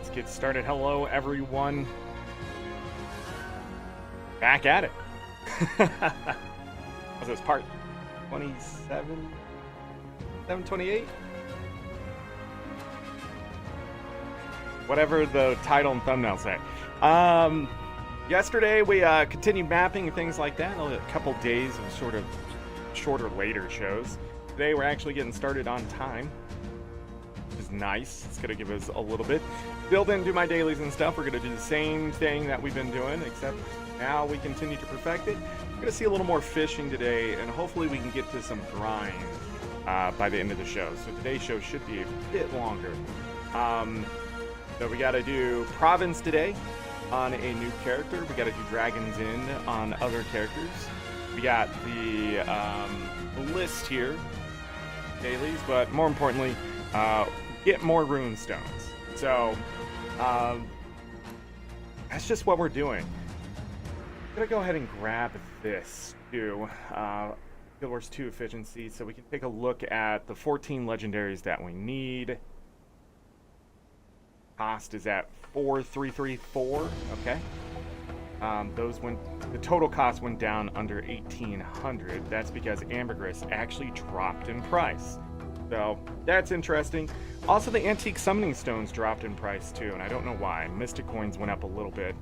let's get started. Hello, everyone. Back at it. What's this, part 27? 728? Whatever the title and thumbnail say. Yesterday, we continued mapping and things like that. A couple days of sort of shorter, later shows. Today, we're actually getting started on time, which is nice. It's going to give us a little bit. Still didn't do my dailies and stuff. We're going to do the same thing that we've been doing, except now we continue to perfect it. We're going to see a little more fishing today, and hopefully we can get to some grind by the end of the show. So today's show should be a bit longer. So we got to do Province today on a new character. We got to do Dragon's Inn on other characters. We got the list here, dailies, but more importantly, get more rune stones. So that's just what we're doing. I'm gonna go ahead and grab this too. Guild Wars 2 efficiency, so we can take a look at the 14 legendaries that we need. Cost is at 4,334. Okay. The total cost went down under 1,800. That's because ambergris actually dropped in price. So that's interesting. Also, the antique summoning stones dropped in price too, and I don't know why. Mystic coins went up a little bit.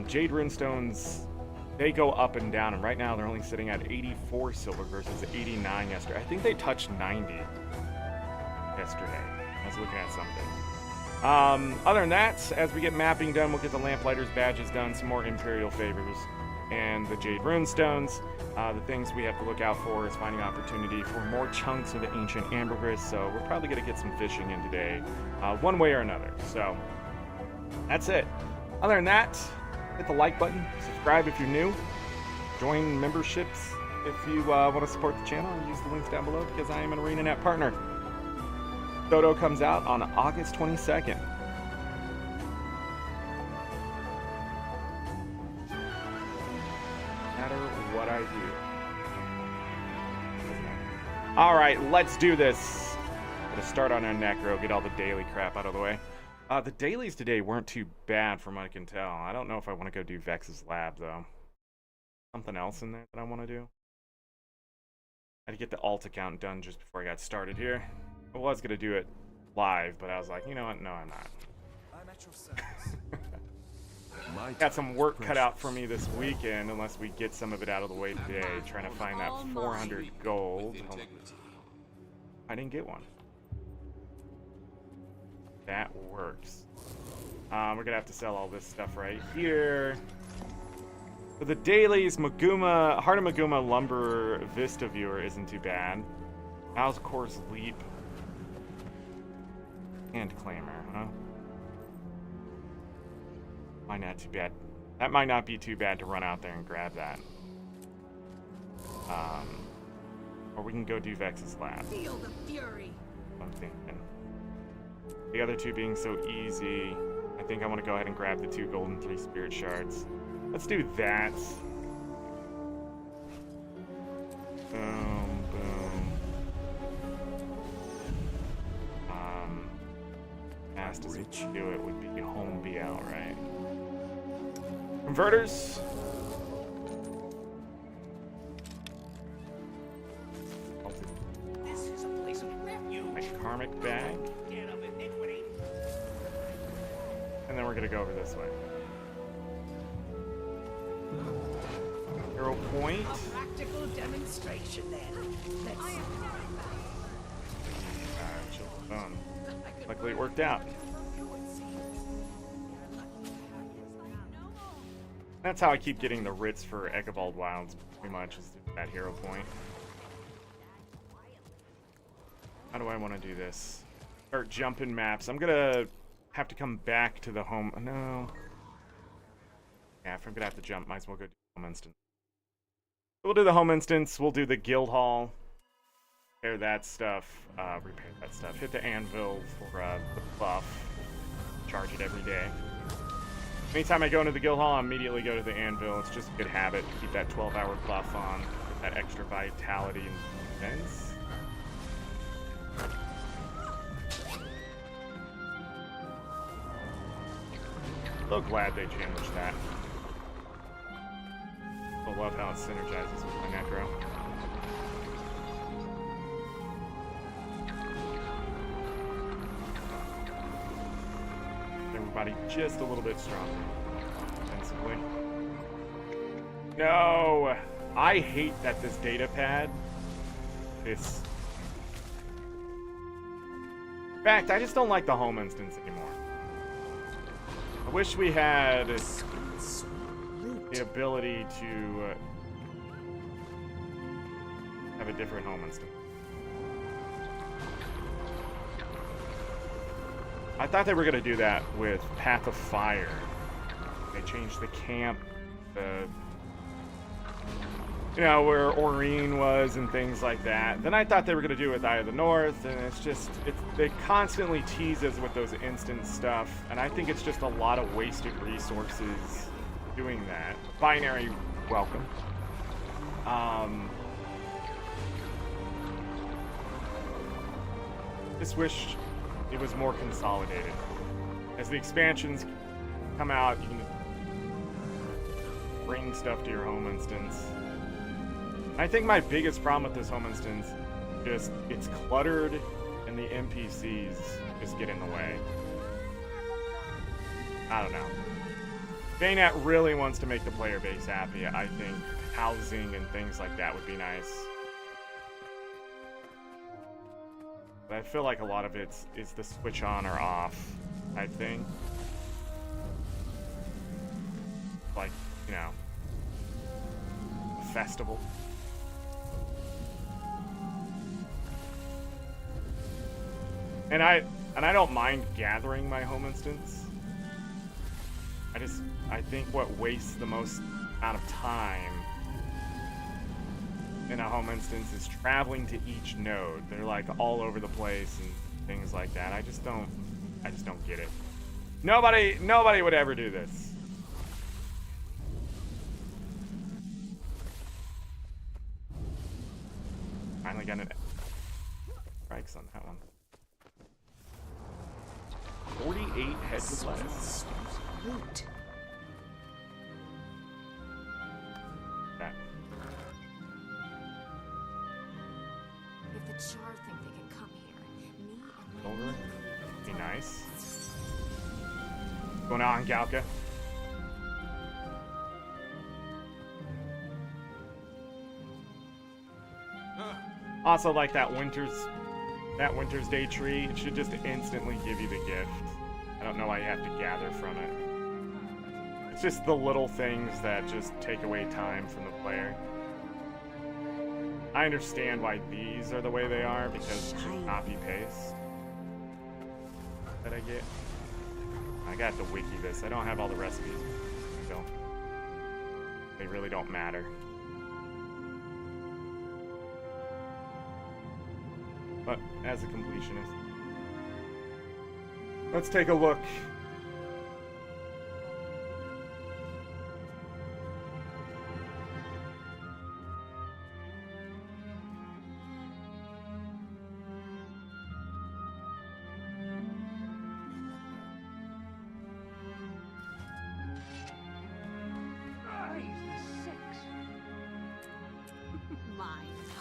Jade rune stones, they go up and down, and right now they're only sitting at 84 silver versus 89 yesterday. I think they touched 90 yesterday. I was looking at something. Other than that, as we get mapping done, we'll get the Lamplighters badges done, some more Imperial favors, and the Jade Rune Stones. The things we have to look out for is finding opportunity for more chunks of the Ancient Ambergris, so we're probably going to get some fishing in today, one way or another. So, that's it. Other than that, hit the like button, subscribe if you're new, join memberships if you want to support the channel, and use the links down below because I am an ArenaNet partner. Dodo comes out on August 22nd. No matter what I do. Alright, let's do this. Gonna start on our necro, get all the daily crap out of the way. The dailies today weren't too bad from what I can tell. I don't know if I want to go do Vex's lab though. Something else in there that I want to do. I had to get the alt account done just before I got started here. I was going to do it live, but I was like, you know what? No, I'm not. I'm at your service. Got some work cut out for me this weekend, unless we get some of it out of the way today. Trying to find that 400 gold. I didn't get one. That works. We're going to have to sell all this stuff right here. For the dailies, Maguma, Heart of Maguma Lumber Vista Viewer isn't too bad. Owl's Course Leap. And Claimer, huh? Might not too bad. That might not be too bad to run out there and grab that. Or we can go do Vex's lab. Feel the fury. I'm thinking. The other two being so easy, I think I want to go ahead and grab the 2 gold and 3 spirit shards. Let's do that. Boom, boom. Fastest we can do it would be home BL, right? Converters. This is a place of refuge. My karmic bag. And then we're gonna go over this way. Hero point. A practical demonstration then. Let's Luckily it worked out. That's how I keep getting the writs for Eckebald Wilds, pretty much, is that hero point. How do I want to do this? Start jumping maps. I'm gonna have to come back to the home. No. Yeah, if I'm gonna have to jump, might as well go do the home instance. We'll do the home instance. We'll do the guild hall. Repair that stuff. Repair that stuff. Hit the anvil for the buff. Charge it every day. Anytime I go into the guild hall, I immediately go to the anvil. It's just a good habit to keep that 12-hour buff on. Get that extra vitality and defense. So glad they changed that. I love how it synergizes with my necro. Everybody just a little bit stronger defensively. No! I hate that this data pad is... In fact, I just don't like the home instance anymore. I wish we had the ability to have a different home instance. I thought they were going to do that with Path of Fire. They changed the camp, you know, where Oreen was and things like that. Then I thought they were going to do it with Eye of the North, and it's just, they constantly tease us with those instant stuff, and I think it's just a lot of wasted resources doing that. Binary, welcome. Just wish it was more consolidated. As the expansions come out, you can bring stuff to your home instance. I think my biggest problem with this home instance is it's cluttered and the NPCs just get in the way. I don't know. ArenaNet really wants to make the player base happy. I think housing and things like that would be nice. But I feel like a lot of it is the switch on or off type thing. Like, you know, a festival. And I don't mind gathering my home instance. I think what wastes the most amount of time in a home instance is traveling to each node. They're like all over the place and things like that. I just don't get it. Nobody would ever do this. Finally got an strikes on that one. 48 heads of lettuce. That. If the Char think they can come here, me and Over. Be nice. Going on, Galka. Also, like that Winter's Day tree, it should just instantly give you the gift. I don't know why you have to gather from it. It's just the little things that just take away time from the player. I understand why these are the way they are, because it's just copy-paste that I get. I got to wiki this. I don't have all the recipes, so they really don't matter. But as a completionist, let's take a look. mine,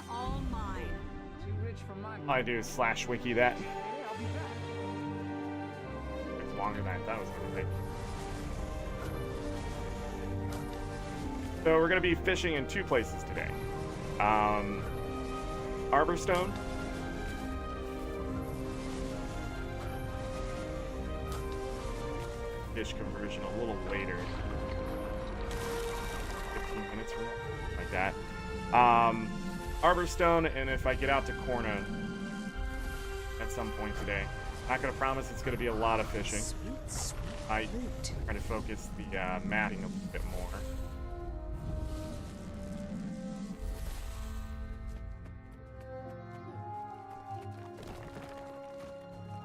all mine. Too rich for my All I do is slash wiki that. Hey, I'll be back. It's longer than I thought it was going to take. So we're going to be fishing in two places today. Arborstone. Fish conversion a little later. 15 minutes from now, like that. Arborstone, and if I get out to Corna at some point today. Not going to promise it's going to be a lot of fishing. I try to focus the matting a little bit more.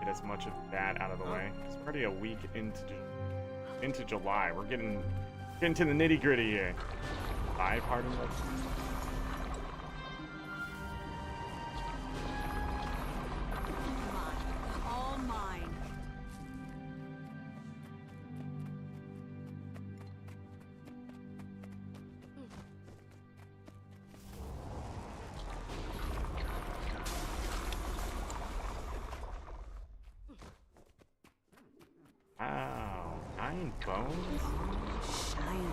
Get as much of that out of the way. It's already a week into July. We're getting to the nitty gritty here. Pardon me. All mine. shining bones? Shiny.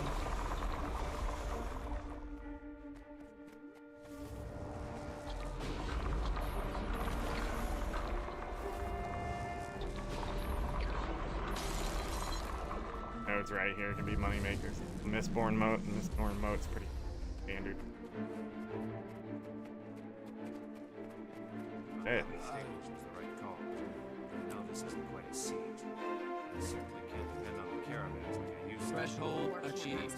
Nodes right here can be money makers. Mistborn moat and Mistborn moat's pretty standard. Hey. Stage was the right call. I know this isn't quite a siege. I certainly can't depend on the caravans like I used to. Threshold achieved.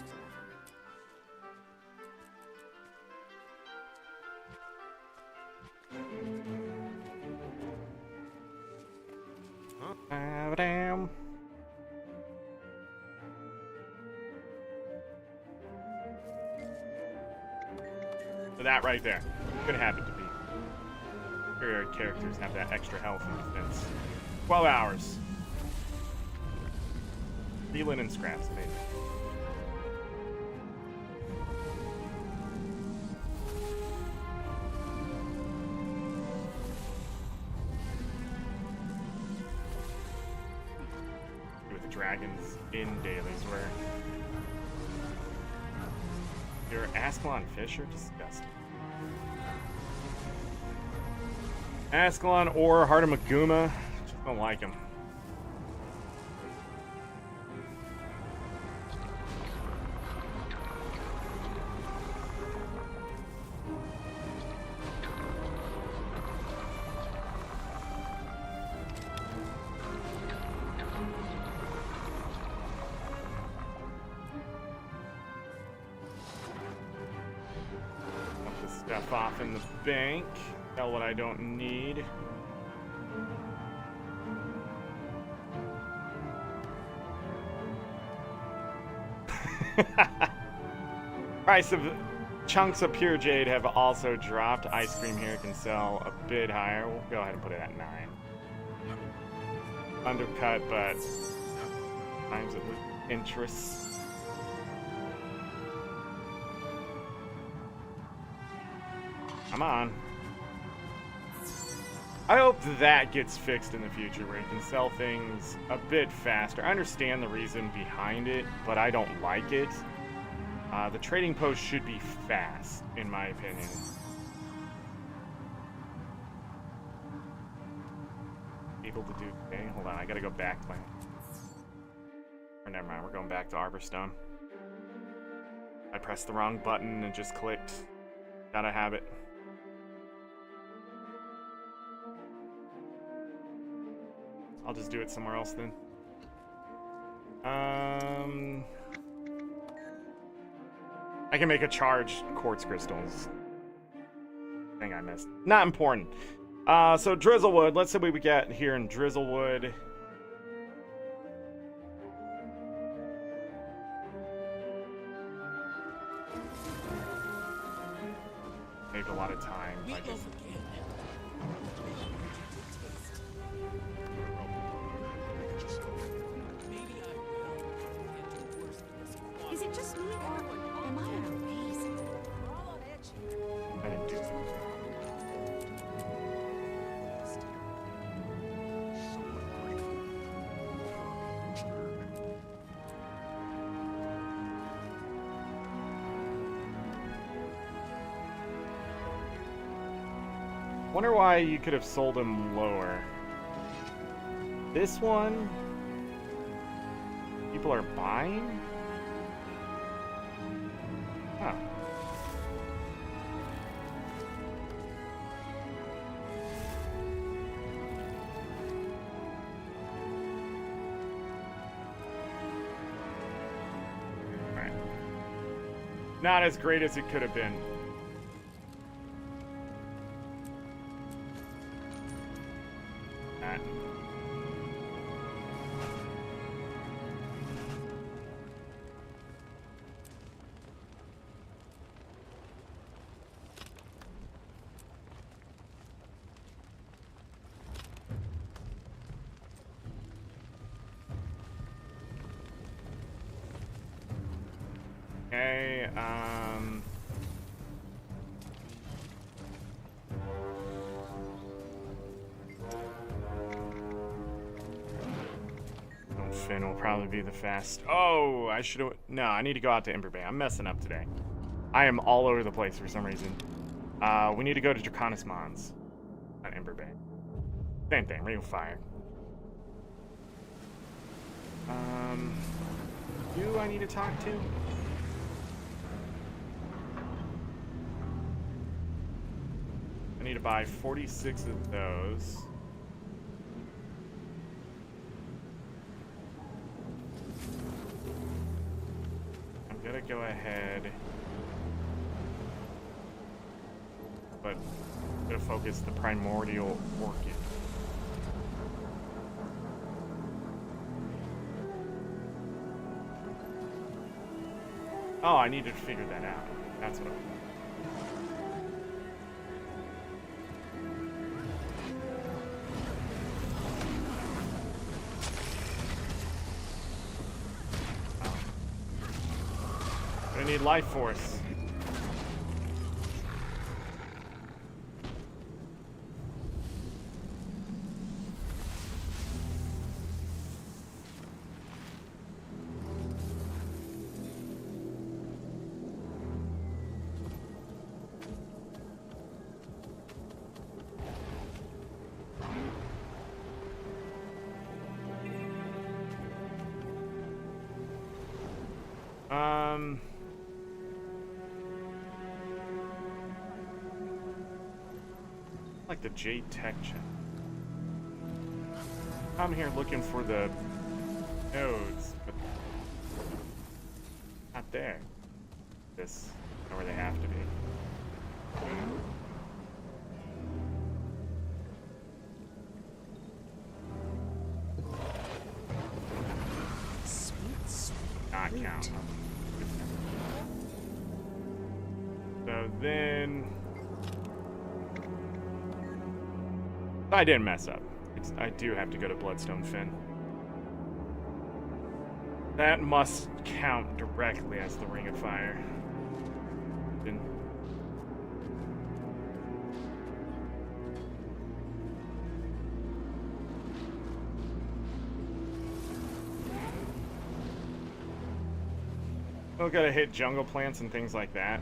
Damn. So that right there could happen to be. Superior characters have that extra health and defense. 12 hours. Stealing and scraps, maybe. See what the dragons in dailies were. Your Ascalon fish are disgusting. Ascalon or Heart of Maguma, just don't like them. Dump this stuff off in the bank. Tell what I don't need. Price of chunks of pure jade have also dropped. Ice cream here can sell a bit higher. We'll go ahead and put it at 9. Undercut, but times it with interest. Come on. I hope that gets fixed in the future where you can sell things a bit faster. I understand the reason behind it, but I don't like it. The trading post should be fast, in my opinion. Able to do... Okay, hold on. I gotta go back to my... Or never mind. We're going back to Arborstone. I pressed the wrong button and just clicked. Gotta have it. I'll just do it somewhere else then. I can make a charged quartz crystals. Thing I missed. Not important. So Drizzlewood. Let's see what we get here in Drizzlewood. Saved a lot of time. By just... Is it just me or am I amazing? I didn't do it. Wonder why you could have sold him lower. This one, people are buying? Huh. Alright. Not as great as it could have been. Alright. Okay, Fin will probably be the fast. Oh, I should have. No, I need to go out to Ember Bay. I'm messing up today. I am all over the place for some reason. We need to go to Draconis Mons. Not Ember Bay. Same thing, Ring of Fire. You I need to talk to? I need to buy 46 of those. I'm gonna go ahead, but I'm gonna focus the primordial orchid. Oh, I needed to figure that out. That's what I need life force. Like the Jade Tech Chip. I'm here looking for the nodes, but not there. This, or where they have to be. Not count. So then I didn't mess up. I do have to go to Bloodstone Fin. That must count directly as the Ring of Fire. Still gotta hit jungle plants and things like that.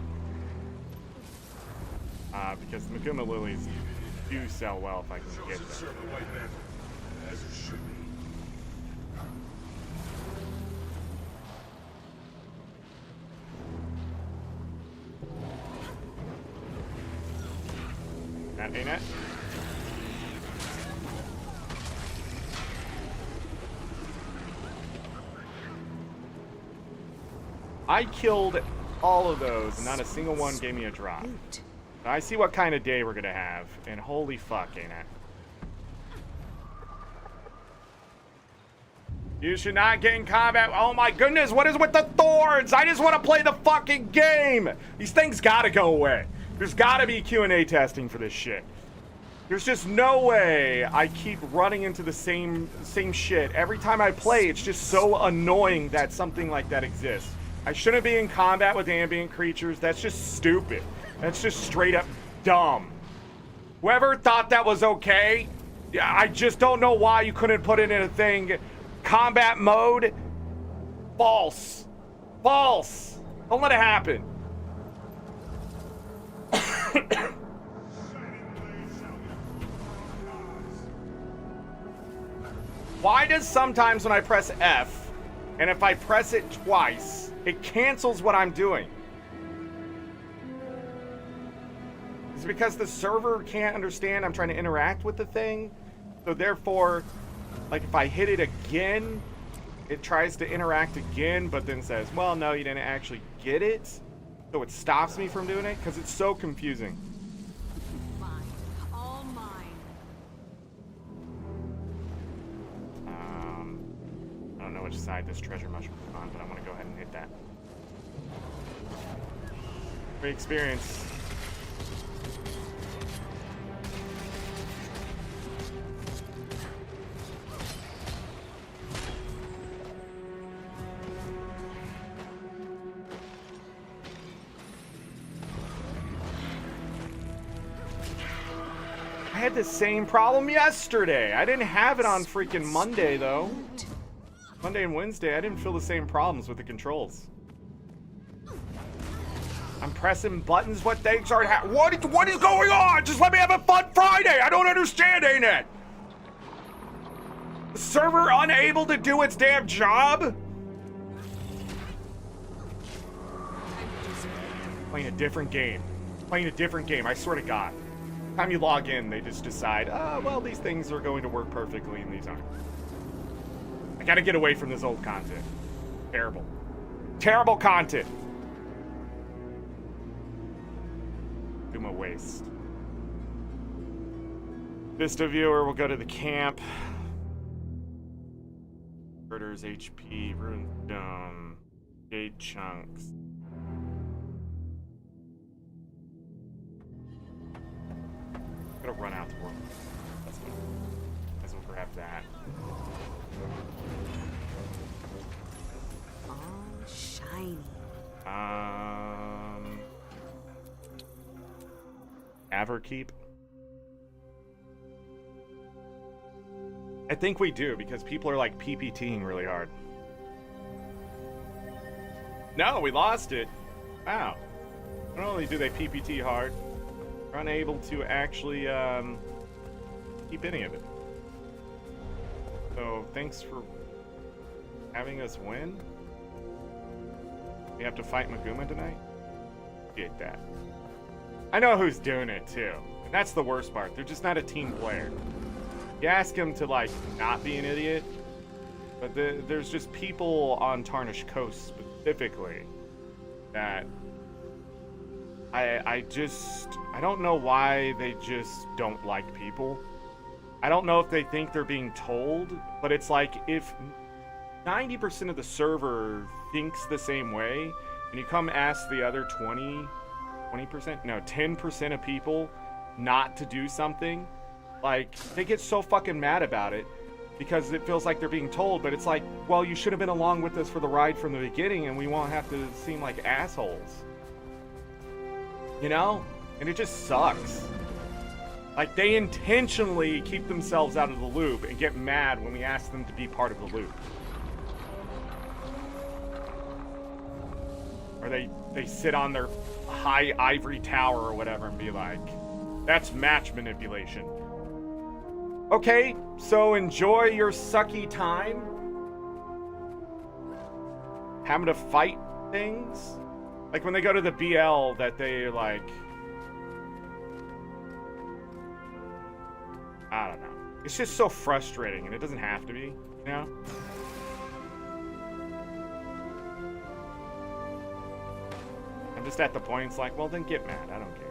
Because the Maguma Lilies do sell well if I can get them. That ain't it. I killed all of those, and not a single one gave me a drop. I see what kind of day we're gonna have, and holy fuck, ain't it? You should not get in combat. Oh my goodness, what is with the thorns? I just want to play the fucking game. These things gotta go away. There's gotta be Q&A testing for this shit. There's just no way I keep running into the same shit. Every time I play, it's just so annoying that something like that exists. I shouldn't be in combat with ambient creatures. That's just stupid. That's just straight up dumb. Whoever thought that was okay, I just don't know why you couldn't put it in a thing. Combat mode, false. False. Don't let it happen. Why does sometimes when I press F, and if I press it twice, it cancels what I'm doing? Is it because the server can't understand I'm trying to interact with the thing? So therefore, like if I hit it again, it tries to interact again, but then says, well, no, you didn't actually get it. So it stops me from doing it because it's so confusing. Mine. All mine. I don't know which side this treasure mushroom is on, but I want to go ahead and hit that. Great experience. I had the same problem yesterday. I didn't have it on freaking Monday, though. Monday and Wednesday, I didn't feel the same problems with the controls. I'm pressing buttons. What things are what is going on? Just let me have a fun Friday. I don't understand, ain't it? The server unable to do its damn job? Playing a different game. Playing a different game, I swear to God. Time you log in, they just decide, well, these things are going to work perfectly and these aren't. I gotta get away from this old content. Terrible. Terrible content. Duma waste. Vista viewer will go to the camp. Murders HP, ruined dome, gate chunks. Gotta run out to work. That's what. As we'll grab that. All shiny. Averkeep. I think we do because people are like PPTing really hard. No, we lost it. Wow. Not only do they PPT hard, we're unable to actually keep any of it. So thanks for having us win. We have to fight Maguma tonight? Get that. I know who's doing it too. And that's the worst part. They're just not a team player. You ask them to like not be an idiot, but there's just people on Tarnished Coast specifically that I don't know why they just don't like people. I don't know if they think they're being told, but it's like if 90% of the server thinks the same way, and you come ask the other 10% of people not to do something, like, they get so fucking mad about it because it feels like they're being told, but it's like, well, you should have been along with us for the ride from the beginning and we won't have to seem like assholes. You know? And it just sucks. Like, they intentionally keep themselves out of the loop and get mad when we ask them to be part of the loop. Or they sit on their high ivory tower or whatever and be like, that's match manipulation. Okay, so enjoy your sucky time having to fight things. Like when they go to the BL that they like, I don't know. It's just so frustrating and it doesn't have to be, you know? I'm just at the point, it's like, well then get mad, I don't care.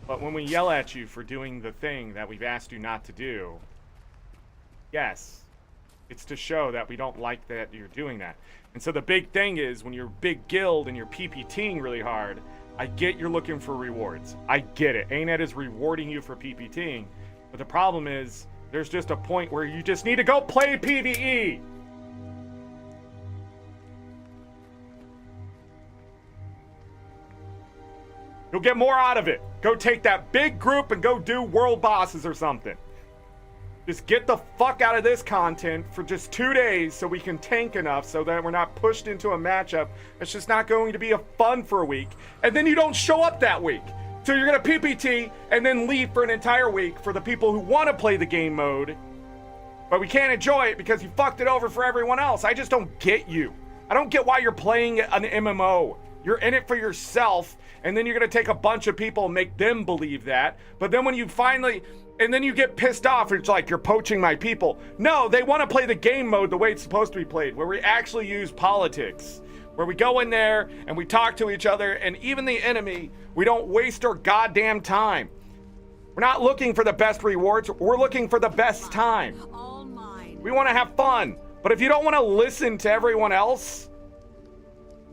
But when we yell at you for doing the thing that we've asked you not to do, yes, it's to show that we don't like that you're doing that. And so the big thing is when you're a big guild and you're PPTing really hard, I get you're looking for rewards. I get it. ArenaNet is rewarding you for PPTing. But the problem is there's just a point where you just need to go play PvE. You'll get more out of it. Go take that big group and go do world bosses or something. Just get the fuck out of this content for just 2 days so we can tank enough so that we're not pushed into a matchup that's just not going to be a fun for a week. And then you don't show up that week. So you're going to PPT and then leave for an entire week for the people who want to play the game mode. But we can't enjoy it because you fucked it over for everyone else. I just don't get you. I don't get why you're playing an MMO. You're in it for yourself, and then you're going to take a bunch of people and make them believe that. But then when you finally, and then you get pissed off, it's like, you're poaching my people. No, they want to play the game mode the way it's supposed to be played, where we actually use politics. Where we go in there, and we talk to each other, and even the enemy, we don't waste our goddamn time. We're not looking for the best rewards, we're looking for the best time. All mine. We want to have fun. But if you don't want to listen to everyone else,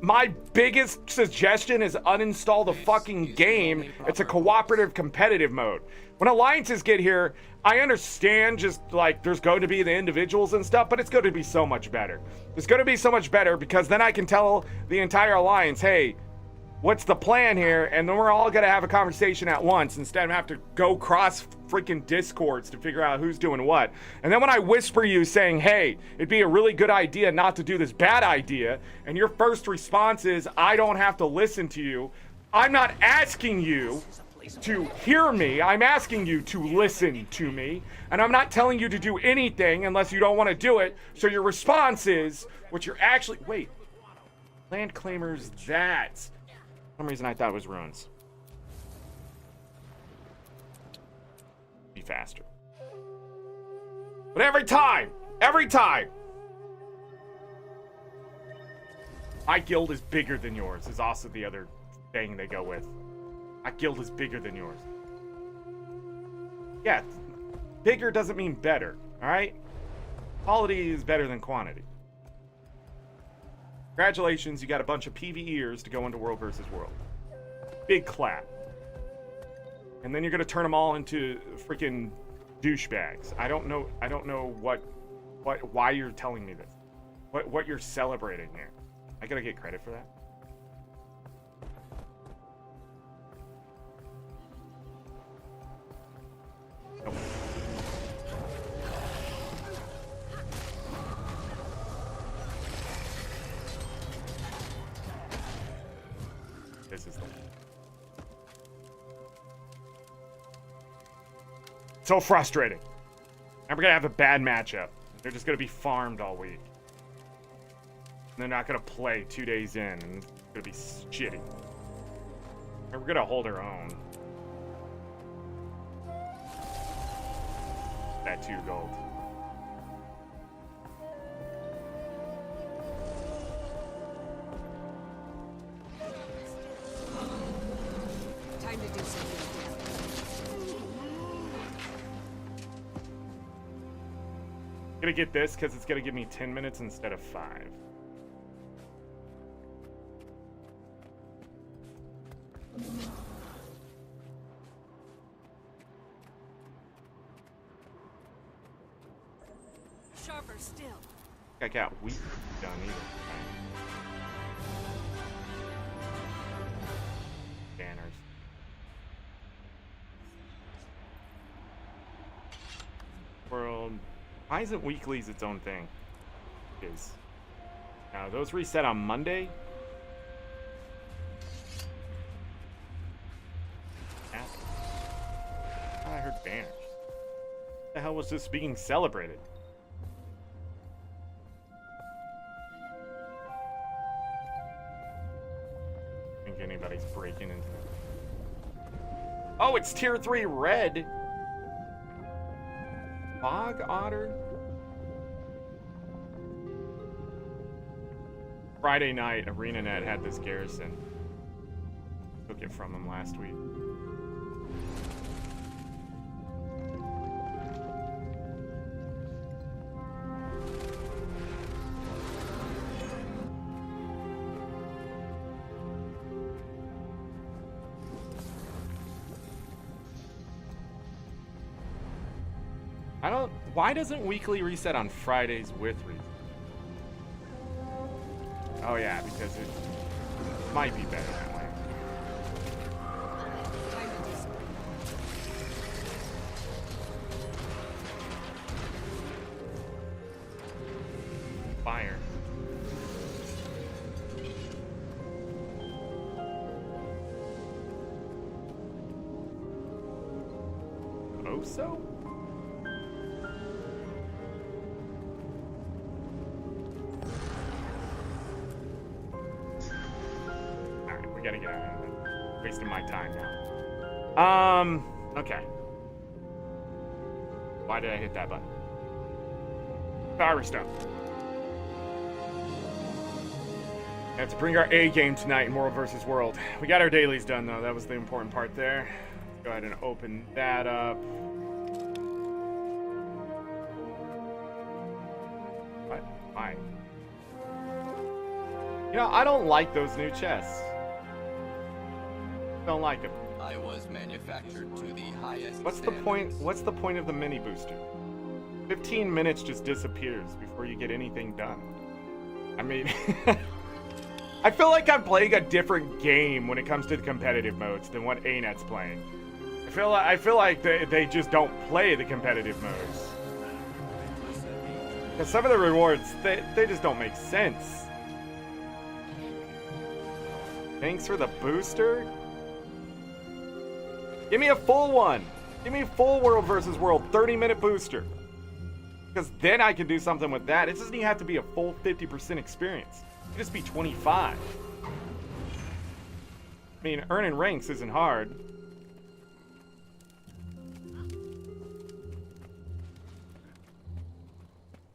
my biggest suggestion is uninstall the fucking game. It's a cooperative competitive mode. When alliances get here, I understand just like there's going to be the individuals and stuff, but it's going to be so much better. It's going to be so much better because then I can tell the entire alliance, hey, what's the plan here, and then we're all gonna have a conversation at once instead of have to go cross freaking discords to figure out who's doing what. And then when I whisper you saying, hey, it'd be a really good idea not to do this bad idea, and your first response is, I don't have to listen to you, I'm not asking you to hear me, I'm asking you to listen to me, and I'm not telling you to do anything unless you don't want to do it. So your response is what you're actually, wait, land claimers, that. For some reason I thought it was ruins. Be faster. But every time, my guild is bigger than yours is also the other thing they go with. My guild is bigger than yours. Yeah, bigger doesn't mean better, alright? Quality is better than quantity. Congratulations, you got a bunch of PvEers to go into World versus World. Big clap. And then you're gonna turn them all into freaking douchebags. I don't know why you're telling me this. What you're celebrating here. I gotta get credit for that. Nope. This is the one. So frustrating. And we're gonna have a bad matchup. They're just gonna be farmed all week. And they're not gonna play 2 days in, and it's gonna be shitty. And we're gonna hold our own. That 2 gold. Time to do something. Gonna get this because it's gonna give me 10 minutes instead of 5. Sharper still. I got wheat done either. Banners. World. Why isn't weeklies its own thing? Is now those reset on Monday. Yeah. I heard banners. What the hell was this being celebrated? Think anybody's breaking into it? Oh, it's tier 3 red. Bog otter. Friday night, ArenaNet had this garrison. Took it from them last week. Why doesn't weekly reset on Fridays with reason? Oh yeah, because it might be better that way. Time to do something. Fire. Oh so? Gotta get out of here. Wasting my time now. Okay. Why did I hit that button? Power stone. We have to bring our A game tonight in World versus World. We got our dailies done though. That was the important part there. Let's go ahead and open that up. What? Why? You know, I don't like those new chests. Don't like them. I was manufactured to the highest What's the standards. point? What's the point of the mini booster? 15 minutes just disappears before you get anything done. I mean, I feel like I'm playing a different game when it comes to the competitive modes than what ANet's playing. I feel like they just don't play the competitive modes. Because some of the rewards, they just don't make sense. Thanks for the booster? Give me a full one. Give me a full world versus world 30-minute booster. Because then I can do something with that. It doesn't even have to be a full 50% experience. It can just be 25. I mean, earning ranks isn't hard.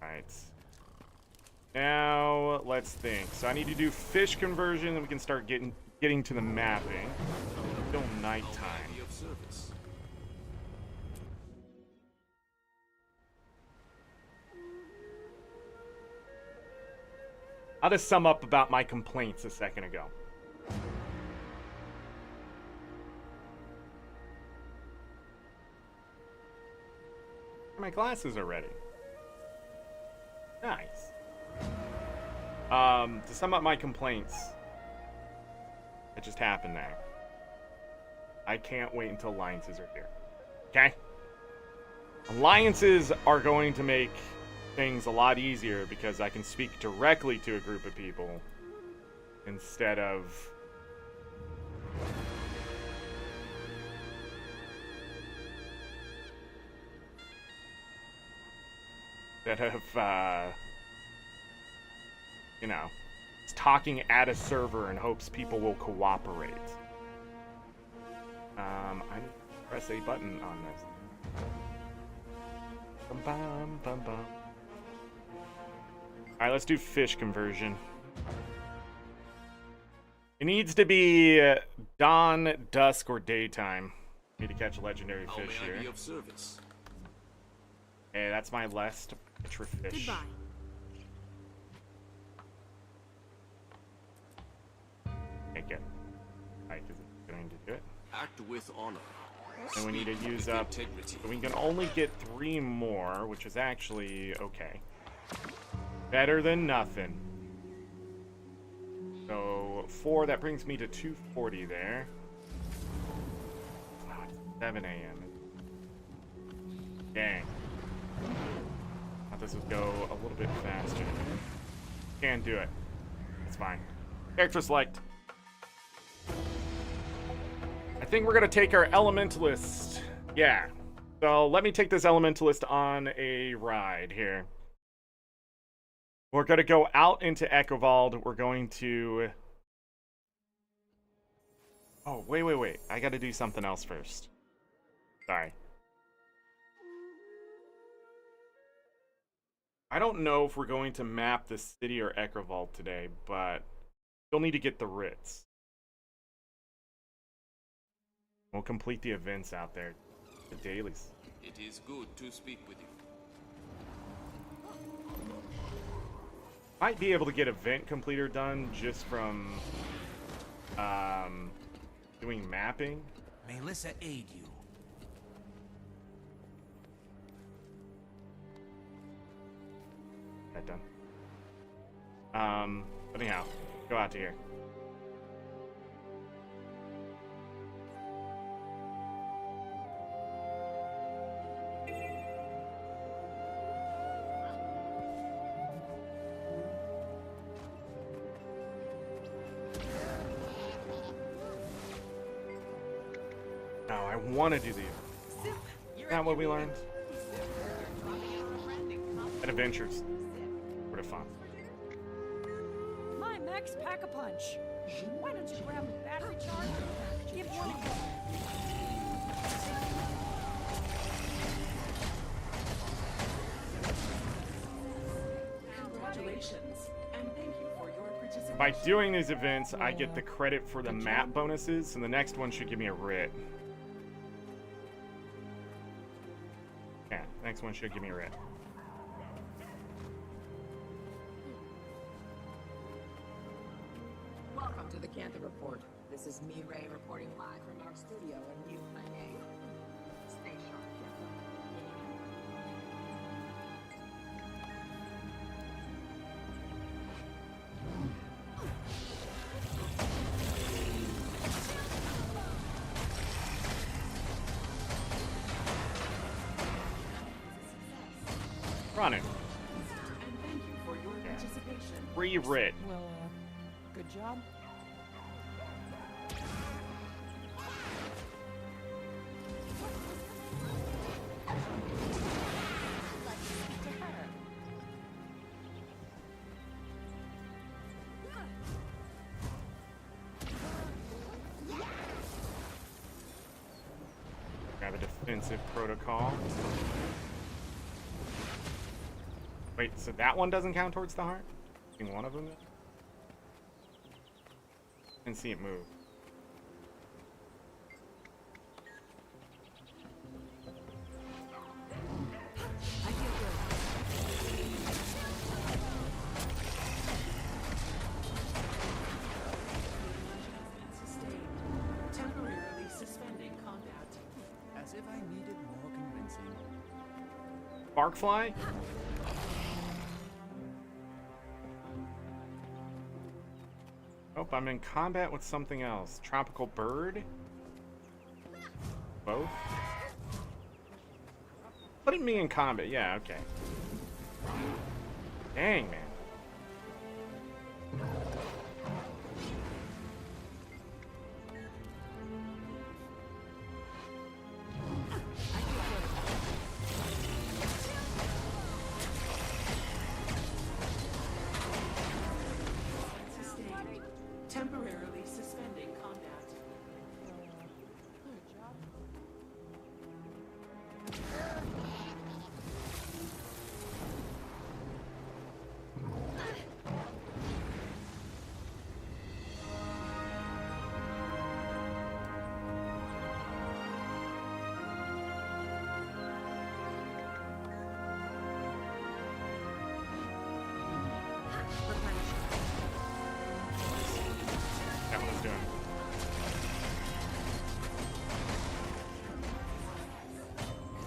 Alright. Now, let's think. So I need to do fish conversion, then we can start getting to the mapping. Still nighttime. I'll just sum up about my complaints a second ago. My glasses are ready. Nice. To sum up my complaints, it just happened there. I can't wait until alliances are here. Okay? Alliances are going to make things a lot easier because I can speak directly to a group of people instead of you know, talking at a server in hopes people will cooperate. I need to press a button on this. Bum, bum, bum, bum. Alright, let's do fish conversion. It needs to be dawn, dusk, or daytime. Need to catch a legendary fish here. Be of service? Hey, that's my last extra fish. Goodbye. Take it. Alright, is it going to do it? Act with honor. And we need to use with up. integrity. So we can only get 3 more, which is actually okay. Better than nothing. So 4, that brings me to 240 there. Oh, it's 7 a.m. Dang. Thought this would go a little bit faster. Can't do it. It's fine. Character select. I think we're gonna take our Elementalist. Yeah. So let me take this Elementalist on a ride here. We're gonna go out into Echovald. We're going to... Oh, wait. I gotta do something else first. Sorry. I don't know if we're going to map the city or Echovald today, but we'll need to get the writs. We'll complete the events out there. The dailies. It is good to speak with you. Might be able to get event completer done just from doing mapping. May Lissa aid you. That done. Anyhow, go out to here. No, I want to do the. Isn't that what we learned? At Adventures. Sort of fun. My Max Pack-a-Punch. Why don't you grab a battery charger? Give one a go. Congratulations, and thank you for your participation. By doing these events, I get the credit for the map bonuses, and the next one should give me a writ. Yeah, next one should give me a writ. Welcome to the Cantor Report. This is me, Ray, reporting live from our studio in Ukraine. Stay sharp, Run it. And thank you for your participation. Free writ. Well, good job. Grab a defensive protocol. Wait, so that one doesn't count towards the heart? I think one of them is? Didn't see it move. I feel good. Sustained. Temporarily suspending combat. As if I needed more convincing. Barkfly? Oh, I'm in combat with something else. Tropical bird? Both? Putting me in combat, yeah, okay. Dang, man. Sustained. Temporarily suspending combat. Good job. That one was doing.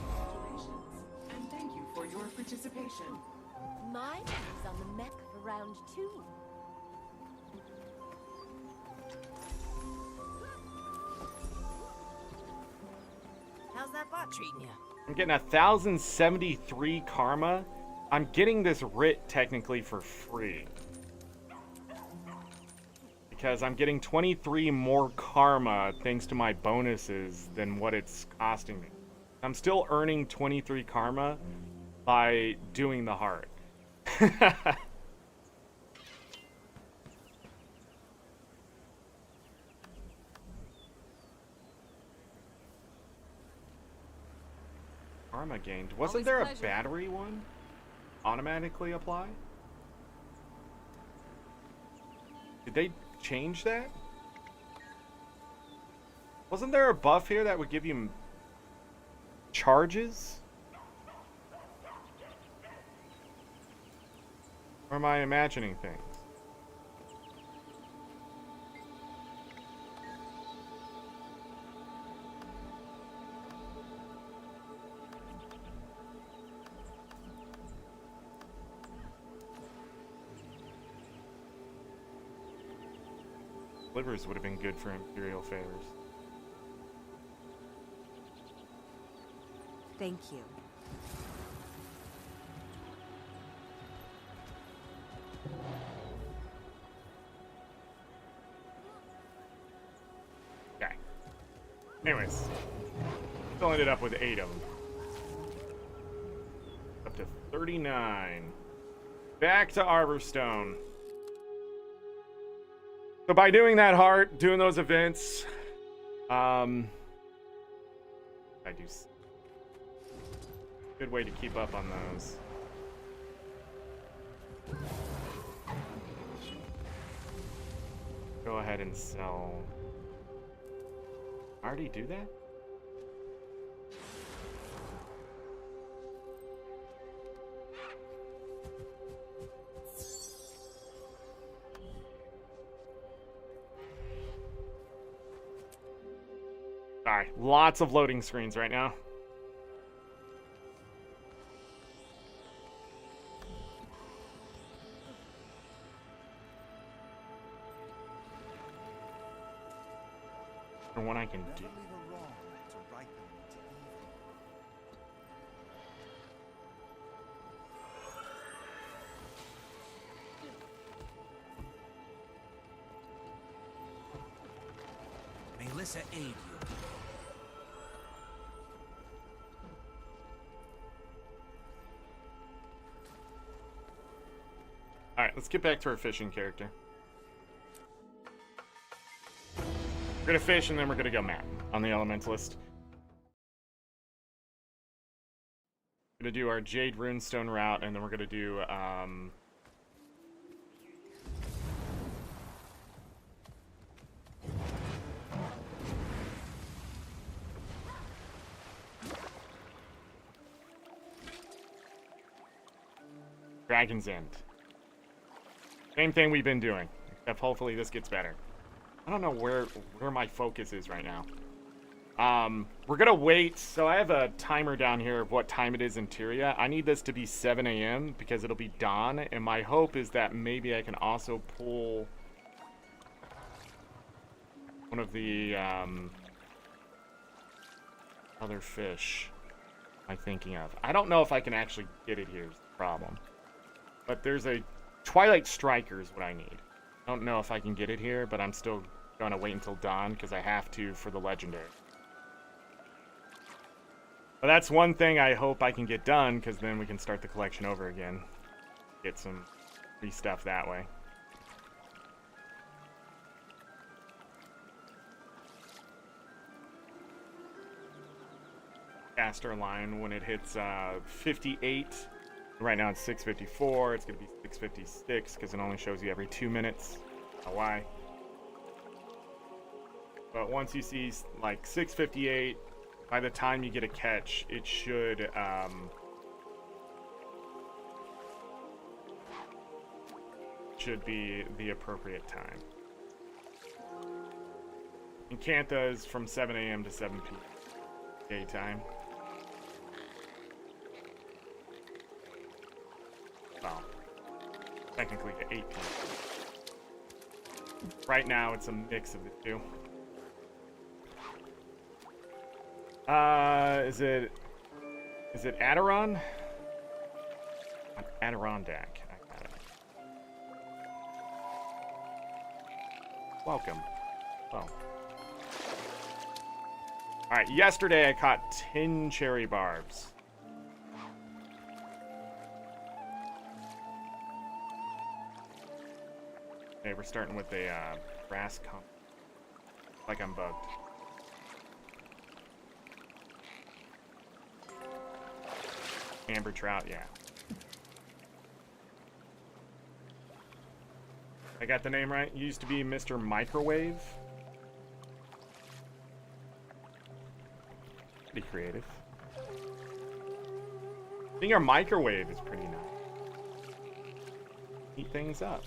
Congratulations. And thank you for your participation. Mine is on the mech for round 2. How's that bot treating you? I'm getting 1,073 karma. I'm getting this writ technically for free. Because I'm getting 23 more karma thanks to my bonuses than what it's costing me. I'm still earning 23 karma by doing the heart. Karma gained. Wasn't Always a there a pleasure. battery one? Automatically apply? Did they change that? Wasn't there a buff here that would give you charges? Or am I imagining things? Livers would have been good for Imperial favors. Thank you. Okay. Anyways. Still ended up with 8 of them. Up to 39. Back to Arborstone. So by doing that heart, doing those events, I do good way to keep up on those. Go ahead and sell. I already do that? Sorry, lots of loading screens right now. Or what I can do. Never leave a wrong to ripen into evil. Melissa aid you? Alright, let's get back to our fishing character. We're gonna fish and then we're gonna go map on the Elementalist. Gonna do our Jade Runestone route and then we're gonna do Dragon's End. Same thing we've been doing, except hopefully this gets better. I don't know where my focus is right now. We're gonna wait. So I have a timer down here of what time it is in Tyria. I need this to be 7 a.m. because it'll be dawn, and my hope is that maybe I can also pull one of the other fish I'm thinking of. I don't know if I can actually get it here is the problem. But there's a Twilight Striker is what I need. I don't know if I can get it here, but I'm still gonna wait until dawn because I have to for the legendary. But that's one thing I hope I can get done because then we can start the collection over again. Get some free stuff that way. Caster line when it hits 58. Right now it's 6:54. It's gonna be 6:56 because it only shows you every 2 minutes. I don't know why. But once you see like 6:58, by the time you get a catch, it should be the appropriate time. And Cantha is from 7 a.m. to 7 p.m. daytime. Well, technically to 8 p.m. Right now, it's a mix of the two. Is it Adiron? Adirondack. I got it. Welcome. Well. Alright, yesterday I caught 10 cherry barbs. Okay, we're starting with a brass comp. Like I'm bugged. Amber trout, yeah. I got the name right. Used to be Mr. Microwave. Pretty creative. I think our microwave is pretty nice. Heat things up.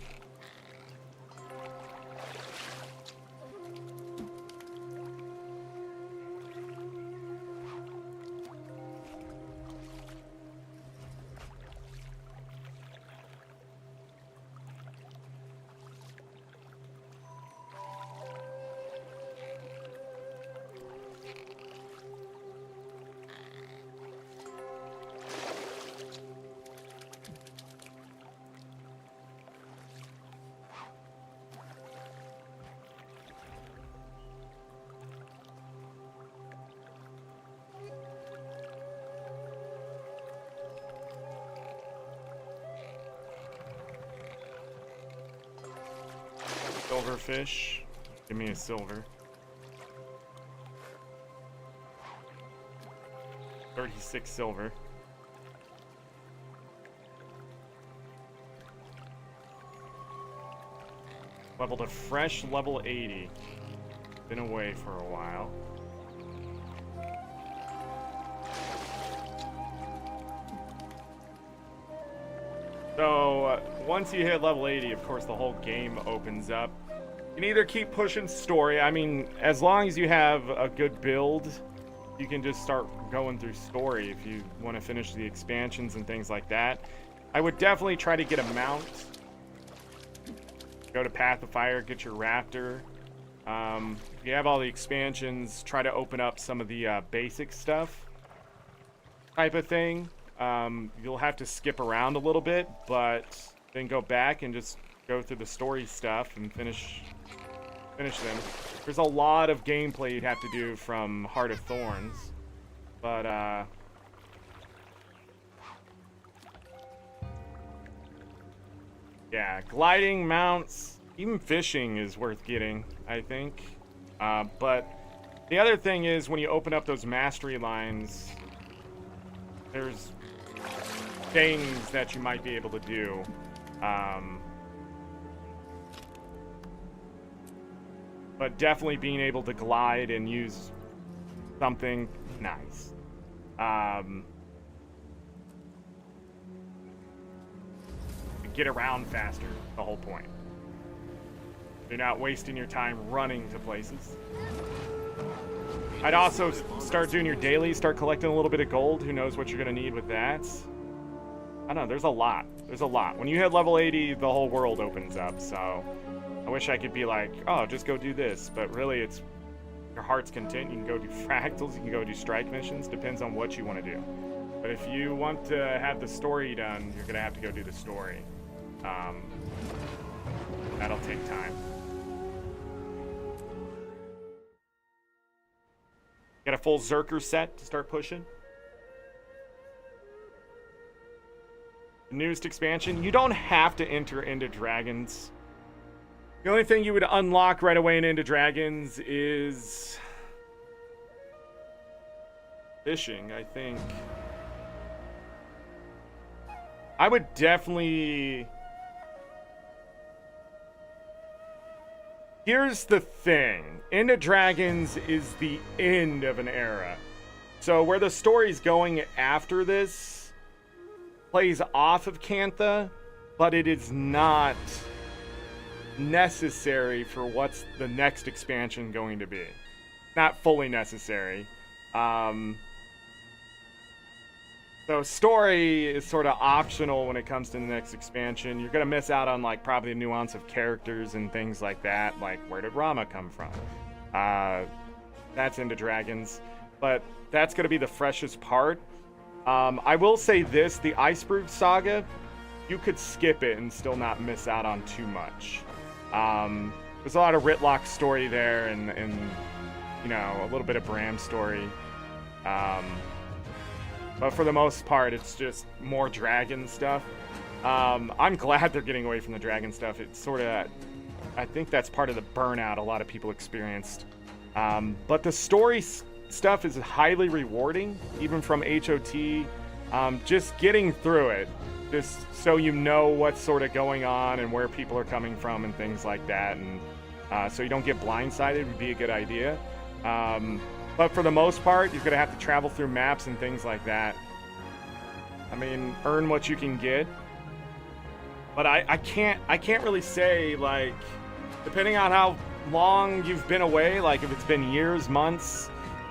Silverfish. Give me a silver. 36 silver. Leveled a fresh level 80. Been away for a while. So, once you hit level 80, of course, the whole game opens up. You can either keep pushing story. I mean, as long as you have a good build, you can just start going through story if you want to finish the expansions and things like that. I would definitely try to get a mount. Go to Path of Fire, get your Raptor. If you have all the expansions, try to open up some of the basic stuff type of thing. You'll have to skip around a little bit, but then go back and just go through the story stuff and finish finish them. There's a lot of gameplay you'd have to do from Heart of Thorns, but yeah, gliding, mounts, even fishing is worth getting, I think. But the other thing is when you open up those mastery lines, there's things that you might be able to do. But definitely being able to glide and use something nice. Get around faster, the whole point. You're not wasting your time running to places. I'd also start doing your daily, start collecting a little bit of gold. Who knows what you're gonna need with that. I don't know, there's a lot. There's a lot. When you hit level 80, the whole world opens up, so I wish I could be like, oh, just go do this, but really it's your heart's content. You can go do fractals, you can go do strike missions, depends on what you want to do. But if you want to have the story done, you're gonna have to go do the story. That'll take time. Get a full Zerker set to start pushing. The newest expansion, you don't have to enter into Dragons. The only thing you would unlock right away in Into Dragons is fishing, I think. I would definitely... Here's the thing. Into Dragons is the end of an era. So where the story's going after this plays off of Cantha, but it is not necessary for what's the next expansion going to be. Not fully necessary. So story is sort of optional when it comes to the next expansion. You're going to miss out on like probably the nuance of characters and things like that. Like, where did Rama come from? That's Into Dragons. But that's going to be the freshest part. I will say this, the Iceberg Saga, you could skip it and still not miss out on too much. There's a lot of Ritlock story there and you know, a little bit of Bram story. But for the most part, it's just more dragon stuff. I'm glad they're getting away from the dragon stuff. It's sort of, I think that's part of the burnout a lot of people experienced. But the story stuff is highly rewarding, even from HOT. Just getting through it, just so you know what's sort of going on and where people are coming from and things like that. And so you don't get blindsided would be a good idea. But for the most part, you're going to have to travel through maps and things like that. I mean, earn what you can get. But I can't really say, like, depending on how long you've been away, like if it's been years, months,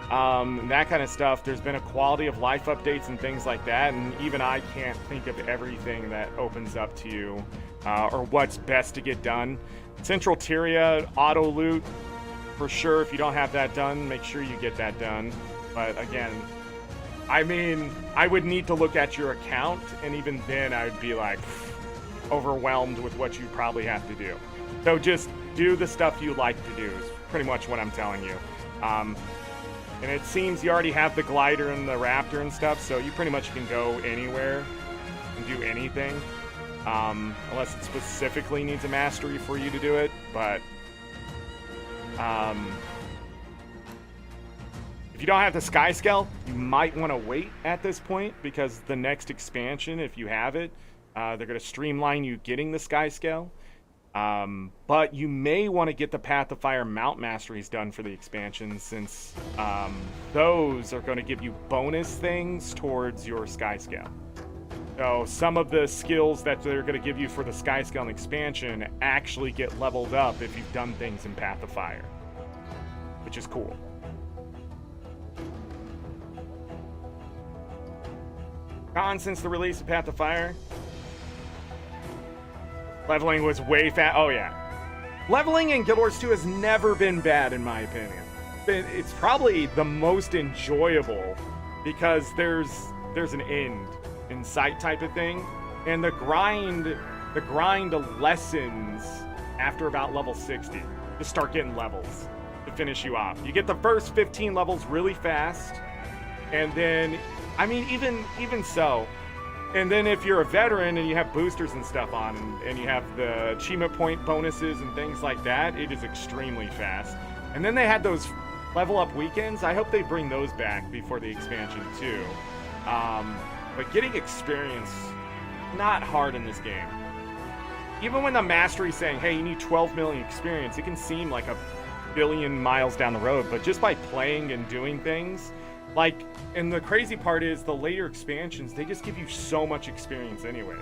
that kind of stuff, there's been a quality of life updates and things like that. And even I can't think of everything that opens up to you or what's best to get done. Central Tyria, auto loot. For sure, if you don't have that done, make sure you get that done. But again, I mean, I would need to look at your account, and even then I would be like overwhelmed with what you probably have to do. So just do the stuff you like to do is pretty much what I'm telling you. And it seems you already have the glider and the raptor and stuff, so you pretty much can go anywhere and do anything. Unless it specifically needs a mastery for you to do it, but... if you don't have the sky scale, you might want to wait at this point, because the next expansion, if you have it, they're going to streamline you getting the sky scale. But you may want to get the Path of Fire mount masteries done for the expansion, since those are going to give you bonus things towards your sky scale. So some of the skills that they're going to give you for the sky scale and expansion actually get leveled up if you've done things in Path of Fire, which is cool. Gone since the release of Path of Fire. Leveling was way fast. Oh yeah, leveling in Guild Wars 2 has never been bad in my opinion. It's probably the most enjoyable because there's an end in sight type of thing, and the grind lessens after about level 60 to start getting levels to finish you off. You get the first 15 levels really fast, and then, I mean, even so, and then if you're a veteran and you have boosters and stuff on, and you have the achievement point bonuses and things like that, it is extremely fast. And then they had those level up weekends. I hope they bring those back before the expansion too. But getting experience, not hard in this game. Even when the mastery's saying, hey, you need 12 million experience, it can seem like a billion miles down the road, but just by playing and doing things, like, and the crazy part is the later expansions, they just give you so much experience anyways.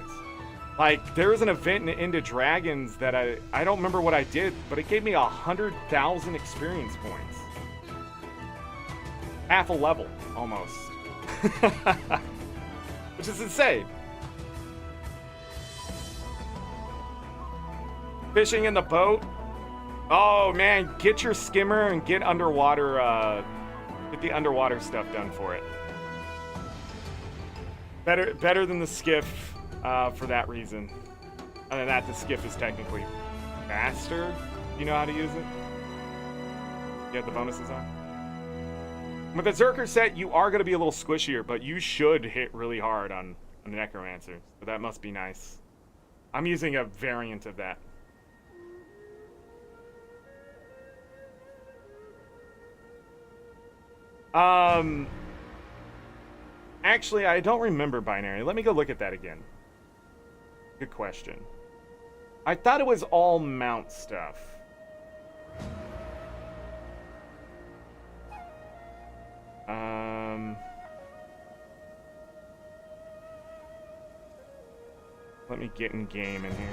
Like, there was an event in Into Dragons that I don't remember what I did, but it gave me 100,000 experience points. Half a level, almost. Which is insane. Fishing in the boat. Oh man, get your skimmer and get underwater, get the underwater stuff done for it. Better than the skiff, for that reason. Other than that, the skiff is technically faster. You know how to use it? You have the bonuses on? With the Zerker set, you are going to be a little squishier, but you should hit really hard on the Necromancer. So that must be nice. I'm using a variant of that. Actually, I don't remember binary. Let me go look at that again. Good question. I thought it was all mount stuff. Let me get in game in here.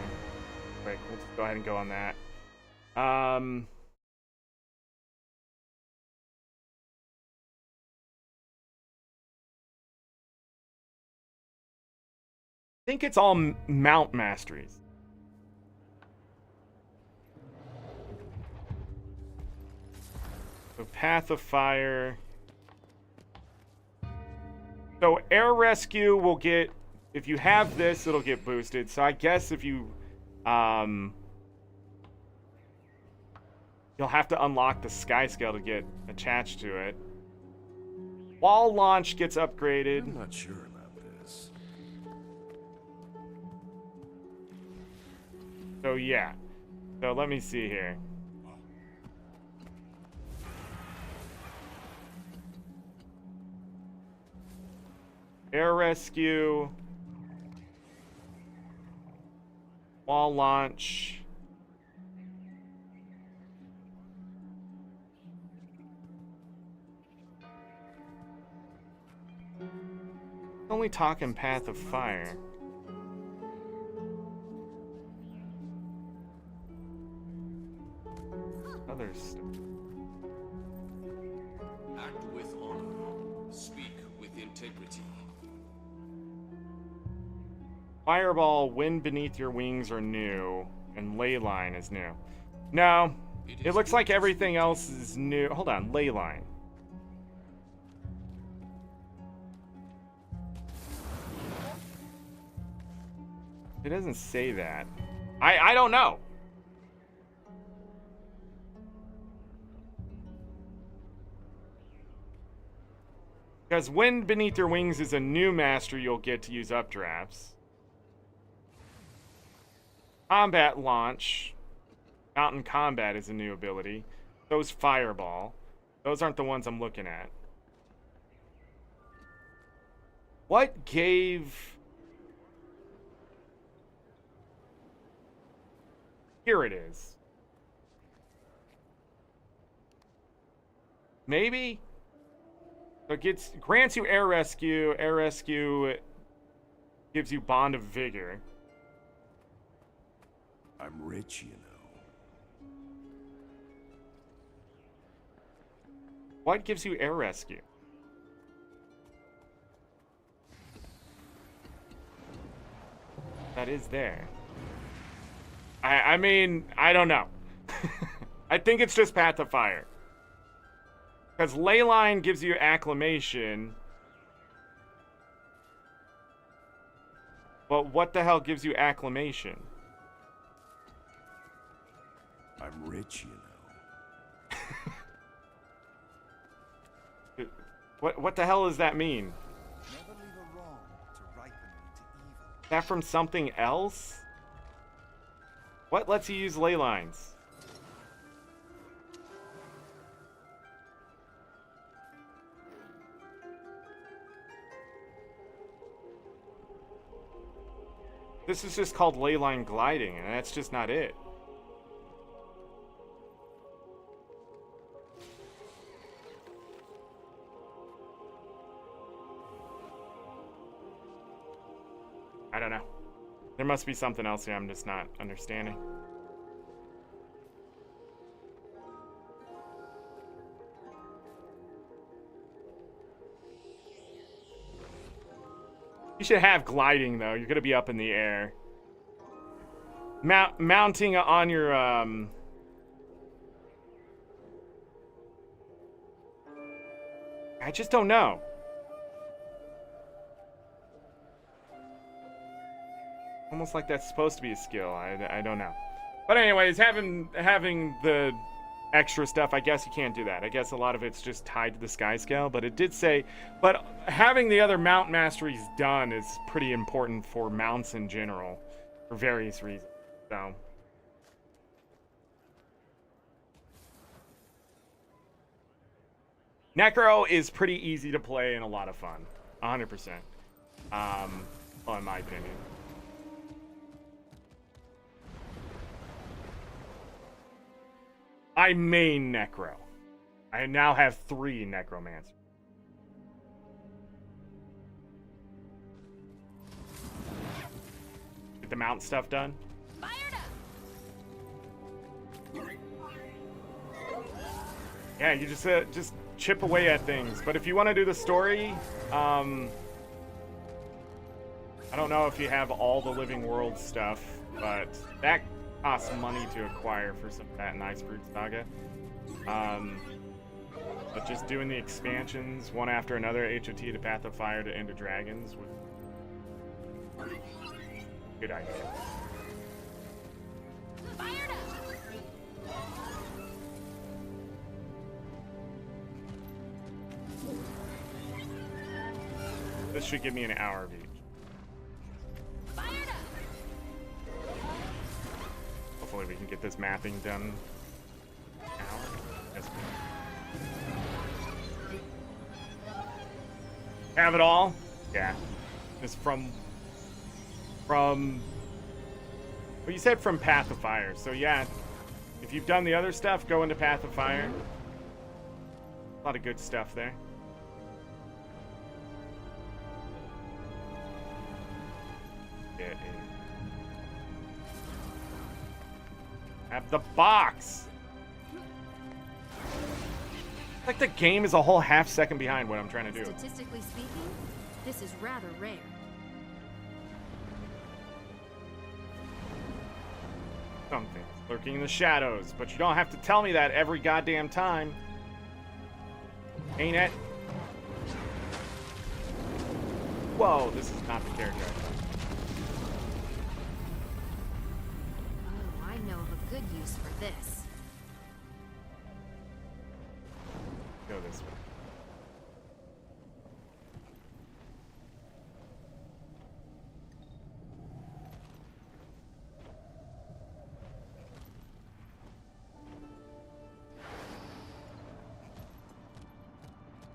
Right, we'll just go ahead and go on that. I think it's all mount masteries. So Path of Fire. So Air Rescue will get, if you have this, it'll get boosted. So I guess if you, you'll have to unlock the Sky Scale to get attached to it. Wall Launch gets upgraded. I'm not sure about this. So yeah. So let me see here. Air Rescue. Wall Launch. Only talking Path of Fire. Other stuff. Act with honor. Speak with integrity. Fireball, Wind Beneath Your Wings are new, and Leyline is new. No, it looks like everything else is new. Hold on, Leyline. It doesn't say that. I don't know. Because Wind Beneath Your Wings is a new master you'll get to use updrafts. Combat Launch. Mountain Combat is a new ability. Those Fireball. Those aren't the ones I'm looking at. What gave... Here it is. Maybe? So it grants you Air Rescue. Air Rescue gives you Bond of Vigor. I'm rich, you know. What gives you Air Rescue? That is there. I mean, I don't know. I think it's just Path of Fire. Because Leyline gives you Acclamation. But what the hell gives you Acclamation? I'm rich, you know. What the hell does that mean? Never leave a wrong to ripen into evil. Is that from something else? What lets you use ley lines? This is just called ley line gliding, and that's just not it. I don't know. There must be something else here I'm just not understanding. You should have gliding, though. You're gonna be up in the air. Mounting on your, I just don't know. Almost like that's supposed to be a skill. I don't know. But anyways, having the extra stuff, I guess you can't do that. I guess a lot of it's just tied to the sky scale, but it did say, but having the other mount masteries done is pretty important for mounts in general, for various reasons. So Necro is pretty easy to play and a lot of fun. 100%. Well, in my opinion. I main Necro. I now have 3 Necromancers. Get the mount stuff done. Fired up. Yeah, you just chip away at things. But if you want to do the story, I don't know if you have all the Living World stuff, but that costs money to acquire for some of that in Icebrood Saga. But just doing the expansions one after another, HOT to Path of Fire to End of Dragons, would good idea. Fired up. This should give me an hour of each. Fired up. Hopefully we can get this mapping done now. Yes. Have it all? Yeah. It's from well, you said from Path of Fire, so yeah. If you've done the other stuff, go into Path of Fire. A lot of good stuff there. Get a have the box. Like the game is a whole half second behind what I'm trying to do. Statistically speaking, this is rather rare. Something lurking in the shadows, but you don't have to tell me that every goddamn time. Ain't it? Whoa, this is not the character I thought. Oh, I know of a good use for this. Go this way.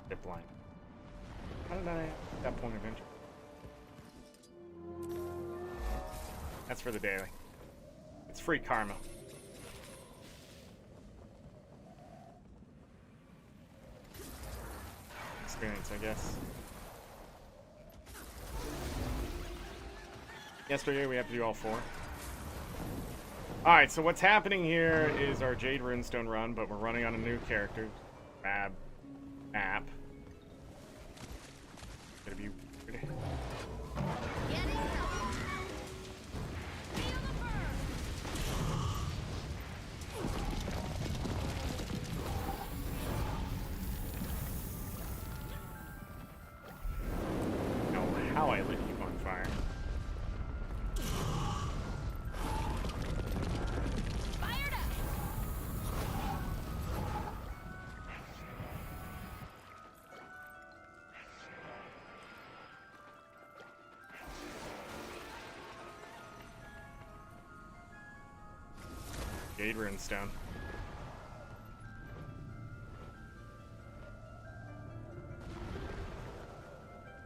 Get blind. How did I at that point of entry? That's for the daily. It's free karma. Experience, I guess. Yesterday we have to do all 4. Alright, so what's happening here is our Jade Runestone run, but we're running on a new character. Fab app. Gonna be weird. How I lit you on fire. Fired up. Jade Runestone.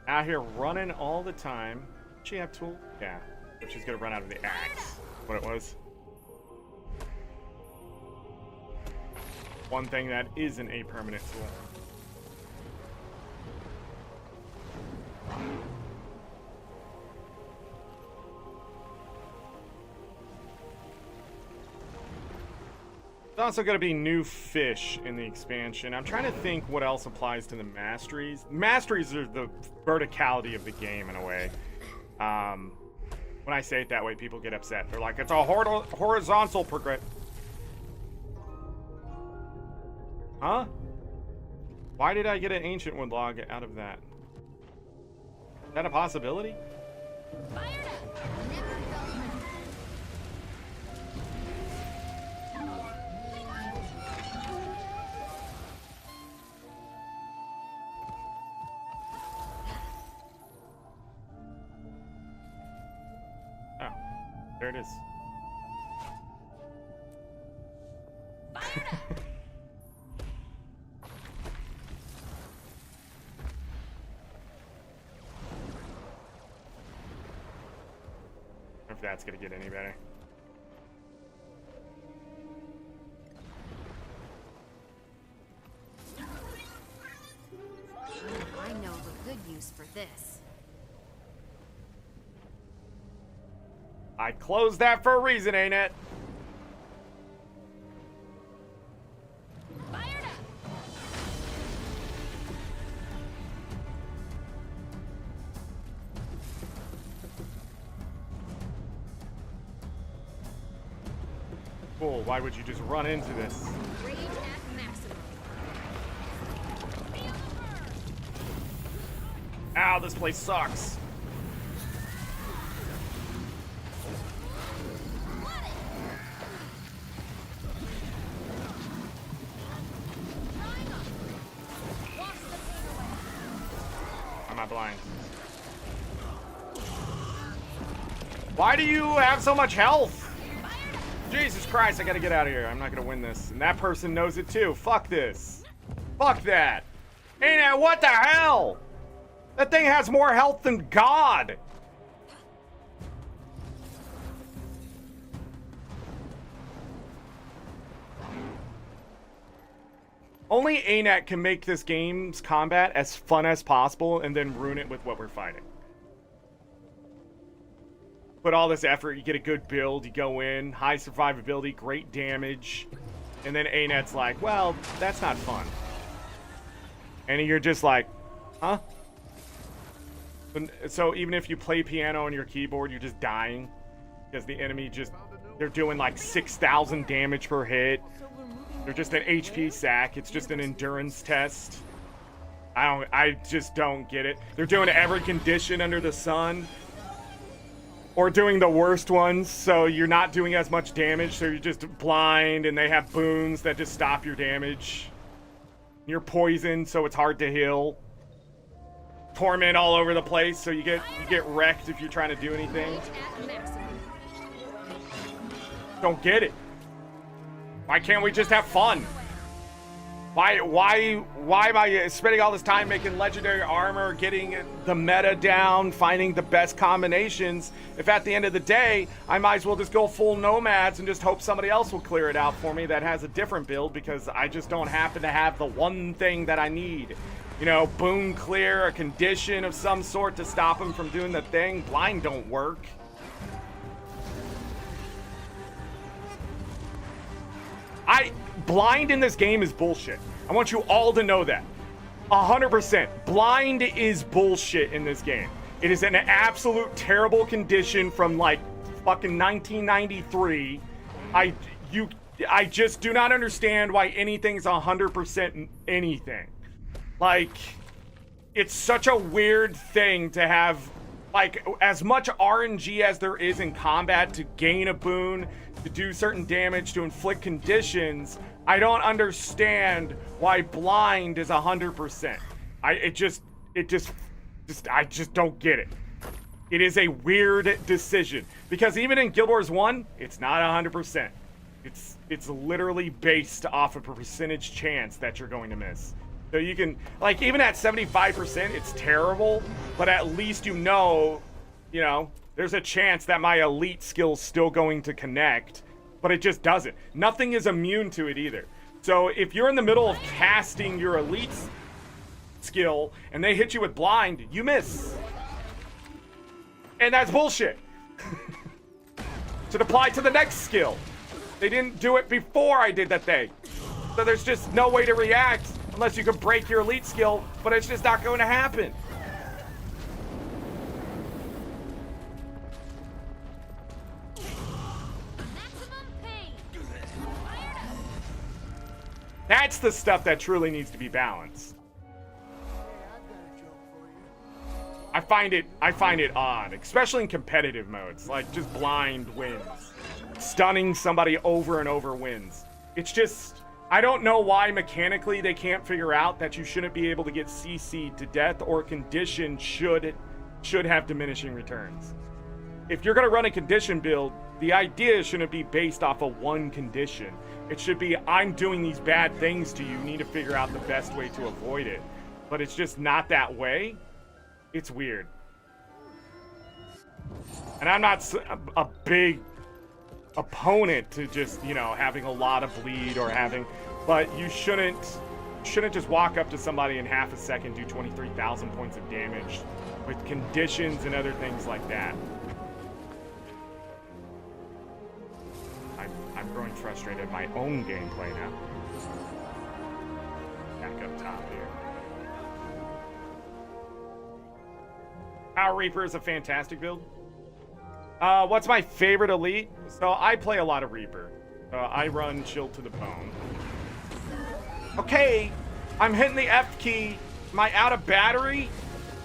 Out here running all the time. Does she have tool? Yeah. But she's gonna run out of the axe. What it was. One thing that isn't a permanent tool. There's also going to be new fish in the expansion. I'm trying to think what else applies to the masteries. Masteries are the verticality of the game in a way. When I say it that way, people get upset. They're like, it's a horizontal progress. Huh? Why did I get an ancient wood log out of that? Is that a possibility? Oh, there it is. If that's gonna get any better. I know of a good use for this. I closed that for a reason, ain't it? Cool, why would you just run into this? Rage at maximum. Ow, this place sucks. Am I blind? Why do you have so much health? Jesus Christ, I gotta get out of here. I'm not gonna win this. And that person knows it too. Fuck this. Fuck that. Ain't it? What the hell? That thing has more health than God. Only ArenaNet can make this game's combat as fun as possible and then ruin it with what we're fighting. Put all this effort, you get a good build, you go in, high survivability, great damage, and then ArenaNet's like, well, that's not fun. And you're just like, huh? So even if you play piano on your keyboard, you're just dying because the enemy just, they're doing like 6,000 damage per hit. They're just an HP sack. It's just an endurance test. I just don't get it. They're doing every condition under the sun. Or doing the worst ones, so you're not doing as much damage, so you're just blind, and they have boons that just stop your damage. You're poisoned, so it's hard to heal. Torment all over the place, so you get wrecked if you're trying to do anything. Rage at maximum. Don't get it. Why can't we just have fun? Why am I spending all this time making legendary armor, getting the meta down, finding the best combinations, if at the end of the day, I might as well just go full nomads and just hope somebody else will clear it out for me that has a different build because I just don't happen to have the one thing that I need. You know, boon clear, a condition of some sort to stop him from doing the thing. Blind don't work. Blind in this game is bullshit. I want you all to know that. 100%. Blind is bullshit in this game. It is an absolute terrible condition from like fucking 1993. I just do not understand why anything's 100% anything. Like, it's such a weird thing to have, like, as much RNG as there is in combat to gain a boon, to do certain damage, to inflict conditions. I don't understand why blind is 100%. I just don't get it. It is a weird decision because even in Guild Wars 1, it's not 100%. It's literally based off of a percentage chance that you're going to miss. So you can, like, even at 75%, it's terrible, but at least you know, there's a chance that my elite skill's still going to connect, but it just doesn't. Nothing is immune to it either. So if you're in the middle of casting your elite skill and they hit you with blind, you miss. And that's bullshit. Should apply to the next skill. They didn't do it before I did that thing. So there's just no way to react unless you can break your elite skill, but it's just not going to happen. That's the stuff that truly needs to be balanced. I find it odd, especially in competitive modes, like just blind wins. Stunning somebody over and over wins. It's just, I don't know why mechanically they can't figure out that you shouldn't be able to get CC'd to death, or condition should have diminishing returns. If you're gonna run a condition build, the idea shouldn't be based off of one condition. It should be, I'm doing these bad things to you, you need to figure out the best way to avoid it. But it's just not that way. It's weird. And I'm not a big opponent to just, having a lot of bleed or having, but you shouldn't just walk up to somebody in half a second, do 23,000 points of damage with conditions and other things like that. I'm growing frustrated at my own gameplay now. Back up top here. Power Reaper is a fantastic build. What's my favorite elite? So I play a lot of Reaper. I run Chill to the Bone. Okay, I'm hitting the F key. Am I out of battery?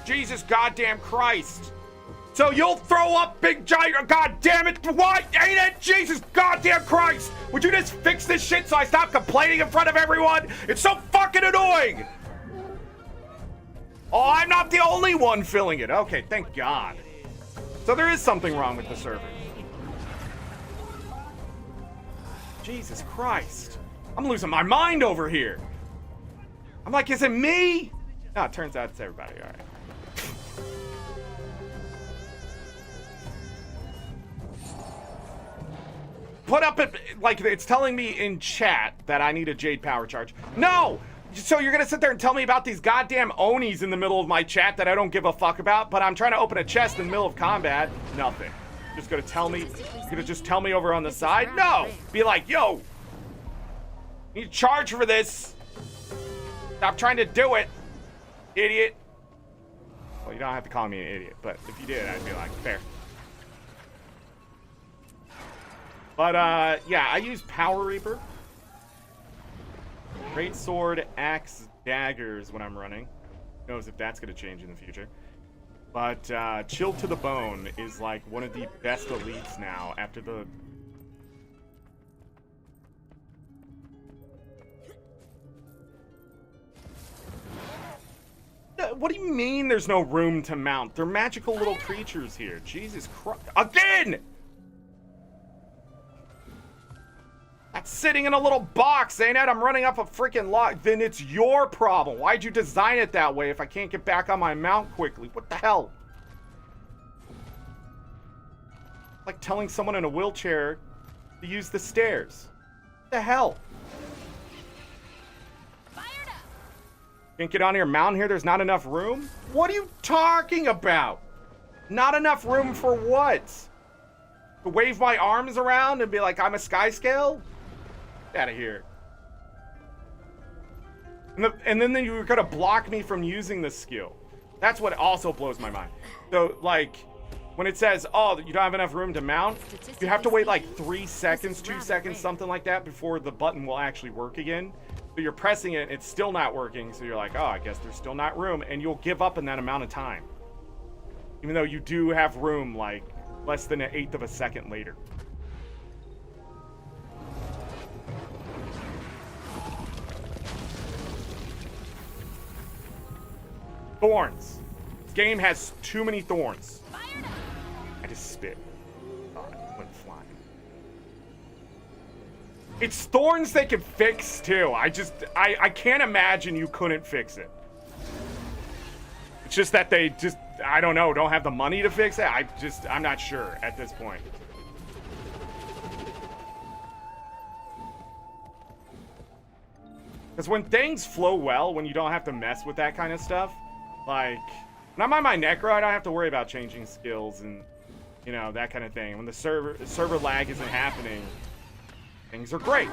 Jesus goddamn Christ. So you'll throw up, big giant, god damn it, what? Ain't it? Jesus goddamn Christ. Would you just fix this shit so I stop complaining in front of everyone? It's so fucking annoying. Oh, I'm not the only one filling it. Okay, thank God. So there is something wrong with the server. Jesus Christ. I'm losing my mind over here. I'm like, is it me? No, it turns out it's everybody. All right. Put up it, like, it's telling me in chat that I need a Jade power charge. No! So you're gonna sit there and tell me about these goddamn Onis in the middle of my chat that I don't give a fuck about, but I'm trying to open a chest in the middle of combat? Nothing. Just gonna tell me, you're gonna just tell me over on the side? No! Be like, yo! You need to charge for this! Stop trying to do it, idiot! Well, you don't have to call me an idiot, but if you did, I'd be like, fair. But, yeah, I use Power Reaper. Great Sword, Axe, Daggers when I'm running. Who knows if that's going to change in the future. But, Chill to the Bone is, like, one of the best elites now after the... What do you mean there's no room to mount? They're magical little creatures here. Jesus Christ. Again! That's sitting in a little box, ain't it? I'm running up a freaking log. Then it's your problem. Why'd you design it that way if I can't get back on my mount quickly? What the hell? Like telling someone in a wheelchair to use the stairs. What the hell? Can't get on your mount here? There's not enough room? What are you talking about? Not enough room for what? To wave my arms around and be like, I'm a sky scale? Get out of here. And then you were gonna block me from using the skill. That's what also blows my mind. So, like, when it says, oh, you don't have enough room to mount, you have to wait like 3 seconds, 2 seconds, something like that before the button will actually work again. So you're pressing it, it's still not working, so you're like, oh, I guess there's still not room, and you'll give up in that amount of time. Even though you do have room, like, less than 1/8 of a second later. Thorns. This game has too many thorns. I just spit. Oh, it went flying. It's thorns they could fix too. I can't imagine you couldn't fix it. It's just that they just, I don't know, don't have the money to fix it. I'm not sure at this point. Because when things flow well, when you don't have to mess with that kind of stuff, like, when I'm on my Necro, I don't have to worry about changing skills and, you know, that kind of thing. When the server lag isn't happening, things are great.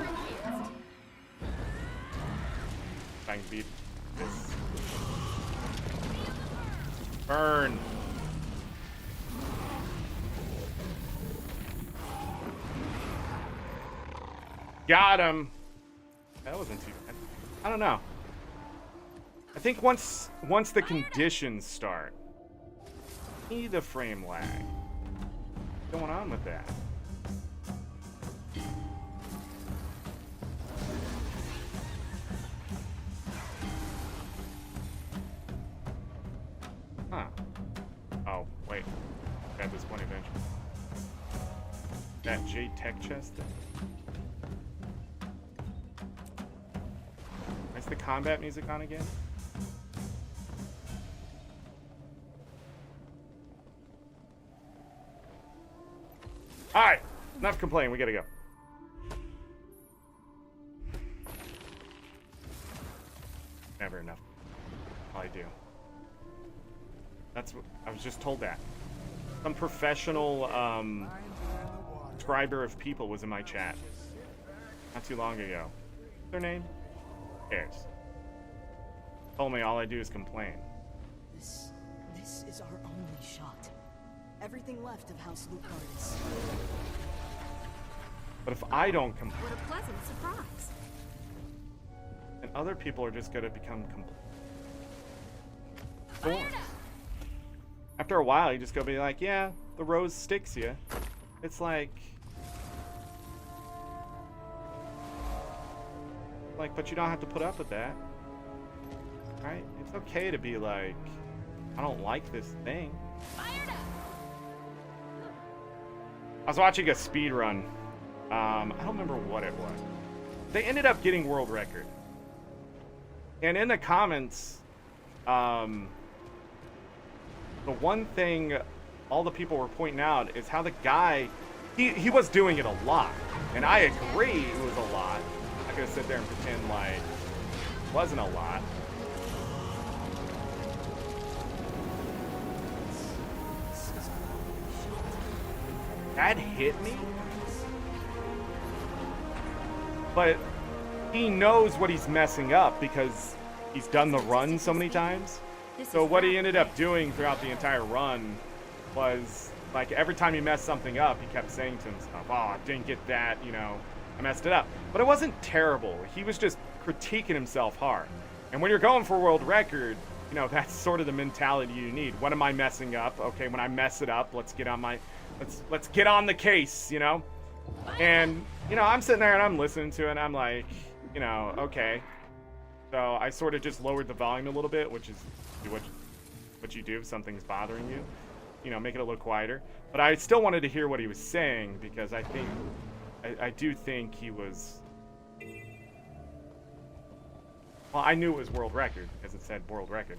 If I can beat this. Burn. Got him. That wasn't too bad. I don't know. I think once the conditions start, see the frame lag. What's going on with that? Huh. Oh, wait. At this point eventually. That J Tech chest thing. Is the combat music on again? Alright, enough complaining, we gotta go. Never enough. All I do. That's what I was just told that. Some professional subscriber of people was in my chat not too long ago. What's their name? Cares. Told me all I do is complain. This is our only shot. Everything left of House Lucardis. But if I don't complain, What a pleasant surprise. then other people are just gonna become thorns. After a while, you just go be like, yeah, the rose sticks you. It's like, but you don't have to put up with that, right? It's okay to be like, I don't like this thing. I was watching a speed run. I don't remember what it was. They ended up getting world record. And in the comments, the one thing all the people were pointing out is how the guy, he was doing it a lot. And I agree it was a lot. I'm not gonna sit there and pretend like it wasn't a lot. That hit me? But he knows what he's messing up because he's done the run so many times. So what he ended up doing throughout the entire run was, like, every time he messed something up, he kept saying to himself, oh, I didn't get that, you know, I messed it up. But it wasn't terrible. He was just critiquing himself hard. And when you're going for world record, you know, that's sort of the mentality you need. What am I messing up? Okay, when I mess it up, let's get on the case, you know? And, you know, I'm sitting there and I'm listening to it and I'm like, you know, okay. So I sort of just lowered the volume a little bit, which is what you do if something's bothering you. You know, make it a little quieter. But I still wanted to hear what he was saying because I do think he was... Well, I knew it was world record because it said world record.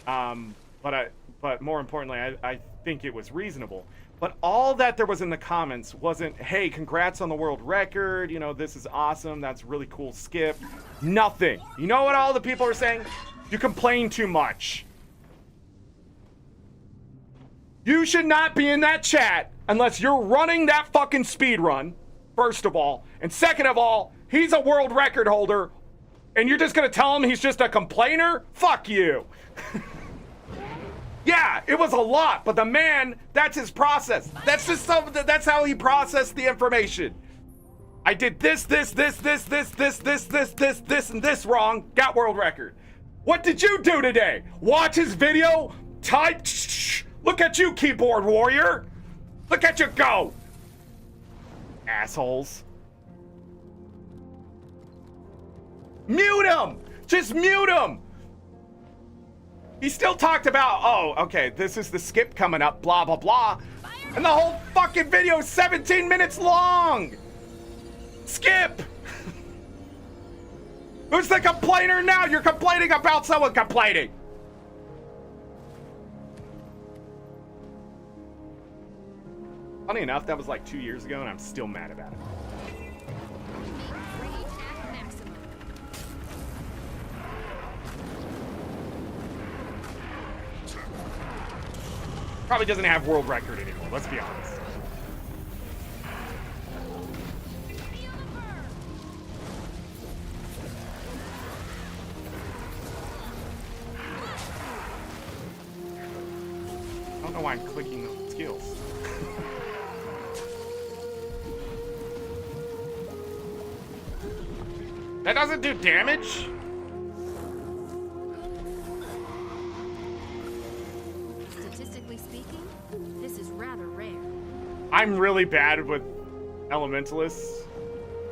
But more importantly, I think it was reasonable. But all that there was in the comments wasn't, hey, congrats on the world record, you know, this is awesome, that's really cool, Skip. Nothing. You know what all the people are saying? You complain too much. You should not be in that chat unless you're running that fucking speed run, first of all. And second of all, he's a world record holder, and you're just gonna tell him he's just a complainer? Fuck you. Yeah, it was a lot, but the man, that's his process. That's just that's how he processed the information. I did this, and this wrong, got world record. What did you do today? Watch his video, type, look at you, keyboard warrior. Look at you go. Assholes. Mute him, just mute him. He still talked about, oh, okay, this is the skip coming up, blah, blah, blah. And the whole fucking video is 17 minutes long. Skip. Who's the complainer now? You're complaining about someone complaining. Funny enough, that was like 2 years ago, and I'm still mad about it. Rage at maximum. Probably doesn't have world record anymore, let's be honest. I don't know why I'm clicking those skills. That doesn't do damage? Statistically speaking, this is rather rare. I'm really bad with elementalists.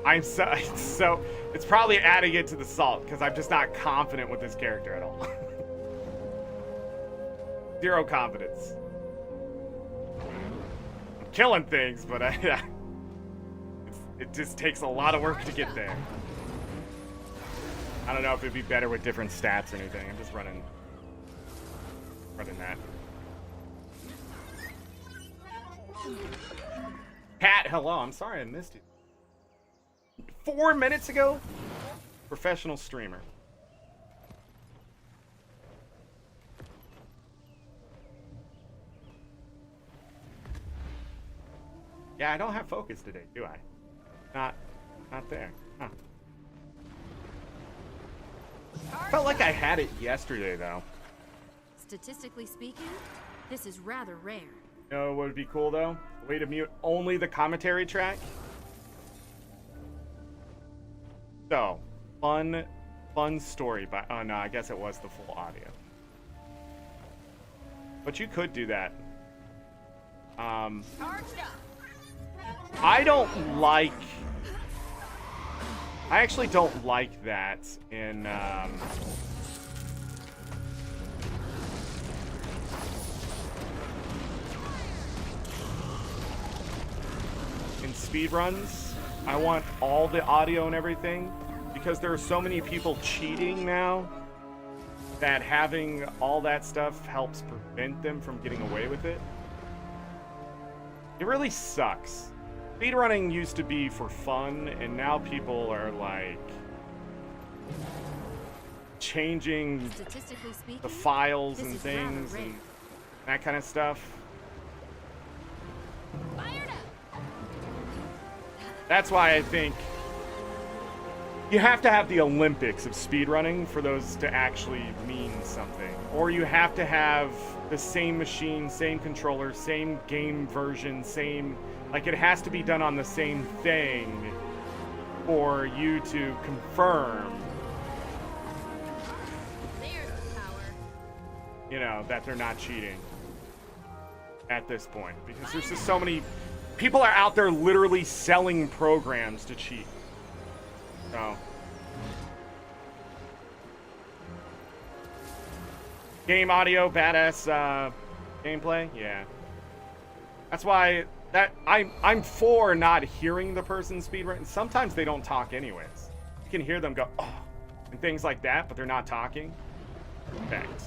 I'm so it's probably adding it to the salt because I'm just not confident with this character at all. Zero confidence. I'm killing things, but it just takes a lot of work to get there. I don't know if it'd be better with different stats or anything. I'm just running that. Pat, hello. I'm sorry I missed you. 4 minutes ago? Professional streamer. Yeah, I don't have focus today, do I? Not there. Huh. Felt like I had it yesterday, though. Statistically speaking, this is rather rare. You know what would be cool, though? A way to mute only the commentary track. So, fun story. Oh, no, I guess it was the full audio. But you could do that. I actually don't like that in speedruns. I want all the audio and everything because there are so many people cheating now that having all that stuff helps prevent them from getting away with it. It really sucks. Speedrunning used to be for fun, and now people are like changing the files and things and that kind of stuff. That's why I think you have to have the Olympics of speedrunning for those to actually mean something. Or you have to have the same machine, same controller, same game version, same... Like, it has to be done on the same thing for you to confirm, you know, that they're not cheating at this point. Because there's just so many... People are out there literally selling programs to cheat. So... Game audio, badass gameplay, yeah. That's why... I'm for not hearing the person's speedrun. Sometimes they don't talk anyways. You can hear them go, oh, and things like that, but they're not talking. Perfect.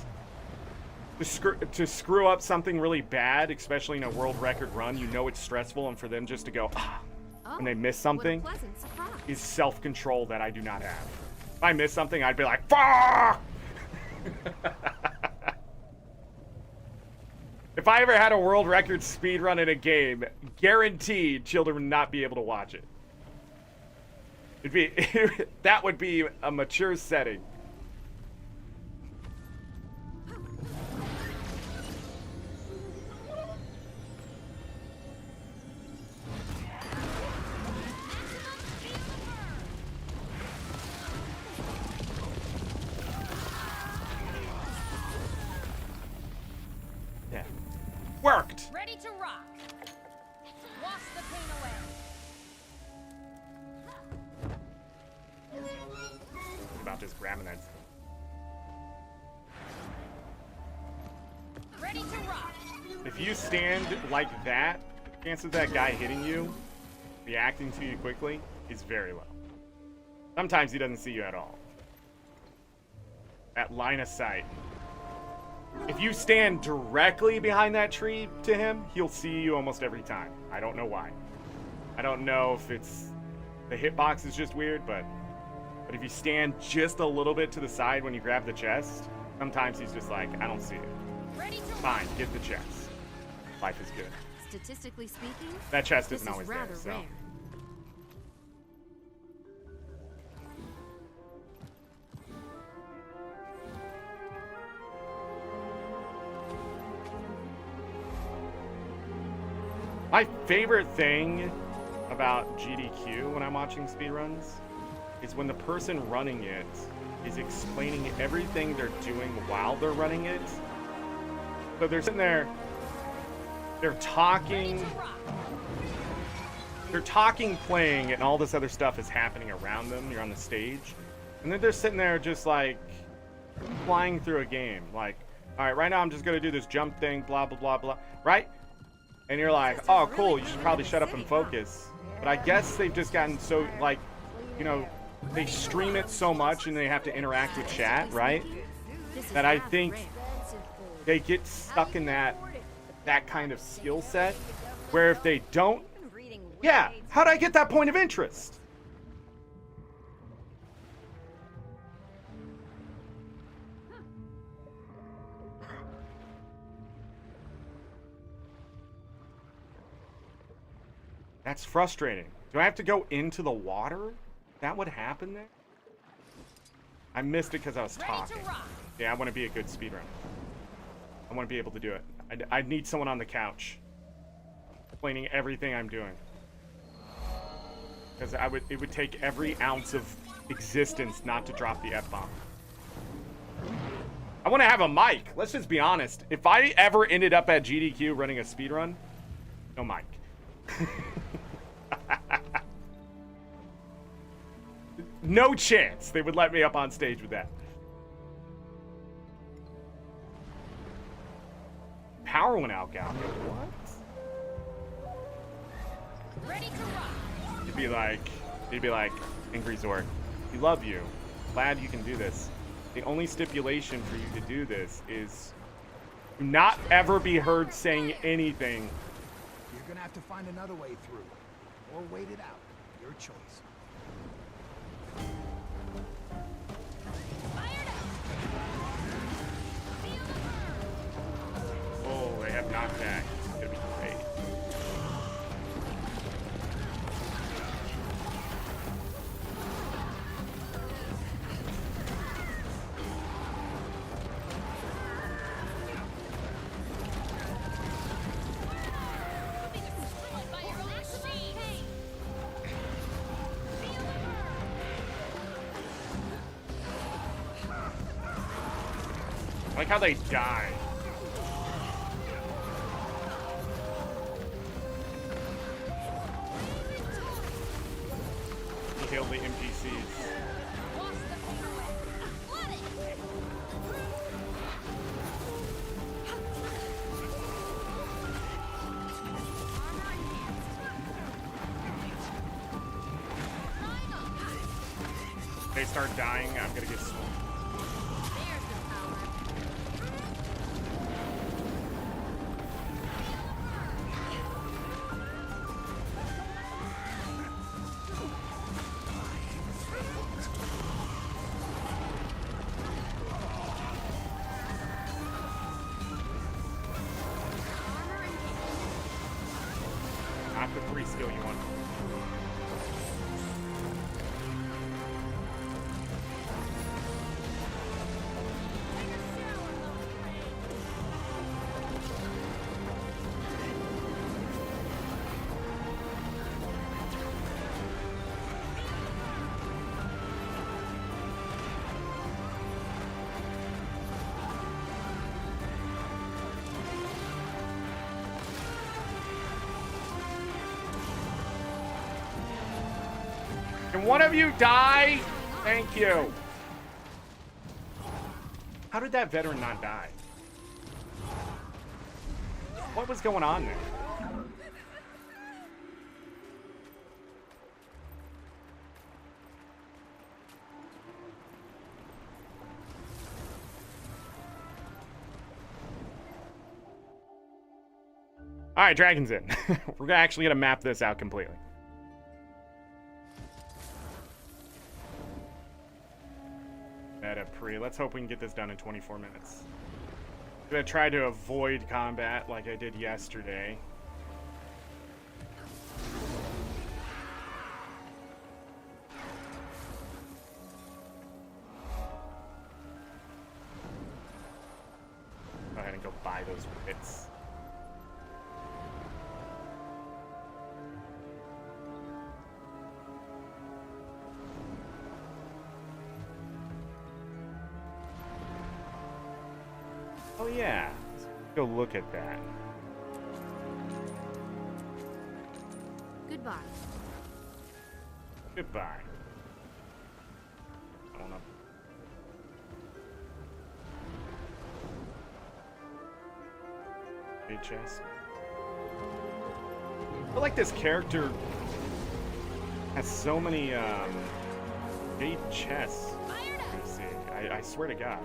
To screw up something really bad, especially in a world record run, you know it's stressful, and for them just to go, when they miss something, is self-control that I do not have. If I miss something, I'd be like, fuck! If I ever had a world record speedrun in a game, guaranteed children would not be able to watch it. It'd be that would be a mature setting. Worked. Ready to rock. Wash the pain away. About just grabbing that. Ready to rock. If you stand like that, chances of that guy hitting you, reacting to you quickly, is very low. Sometimes he doesn't see you at all. That line of sight. If you stand directly behind that tree to him, he'll see you almost every time. I don't know why. I don't know if it's the hitbox is just weird, but if you stand just a little bit to the side when you grab the chest, sometimes he's just like, I don't see it. Fine, get the chest. Life is good. Statistically speaking, That chest this isn't is always there, rather so. rare. My favorite thing about GDQ when I'm watching speedruns is when the person running it is explaining everything they're doing while they're running it. So they're sitting there, they're talking, playing, and all this other stuff is happening around them. You're on the stage. And then they're sitting there just like flying through a game. Like, all right, right now I'm just going to do this jump thing, blah, blah, blah, blah, right? And you're like, oh, cool, you should probably shut up and focus. But I guess they've just gotten so, like, you know, they stream it so much and they have to interact with chat, right? That I think they get stuck in that kind of skill set where if they don't, yeah, how'd I get that point of interest? That's frustrating. Do I have to go into the water? Is that what happened there? I missed it because I was talking. Yeah, I want to be a good speedrunner. I want to be able to do it. I need someone on the couch explaining everything I'm doing. Because it would take every ounce of existence not to drop the F-bomb. I want to have a mic. Let's just be honest. If I ever ended up at GDQ running a speedrun, no mic. No chance they would let me up on stage with that. Power went out, Gal. What? Ready to rock. It'd be like, AngryZorric, we love you. Glad you can do this. The only stipulation for you to do this is do not ever be heard saying anything. You're gonna have to find another way through, or wait it out. Your choice. Oh, they have knockback. It's gonna be great. I like how they die. He killed the NPCs. They start dying, I'm gonna get smoked. Not the 3 skill you want. Can one of you die? Thank you. How did that veteran not die? What was going on there? All right, Dragon's in. We're actually gonna map this out completely. Meta pre. Let's hope we can get this done in 24 minutes. I'm gonna try to avoid combat like I did yesterday. Go ahead and go buy those bits. Oh yeah, let's go look at that. Goodbye. Goodbye. I don't know. Big chest. I feel like this character has so many big chests. Let me see. I swear to God.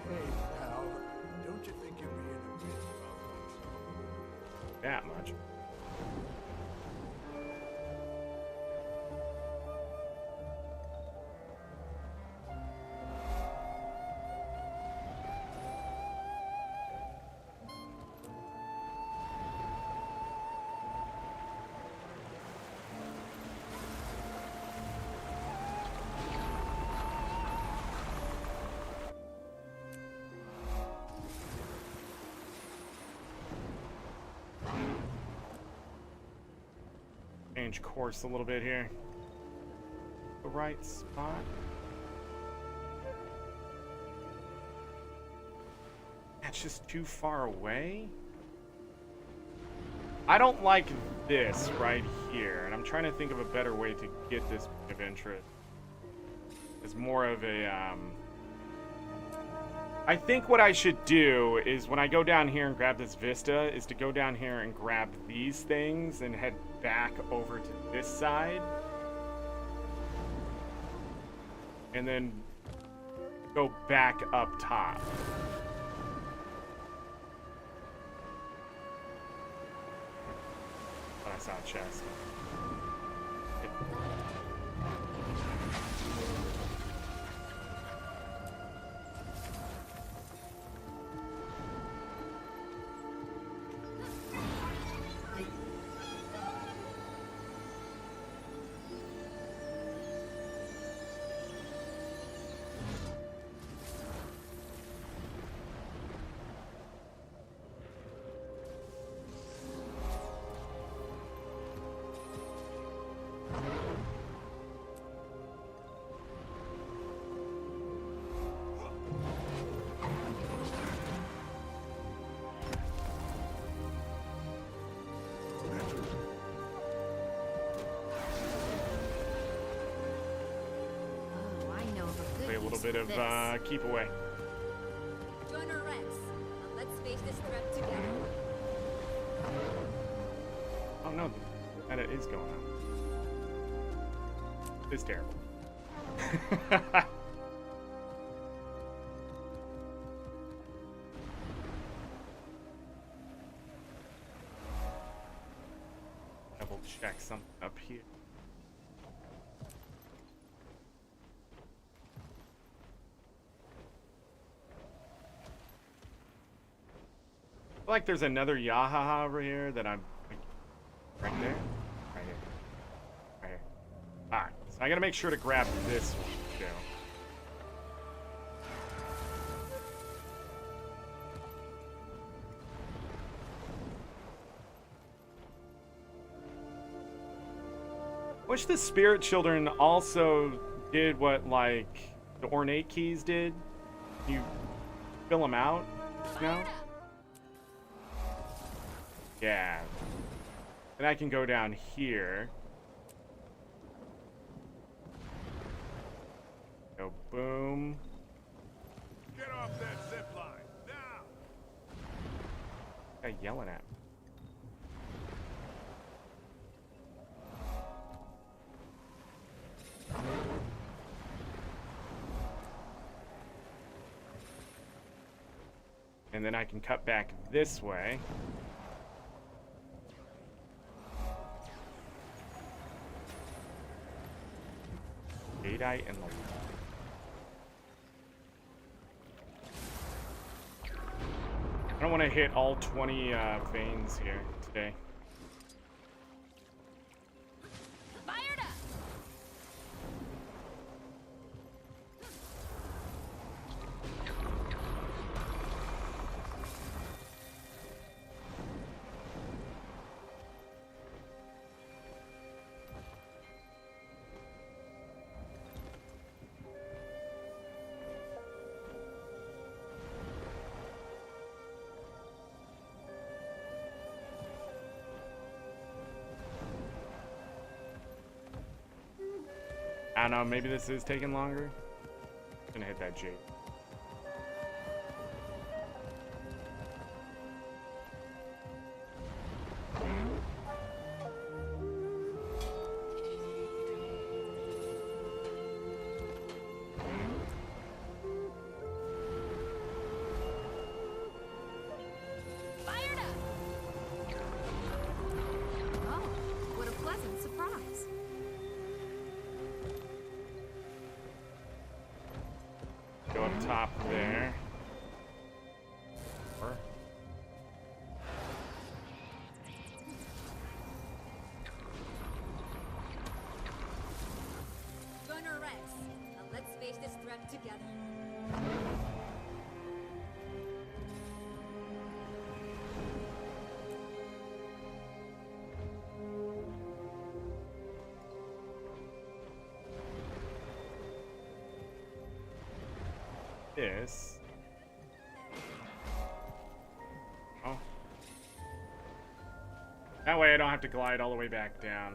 Hey, pal. Don't you think you're being a bit That much. Change course a little bit here. The right spot. That's just too far away. I don't like this right here, and I'm trying to think of a better way to get this of interest. It's more of a I think what I should do is when I go down here and grab this vista is to go down here and grab these things and head back over to this side. And then go back up top. But I saw a chest. Oh, I know of a good Play a little use bit for of this. keep away. Join our ranks, and let's face this threat together. Oh no, that is going on. It's terrible. Double check something up here. I feel like there's another Yahaha over here that I'm right there. Right here. Right here. Alright, so I gotta make sure to grab this one too. Wish the Spirit Children also did what, like, the Ornate Keys did. You fill them out, you know? Yeah. And I can go down here. Boom. Get off that zip line, now! Guy yelling at me. And then I can cut back this way. Jadeite and the... I don't want to hit all 20 veins here today. Fired up! I don't know, maybe this is taking longer. I'm gonna hit that jade. Fired up! Oh, what a pleasant surprise. Go up top there. Or... Gunner Rex, now let's face this threat together. This. Oh. That way I don't have to glide all the way back down.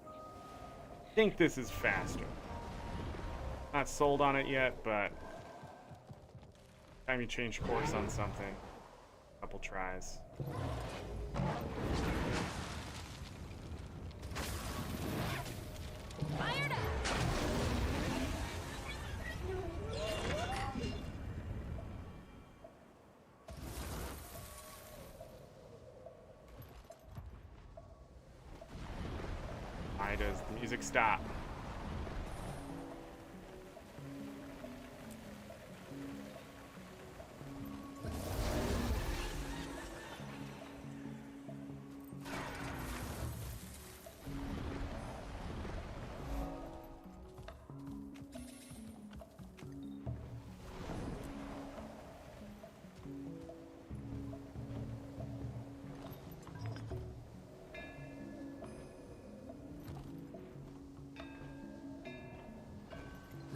I think this is faster. Not sold on it yet, but time you change course on something, a couple tries. Fired up! Why does the music stop?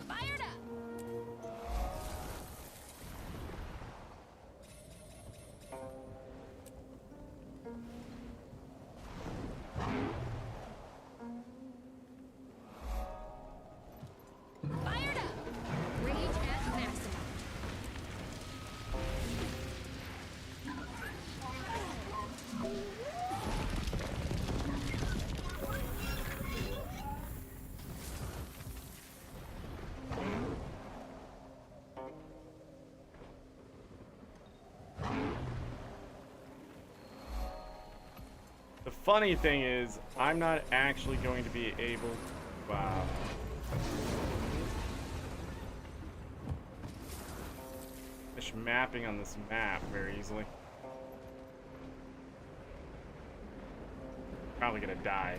Fired up! Fired up! Rage at maximum. The funny thing is, I'm not actually going to be able to finish mapping on this map very easily. Probably gonna die.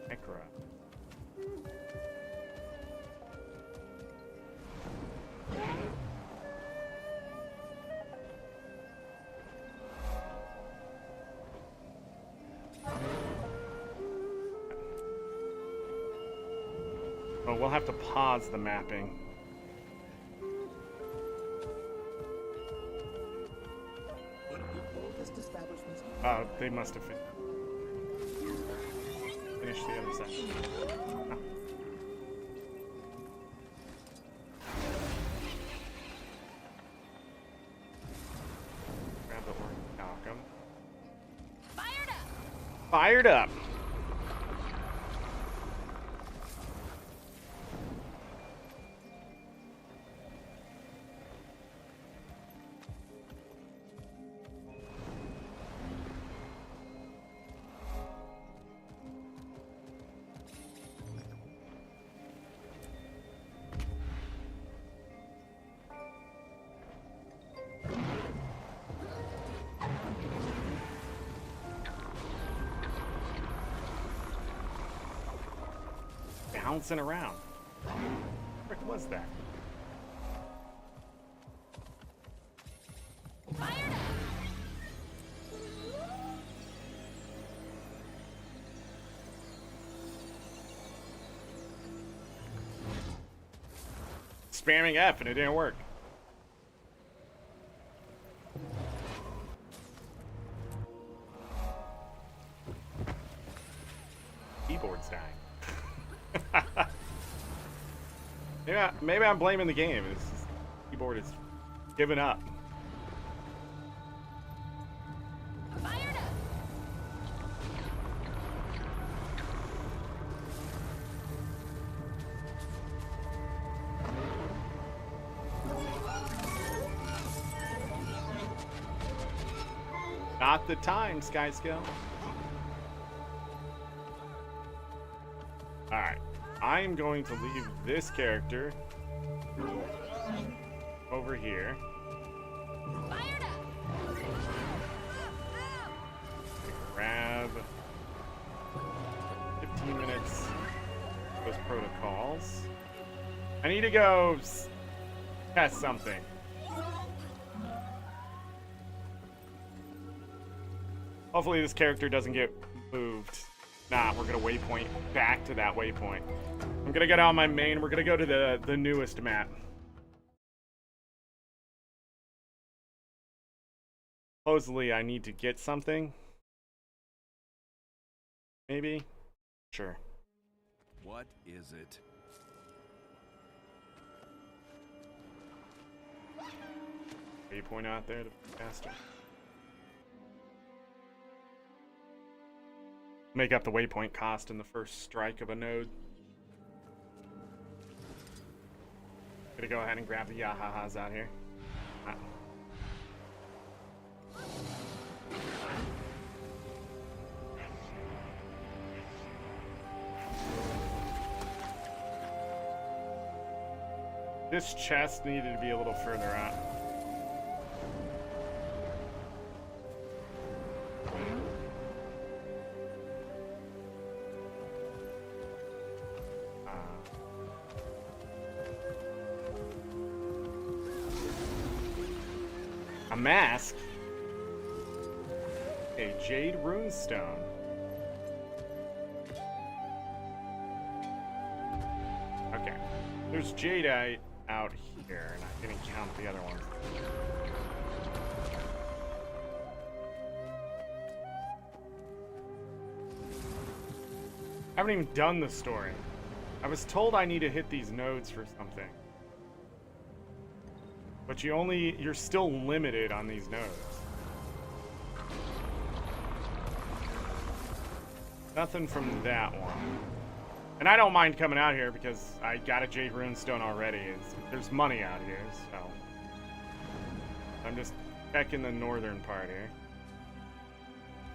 Necra. Well, we'll have to pause the mapping. Oh, they must have finished the other section. Oh. Grab the Orcum. Fired up! Fired up! Bouncing around. What was that? Fired up! Spamming F and it didn't work. Keyboard's dying. Maybe I'm blaming the game. It's just, the keyboard is giving up. Fired up! Not the time, Skyskill. Alright. I'm going to leave this character over here. Fired up! Grab 15 minutes of those protocols. I need to go test something. Hopefully this character doesn't get moved. Nah, we're gonna waypoint back to that waypoint. I'm gonna get on my main. We're gonna go to the newest map. Supposedly, I need to get something. Maybe? Sure. What is it? Waypoint out there to faster. Make up the waypoint cost in the first strike of a node. Gonna go ahead and grab the Yahahas out here. This chest needed to be a little further out. A mask? A jade runestone. Okay. There's jadeite out here, and I didn't count the other ones. I haven't even done the story. I was told I need to hit these nodes for something. But you're still limited on these nodes. Nothing from that one. And I don't mind coming out here because I got a Jade Runestone already. There's money out here, so. I'm just checking the northern part here.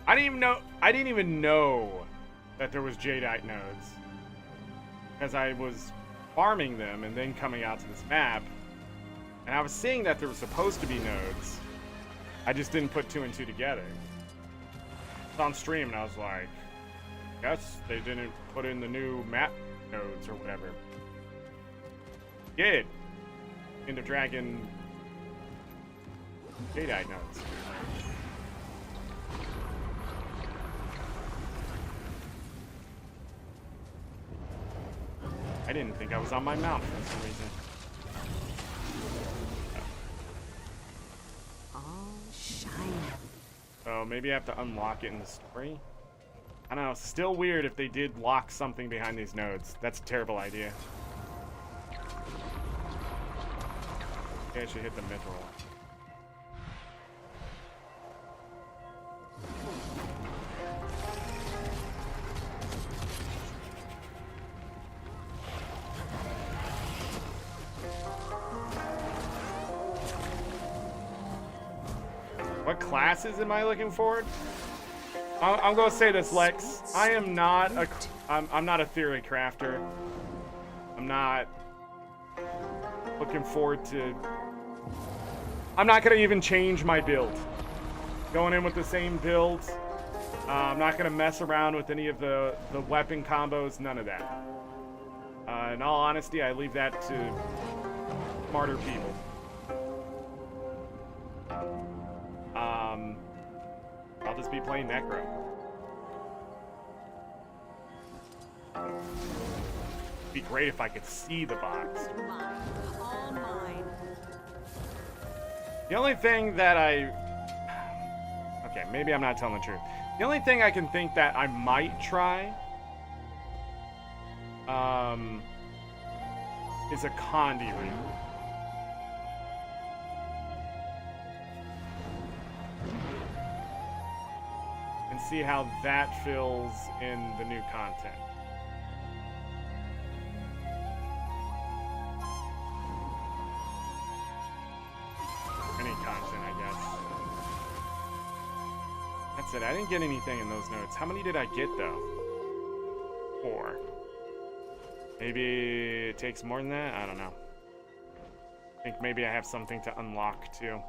I didn't even know that there was Jadeite nodes. Because I was farming them and then coming out to this map. And I was seeing that there were supposed to be nodes. I just didn't put two and two together. It's on stream and I was like, guess they didn't put in the new map nodes or whatever. Did. Into Dragon Jadeite nodes. I didn't think I was on my mount for some reason. All shiny. Oh, maybe I have to unlock it in the story? I don't know. Still weird if they did lock something behind these nodes. That's a terrible idea. Maybe I should hit the mithril. What classes am I looking for? I'm gonna say this, Lex. I am not a. I'm not a theory crafter. I'm not looking forward to. I'm not gonna even change my build. Going in with the same build. I'm not gonna mess around with any of the weapon combos. None of that. In all honesty, I leave that to smarter people. I'll just be playing Necro. It'd be great if I could see the box. Mine. All mine. The only thing that okay, maybe I'm not telling the truth. The only thing I can think that I might try is a Condi room. And see how that fills in the new content. Any content, I guess. That's it. I didn't get anything in those notes. How many did I get, though? 4. Maybe it takes more than that? I don't know. I think maybe I have something to unlock, too.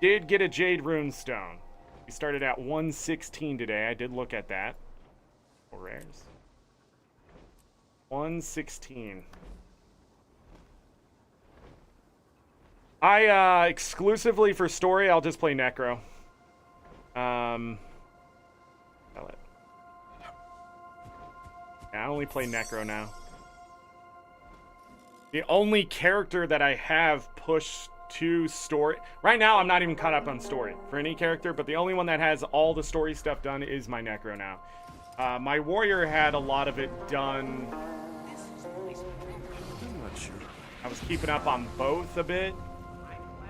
Did get a Jade Runestone. We started at 116 today. I did look at that. 4 rares. 116. I, exclusively for story, I'll just play Necro. Sell it. Yeah, I only play Necro now. The only character that I have pushed to story... Right now, I'm not even caught up on story for any character, but the only one that has all the story stuff done is my Necro now. My Warrior had a lot of it done. I'm not sure. I was keeping up on both a bit,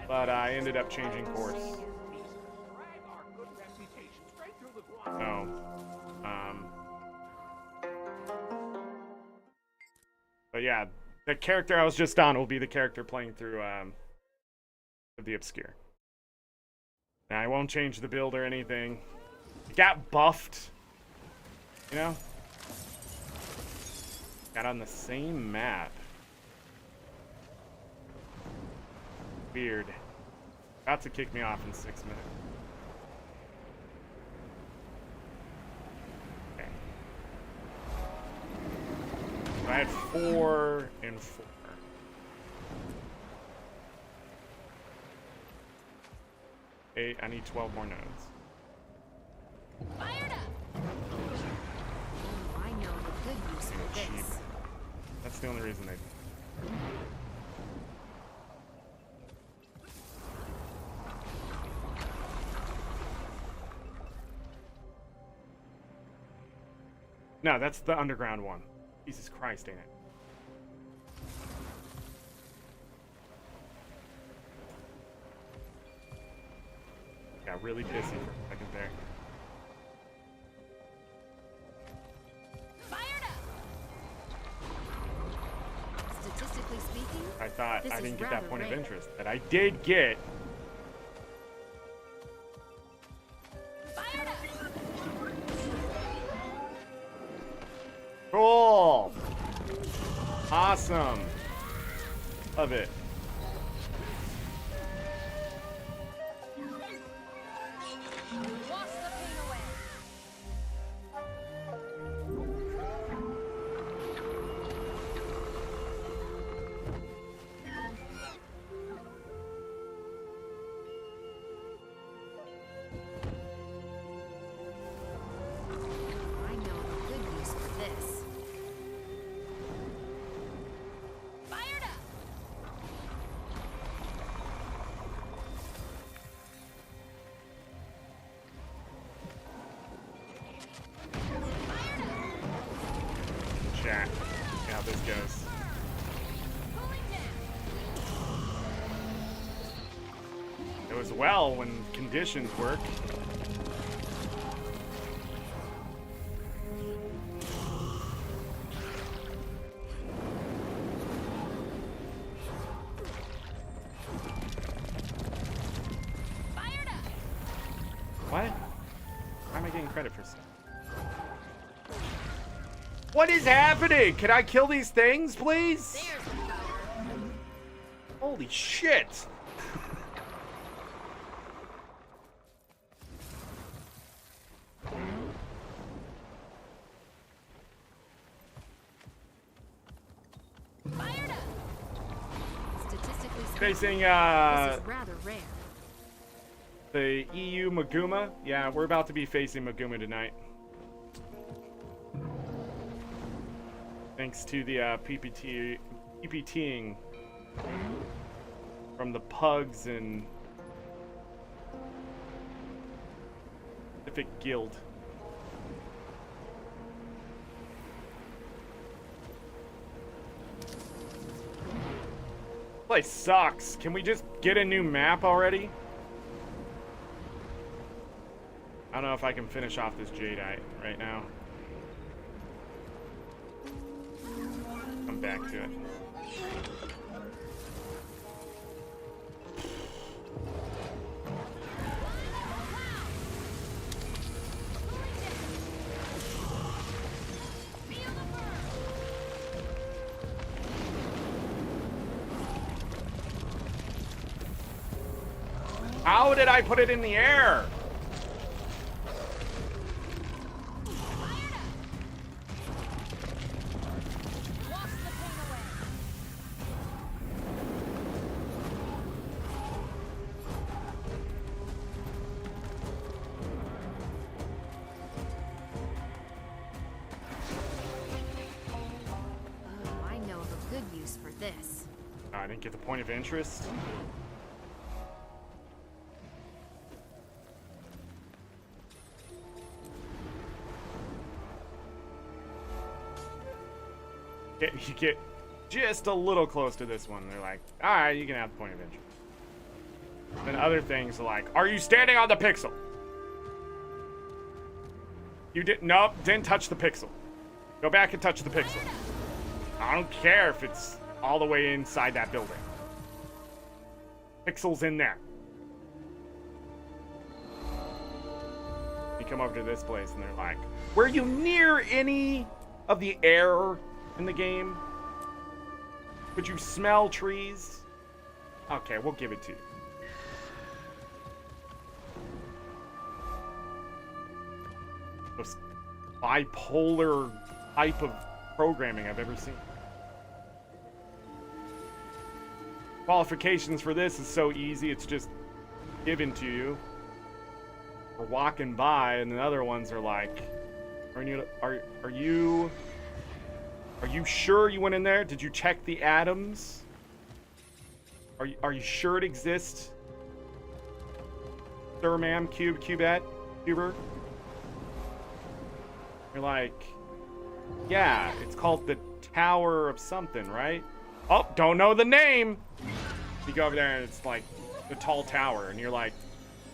but I ended up changing course. So, but yeah, the character I was just on will be the character playing through the Obscure. Now, I won't change the build or anything. It got buffed, you know? Got on the same map. Weird. About to kick me off in 6 minutes. Okay. So I had 4 and 4. I need 12 more nodes. Fired up! Oh, I know the good use for Cheap. this. That's the only reason I did. No, that's the underground one. Jesus Christ, ain't it? Got really pissy for a second there. Fired up! Statistically speaking, I thought this I is didn't get that rather point of rare. interest that I did get. Fired up! Cool. Awesome. Love it. Wash the pain away. I know the good use for this. goes. It was well when conditions work. What? Why am I getting credit for stuff? What is happening? Can I kill these things, please? Holy shit! Facing this is rather rare. the EU Maguma. Yeah, we're about to be facing Maguma tonight. Thanks to the PPTing from the Pugs and Pacific Guild. Place sucks. Can we just get a new map already? I don't know if I can finish off this Jadeite right now. Come back to it. How did I put it in the air? I know of a good use for this. I didn't get the point of interest. You get just a little close to this one. They're like, all right, you can have the point of interest. Then other things are like, are you standing on the pixel? You didn't. Nope, didn't touch the pixel. Go back and touch the pixel. I don't care if it's all the way inside that building. Pixel's in there. You come over to this place and they're like, were you near any of the air in the game? Could you smell trees? Okay, we'll give it to you. Most bipolar type of programming I've ever seen. Qualifications for this is so easy, it's just given to you. We're walking by, and the other ones are like, are you sure you went in there? Did you check the atoms? Are you sure it exists? Sir, ma'am, cuber? You're like, yeah, it's called the Tower of something, right? Oh, don't know the name. You go over there and it's like the tall tower, and you're like,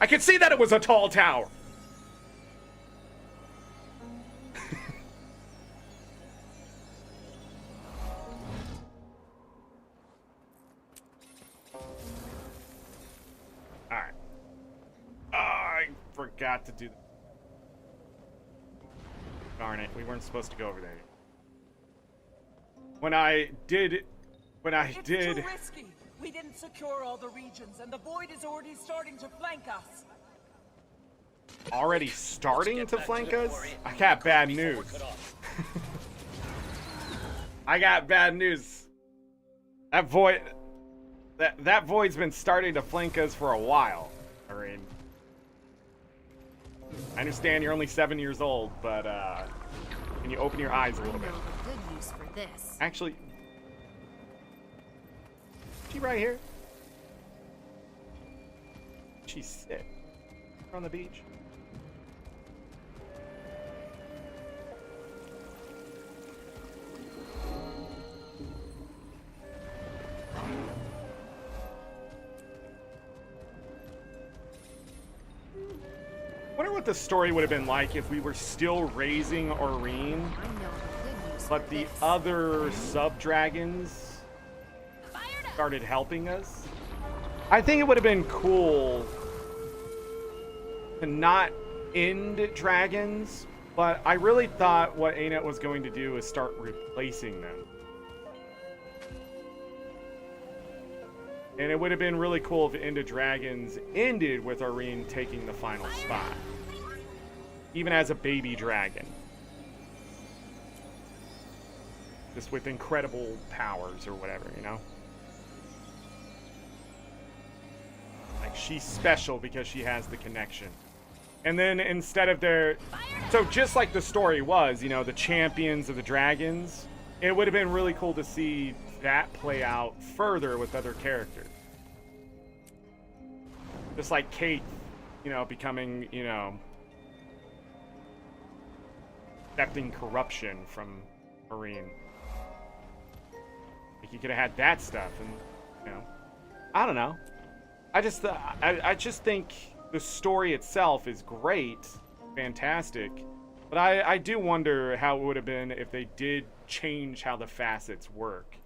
I could see that it was a tall tower. Alright. Oh, I forgot to do that. Darn it, we weren't supposed to go over there. It's too risky. We didn't secure all the regions, and the void is already starting to flank us. Already starting to flank us? I got bad news. I got bad news. That void's been starting to flank us for a while. I understand you're only 7 years old, but can you open your eyes a little bit? I know of a good use for this. Actually, she right here. She's sick. We're on the beach. what the story would have been like if we were still raising Aurene, I know a good use but for the this. other sub-dragons started helping us. I think it would have been cool to not end dragons, but I really thought what ArenaNet was going to do is start replacing them. And it would have been really cool if End of Dragons ended with Aurene taking the final spot. Even as a baby dragon. Just with incredible powers or whatever, you know? Like, she's special because she has the connection. And then instead of their... So just like the story was, you know, the champions of the dragons, it would have been really cool to see that play out further with other characters. Just like Kate, you know, becoming, you know, accepting corruption from Aurene. Like, you could have had that stuff, and, you know, I don't know. I just think the story itself is great, fantastic, but I do wonder how it would have been if they did change how the facets work,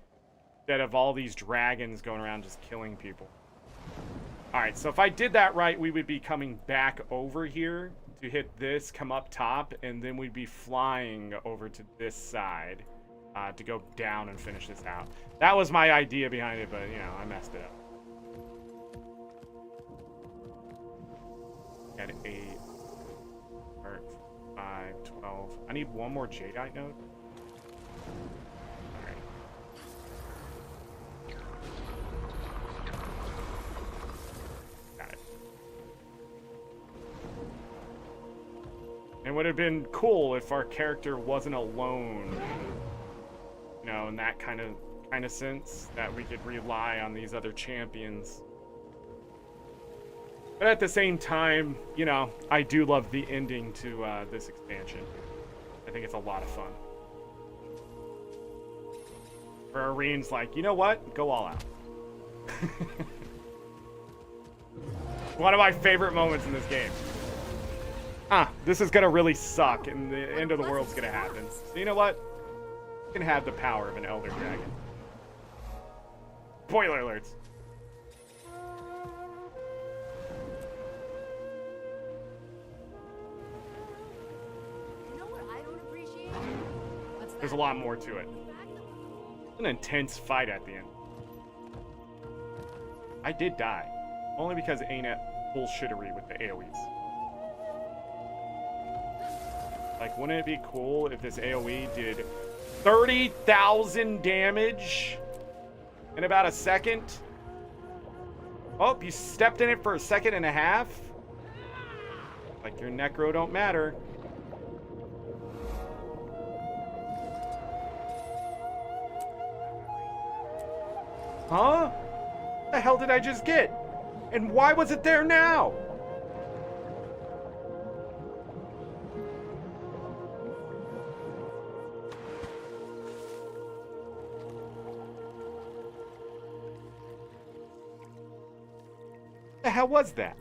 instead of all these dragons going around just killing people. Alright, so if I did that right, we would be coming back over here to hit this, come up top, and then we'd be flying over to this side to go down and finish this out. That was my idea behind it, but, you know, I messed it up. At 8, 5, 12. I need one more Jadeite node. Alright. Got it. It would have been cool if our character wasn't alone, you know, in that kind of sense, that we could rely on these other champions. But at the same time, you know, I do love the ending to this expansion. I think it's a lot of fun. Where Arene's like, you know what? Go all out. One of my favorite moments in this game. This is gonna really suck, and the end of the world's gonna happen. So you know what? You can have the power of an Elder Dragon. Spoiler alerts. There's a lot more to it. It's an intense fight at the end. I did die. Only because ArenaNet bullshittery with the AoEs. Like, wouldn't it be cool if this AoE did 30,000 damage in about a second? Oh, you stepped in it for a second and a half? Like, your necro don't matter. Huh? What the hell did I just get? And why was it there now? What the hell was that?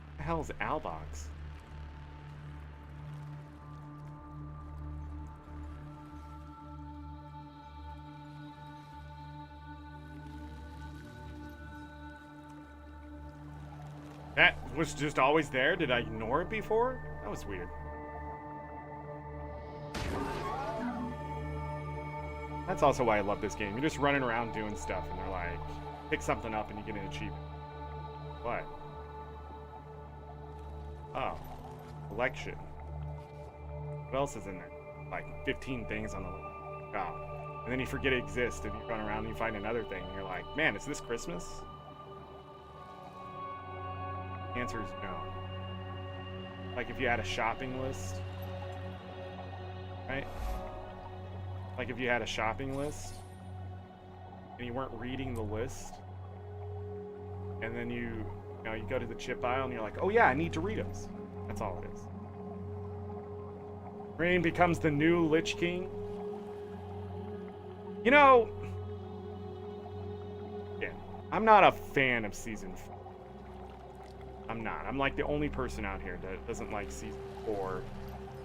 What the hell is Albox? That was just always there? Did I ignore it before? That was weird. That's also why I love this game. You're just running around doing stuff, and they're like, pick something up and you get an achievement. What? Oh. Collection. What else is in there? Like 15 things on the list. Oh. And then you forget it exists, and you run around and you find another thing, and you're like, man, is this Christmas? The answer is no. Like if you had a shopping list, right? Like if you had a shopping list and you weren't reading the list, and then you go to the chip aisle and you're like, oh yeah, I need Doritos. That's all it is. Rain becomes the new Lich King. You know, yeah, I'm not a fan of Season 4. I'm not. I'm like the only person out here that doesn't like Season 4.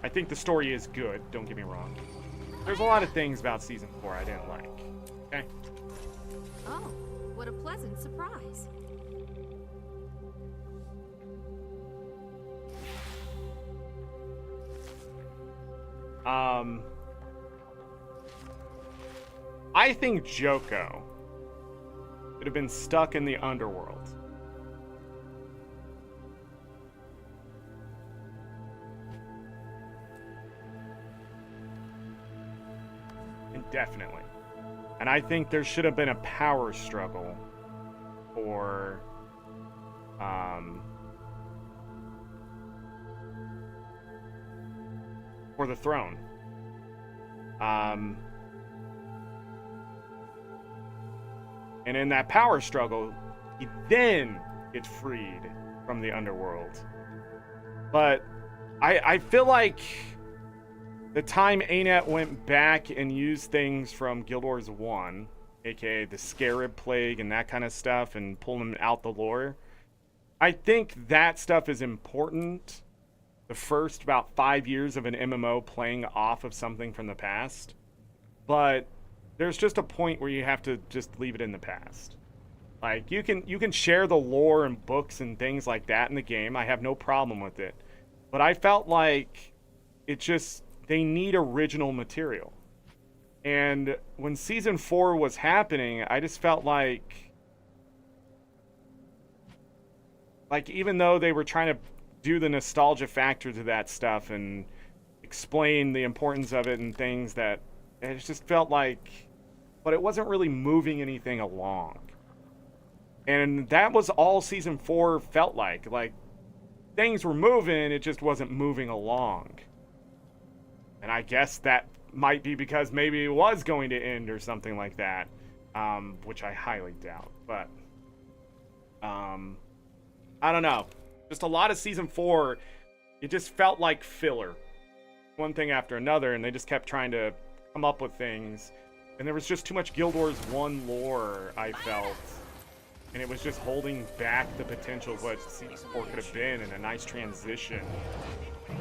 I think the story is good, don't get me wrong. There's a lot of things about Season 4 I didn't like. Okay? Oh, what a pleasant surprise. I think Joko would have been stuck in the underworld. Indefinitely. And I think there should have been a power struggle for the throne. And in that power struggle, he then gets freed from the underworld. But I feel like the time ArenaNet went back and used things from Guild Wars 1, aka the Scarab Plague and that kind of stuff, and pull them out the lore, I think that stuff is important the first about 5 years of an MMO playing off of something from the past. But there's just a point where you have to just leave it in the past. Like, you can share the lore and books and things like that in the game. I have no problem with it. But I felt like it just, they need original material. And when Season 4 was happening, I just felt like even though they were trying to do the nostalgia factor to that stuff and explain the importance of it and things, that it just felt like, but it wasn't really moving anything along. And that was all Season 4 felt like. Like, things were moving, it just wasn't moving along. And I guess that might be because maybe it was going to end or something like that, which I highly doubt. But I don't know. Just a lot of Season 4, it just felt like filler. One thing after another, and they just kept trying to come up with things. And there was just too much Guild Wars 1 lore, I felt. And it was just holding back the potential of what Season 4 could have been, and a nice transition.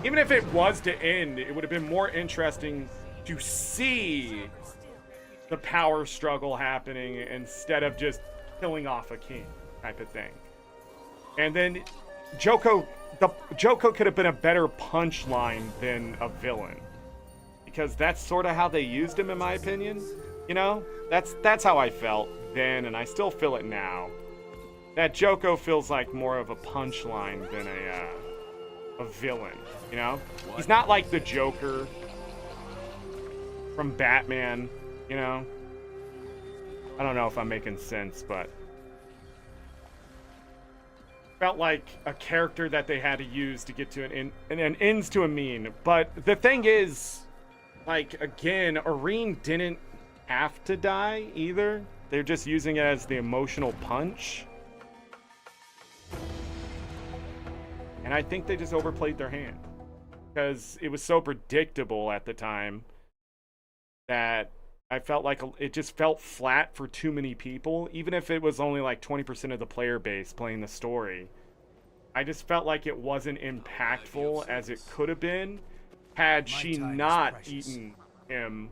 Even if it was to end, it would have been more interesting to see the power struggle happening instead of just killing off a king type of thing. And then Joko could have been a better punchline than a villain, because that's sort of how they used him, in my opinion. You know, that's how I felt then, and I still feel it now. That Joko feels like more of a punchline than a villain. You know, he's not like the Joker from Batman. You know, I don't know if I'm making sense, but felt like a character that they had to use to get to an ends to a mean. But the thing is, like, again, Arene didn't have to die either. They're just using it as the emotional punch. And I think they just overplayed their hand, because it was so predictable at the time that I felt like it just felt flat for too many people, even if it was only like 20% of the player base playing the story. I just felt like it wasn't impactful as it could have been had she not eaten him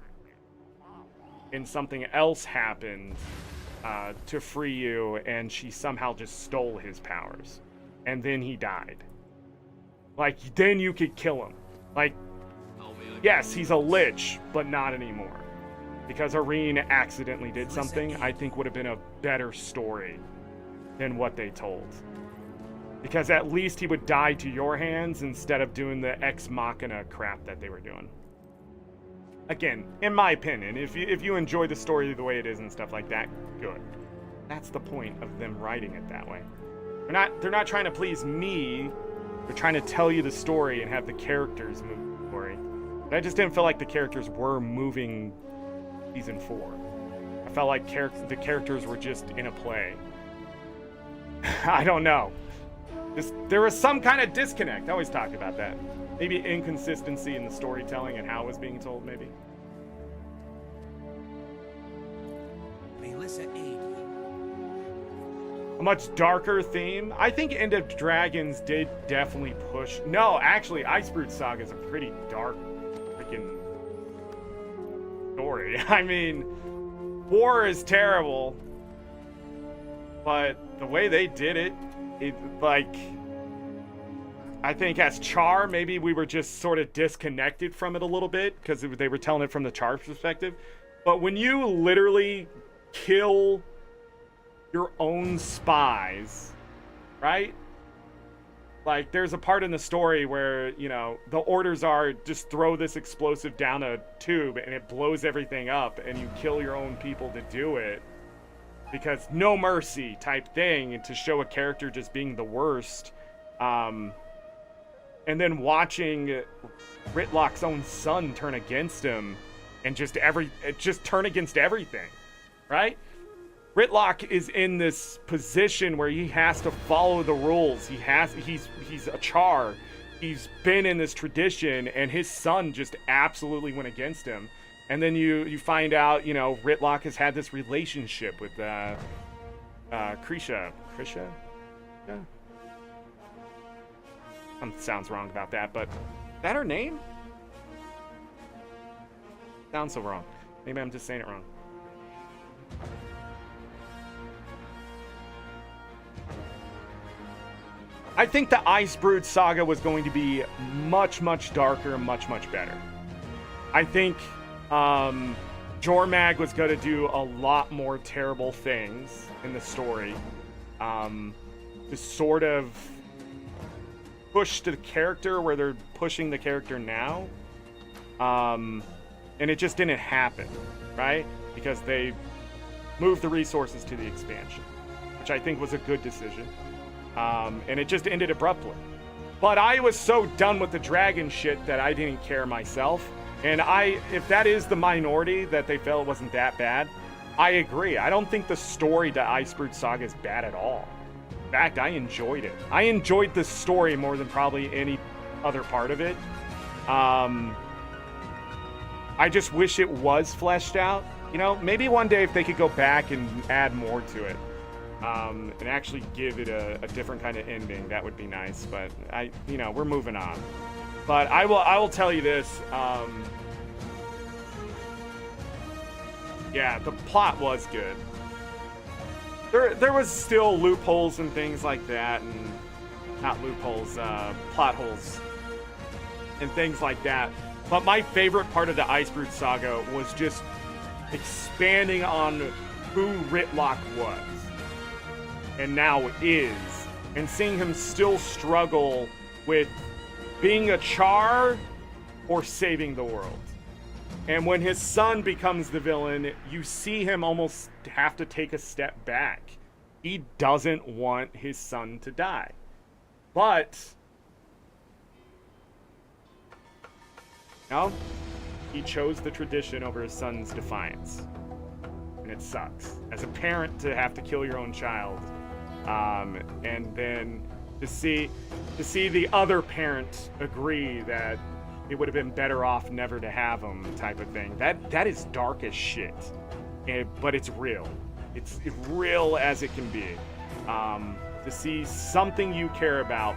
and something else happened to free you, and she somehow just stole his powers. And then he died. Like, then you could kill him. Like, yes, he's a lich, but not anymore. Because Arene accidentally did something I think would have been a better story than what they told. Because at least he would die to your hands instead of doing the ex machina crap that they were doing. Again, in my opinion, if you enjoy the story the way it is and stuff like that, good. That's the point of them writing it that way. They're not trying to please me. They're trying to tell you the story and have the characters move the story. But I just didn't feel like the characters were moving Season 4. I felt like the characters were just in a play. I don't know. there was some kind of disconnect. I always talk about that. Maybe inconsistency in the storytelling and how it was being told, maybe. May Lissa aid you. A much darker theme. I think End of Dragons did definitely push. No, actually, Icebrood Saga is a pretty dark freaking story. I mean, war is terrible, but the way they did it, like, I think as Char, maybe we were just sort of disconnected from it a little bit because they were telling it from the Char perspective. But when you literally kill your own spies, right? Like, there's a part in the story where, you know, the orders are just throw this explosive down a tube and it blows everything up, and you kill your own people to do it because no mercy type thing, and to show a character just being the worst. And then watching Ritlock's own son turn against him and just turn against everything, right? Ritlock is in this position where he has to follow the rules. He's a Char. He's been in this tradition, and his son just absolutely went against him. And then you find out, you know, Ritlock has had this relationship with Krisha. Krisha? Yeah. Sounds wrong about that, but is that her name? Sounds so wrong. Maybe I'm just saying it wrong. I think the Icebrood Saga was going to be much, much darker, much, much better. I think Jormag was going to do a lot more terrible things in the story. To sort of push to the character where they're pushing the character now. And it just didn't happen, right? Because they moved the resources to the expansion, which I think was a good decision. And it just ended abruptly. But I was so done with the dragon shit that I didn't care myself. And if that is the minority that they felt it wasn't that bad, I agree. I don't think the story to Icebrood Saga is bad at all. In fact, I enjoyed it. I enjoyed the story more than probably any other part of it. I just wish it was fleshed out. You know, maybe one day if they could go back and add more to it. And actually give it a different kind of ending, that would be nice. But we're moving on. But I will tell you this. Yeah, the plot was good. There was still loopholes and things like that, and not loopholes, plot holes and things like that. But my favorite part of the Icebrood Saga was just expanding on who Ritlock was. And now is, and seeing him still struggle with being a Char or saving the world. And when his son becomes the villain, you see him almost have to take a step back. He doesn't want his son to die. But, no, he chose the tradition over his son's defiance. And it sucks. As a parent, to have to kill your own child. And then to see the other parent agree that it would have been better off never to have him, type of thing. That is dark as shit, but it's real. It's real as it can be. To see something you care about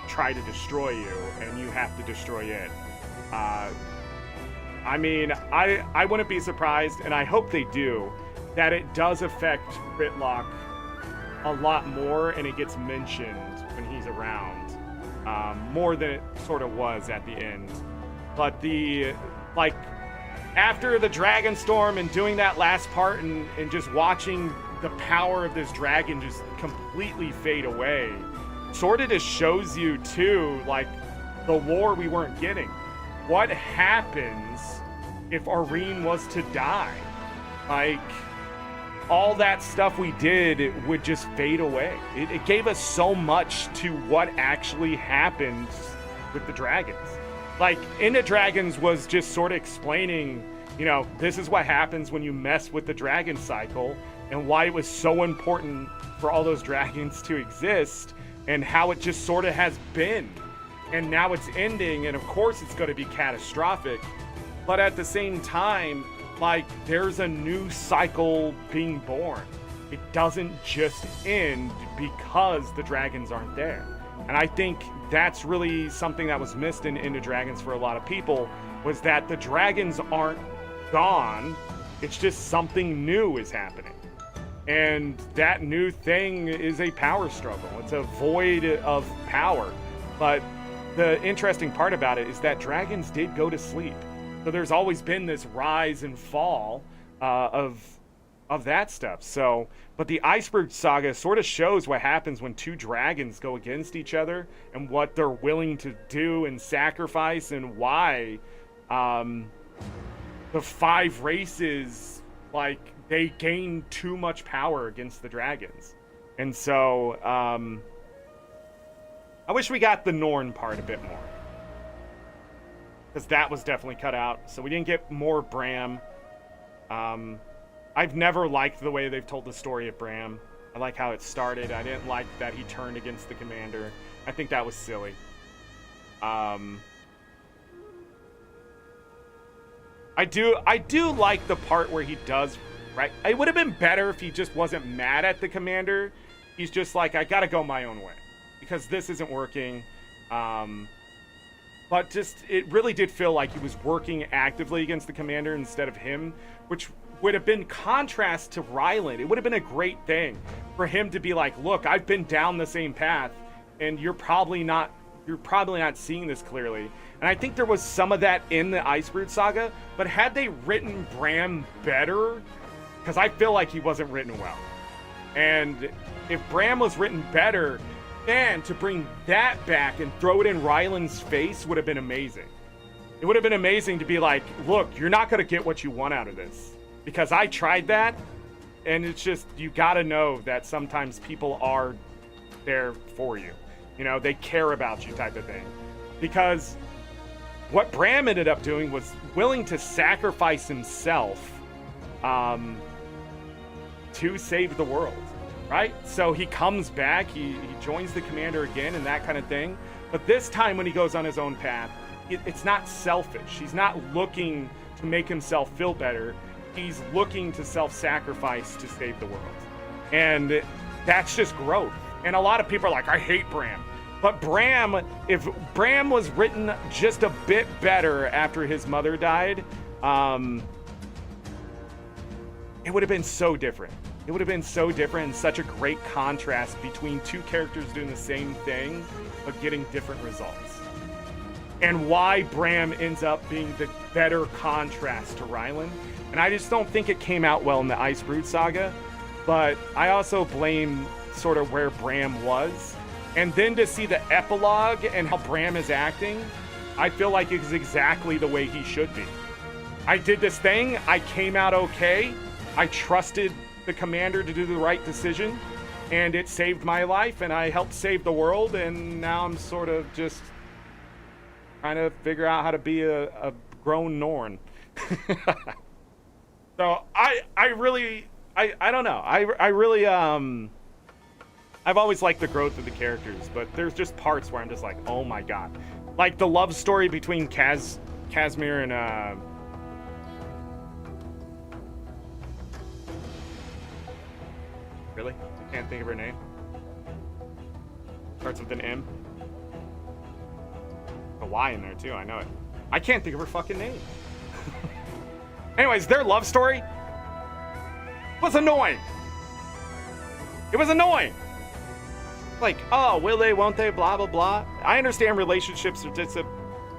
try to destroy you, and you have to destroy it. I mean, I wouldn't be surprised, and I hope they do, that it does affect Ritlock a lot more, and it gets mentioned when he's around, more than it sort of was at the end. But after the Dragon Storm and doing that last part and just watching the power of this dragon just completely fade away, sort of just shows you too, like, the lore we weren't getting. What happens if Arene was to die? Like, all that stuff we did would just fade away. It gave us so much to what actually happens with the dragons. Like, End of Dragons was just sort of explaining, you know, this is what happens when you mess with the dragon cycle, and why it was so important for all those dragons to exist. and how it just sort of has been. And now it's ending, and of course it's going to be catastrophic. But at the same time, like, there's a new cycle being born. It doesn't just end because the dragons aren't there. And I think that's really something that was missed in Into Dragons for a lot of people, was that the dragons aren't gone. It's just something new is happening. And that new thing is a power struggle. It's a void of power. But the interesting part about it is that dragons did go to sleep. So there's always been this rise and fall of that stuff. So, but the Iceberg Saga sort of shows what happens when two dragons go against each other and what they're willing to do and sacrifice, and why the 5 races, like, they gain too much power against the dragons. And so I wish we got the Norn part a bit more, because that was definitely cut out. So we didn't get more Bram. I've never liked the way they've told the story of Bram. I like how it started. I didn't like that he turned against the commander. I think that was silly. I do like the part where he does, right? It would have been better if he just wasn't mad at the commander. He's just like, I gotta go my own way because this isn't working. But just, it really did feel like he was working actively against the commander instead of him, which would have been contrast to Ryland. It would have been a great thing for him to be like, look, I've been down the same path, and you're probably not seeing this clearly. And I think there was some of that in the Iceberg Saga, but had they written Bram better, because I feel like he wasn't written well. And if Bram was written better, man, to bring that back and throw it in Ryland's face would have been amazing. It would have been amazing to be like, look, you're not going to get what you want out of this. Because I tried that, and it's just, you got to know that sometimes people are there for you. You know, they care about you type of thing. Because what Bram ended up doing was willing to sacrifice himself to save the world, right? So he comes back, he joins the commander again and that kind of thing. But this time when he goes on his own path, it's not selfish. He's not looking to make himself feel better. He's looking to self-sacrifice to save the world. And that's just growth. And a lot of people are like, I hate Bram. But Bram, if Bram was written just a bit better after his mother died, it would have been so different. It would have been so different, and such a great contrast between two characters doing the same thing, but getting different results. And why Bram ends up being the better contrast to Ryland. And I just don't think it came out well in the Iceberg Saga, but I also blame sort of where Bram was. And then to see the epilogue and how Bram is acting, I feel like it's exactly the way he should be. I did this thing, I came out okay, I trusted the commander to do the right decision, and it saved my life, and I helped save the world, and now I'm sort of just trying to figure out how to be a grown Norn. So I don't know. I really I've always liked the growth of the characters, but there's just parts where I'm just like, oh my god. Like the love story between Casimir and really? Can't think of her name. Starts with an M. A Y in there too, I know it. I can't think of her fucking name. Anyways, their love story was annoying. It was annoying. Like, oh, will they, won't they, blah, blah, blah. I understand relationships are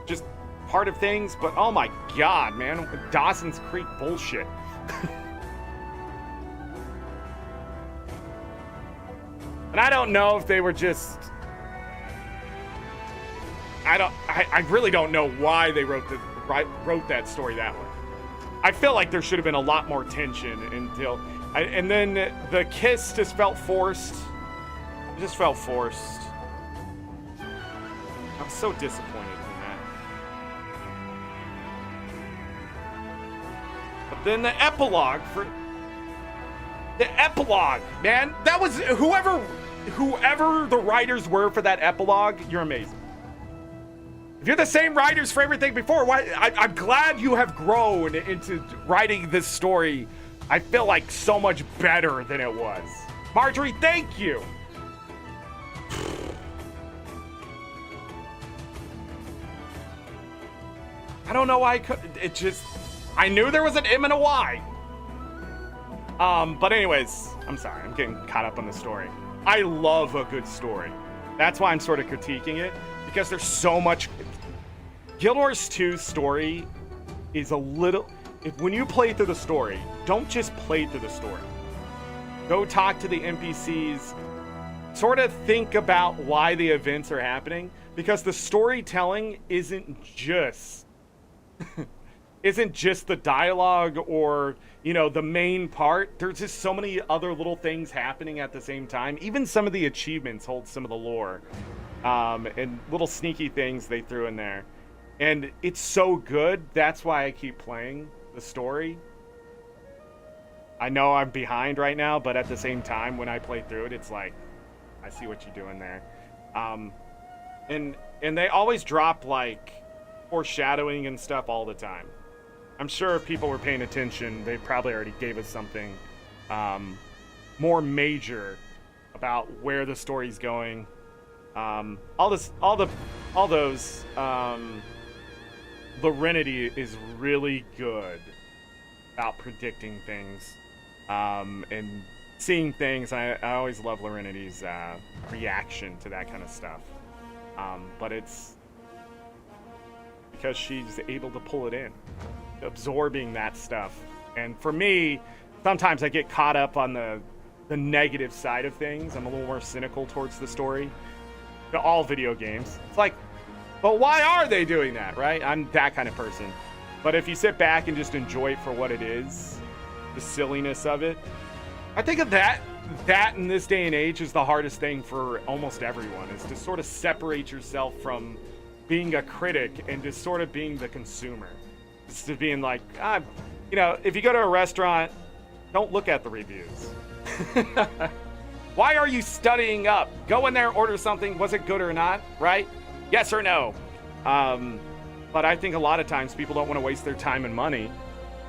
just part of things, but oh my god, man. Dawson's Creek bullshit. And I don't know if they were just... I really don't know why they wrote that story that way. I feel like there should have been a lot more tension until... and then the kiss just felt forced. It just felt forced. I'm so disappointed in that. But then the epilogue, man, that was whoever the writers were for that epilogue, you're amazing. If you're the same writers for everything before, I'm glad you have grown into writing this story. I feel like so much better than it was. Marjorie, thank you. I don't know why I could. It just, I knew there was an M and a Y. But anyways, I'm sorry. I'm getting caught up on the story. I love a good story. That's why I'm sort of critiquing it, because there's so much. Guild Wars 2's story is a little. When you play through the story, don't just play through the story. Go talk to the NPCs. Sort of think about why the events are happening, because the storytelling isn't just the dialogue or, you know, the main part. There's just so many other little things happening at the same time. Even some of the achievements hold some of the lore, and little sneaky things they threw in there. And it's so good. That's why I keep playing the story. I know I'm behind right now, but at the same time, when I play through it, it's like, I see what you're doing there. And they always drop like foreshadowing and stuff all the time. I'm sure if people were paying attention, they probably already gave us something more major about where the story's going. Larinity is really good about predicting things and seeing things. I always love Larinity's reaction to that kind of stuff. But it's because she's able to pull it in, absorbing that stuff. And for me, sometimes I get caught up on the negative side of things. I'm a little more cynical towards the story. To all video games. It's like, but why are they doing that, right? I'm that kind of person. But if you sit back and just enjoy it for what it is, the silliness of it, I think of that in this day and age is the hardest thing for almost everyone, is to sort of separate yourself from being a critic and just sort of being the consumer. Just to being like, you know, if you go to a restaurant, don't look at the reviews. Why are you studying up? Go in there, order something. Was it good or not, right? Yes or no? But I think a lot of times people don't want to waste their time and money.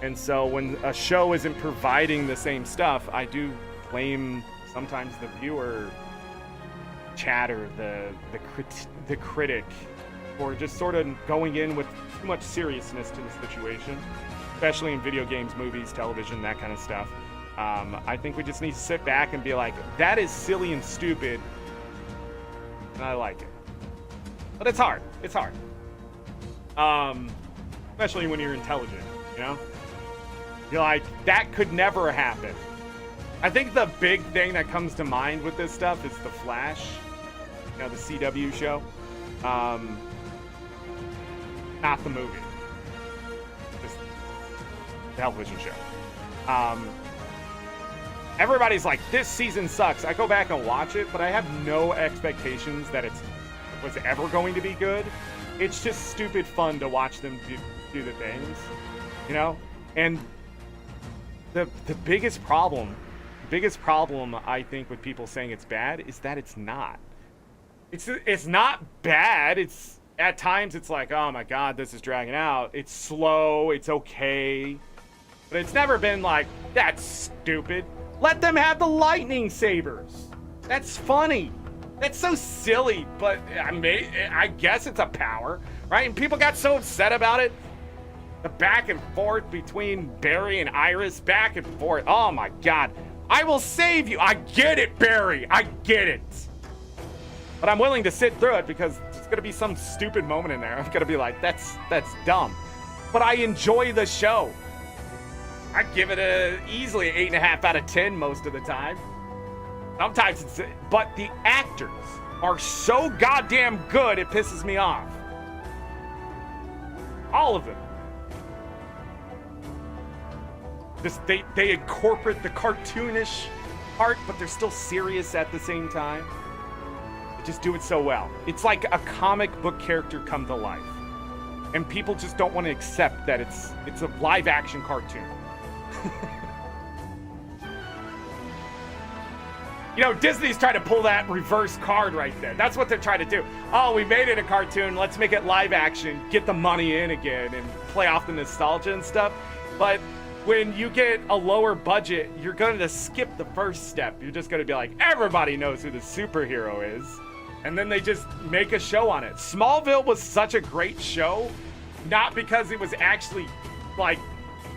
And so when a show isn't providing the same stuff, I do blame sometimes the viewer chatter, the critic, or just sort of going in with too much seriousness to the situation, especially in video games, movies, television, that kind of stuff. I think we just need to sit back and be like, that is silly and stupid, and I like it. But it's hard. It's hard. Especially when you're intelligent, you know? You're like, that could never happen. I think the big thing that comes to mind with this stuff is The Flash, you know, the CW show. Not the movie. Just the television show. Everybody's like, this season sucks. I go back and watch it, but I have no expectations that it was ever going to be good. It's just stupid fun to watch them do the things, you know? And the biggest problem I think with people saying it's bad is that it's not. It's not bad. It's at times it's like, oh my god, this is dragging out. It's slow, it's okay. But it's never been like, that's stupid. Let them have the lightning sabers. That's funny. That's so silly, but I guess it's a power, right? And people got so upset about it. The back and forth between Barry and Iris, back and forth. Oh my god. I will save you. I get it, Barry. I get it. But I'm willing to sit through it because there's going to be some stupid moment in there. I'm going to be like, that's dumb. But I enjoy the show. I give it easily 8.5 out of 10 most of the time. Sometimes it's, but the actors are so goddamn good, it pisses me off. All of them. They incorporate the cartoonish part, but they're still serious at the same time. They just do it so well. It's like a comic book character come to life. And people just don't want to accept that it's a live action cartoon. You know, Disney's trying to pull that reverse card right there. That's what they're trying to do. Oh, we made it a cartoon. Let's make it live action. Get the money in again and play off the nostalgia and stuff. But when you get a lower budget, you're going to skip the first step. You're just going to be like, everybody knows who the superhero is. And then they just make a show on it. Smallville was such a great show, not because it was actually like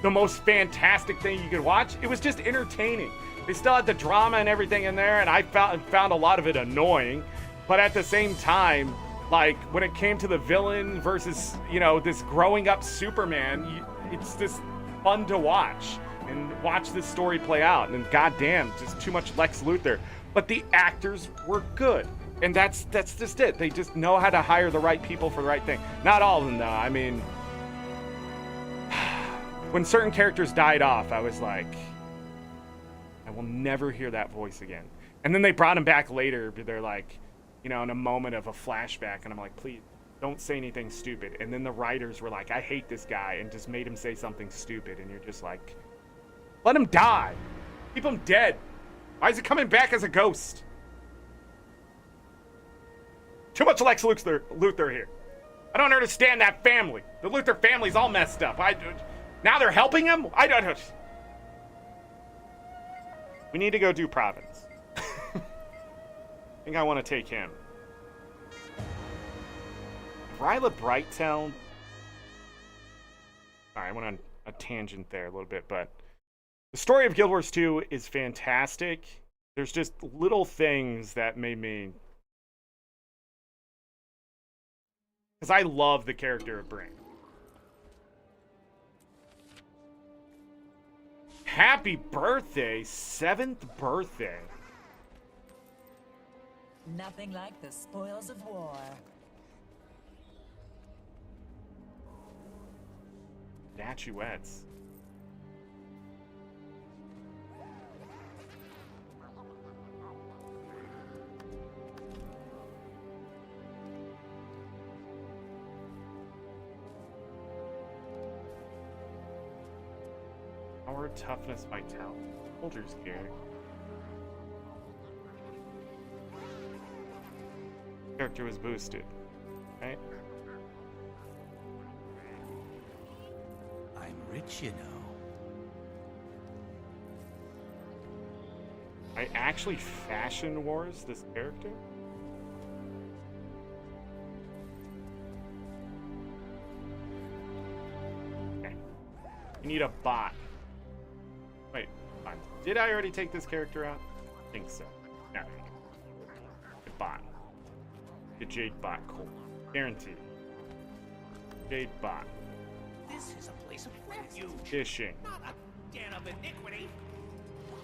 the most fantastic thing you could watch. It was just entertaining. They still had the drama and everything in there, and I found a lot of it annoying. But at the same time, like when it came to the villain versus, you know, this growing up Superman, it's just fun to watch and watch this story play out. And goddamn, just too much Lex Luthor. But the actors were good, and that's just it. They just know how to hire the right people for the right thing. Not all of them, though. I mean, when certain characters died off, I was like, I will never hear that voice again. And then they brought him back later, but they're like, you know, in a moment of a flashback, and I'm like, please, don't say anything stupid. And then the writers were like, I hate this guy, and just made him say something stupid, and you're just like, let him die. Keep him dead. Why is he coming back as a ghost? Too much Lex Luthor here. I don't understand that family. The Luthor family's all messed up. Now they're helping him? I don't... We need to go do Providence. I think I want to take him. Ryla Brightel. Alright, I went on a tangent there a little bit, but the story of Guild Wars 2 is fantastic. There's just little things that made me... Because I love the character of Brink. Happy birthday, 7th birthday. Nothing like the spoils of war. Statuettes. Power, toughness, vitality. Soldier's gear. Character was boosted, right? I'm rich, you know. I actually fashion wars this character? Okay. You need a bot. Wait, fine. Did I already take this character out? I think so. Yeah. The bot. The Jade bot, cool. Guaranteed. Jade bot. This is a place of refuge, Fishing. not a den of iniquity.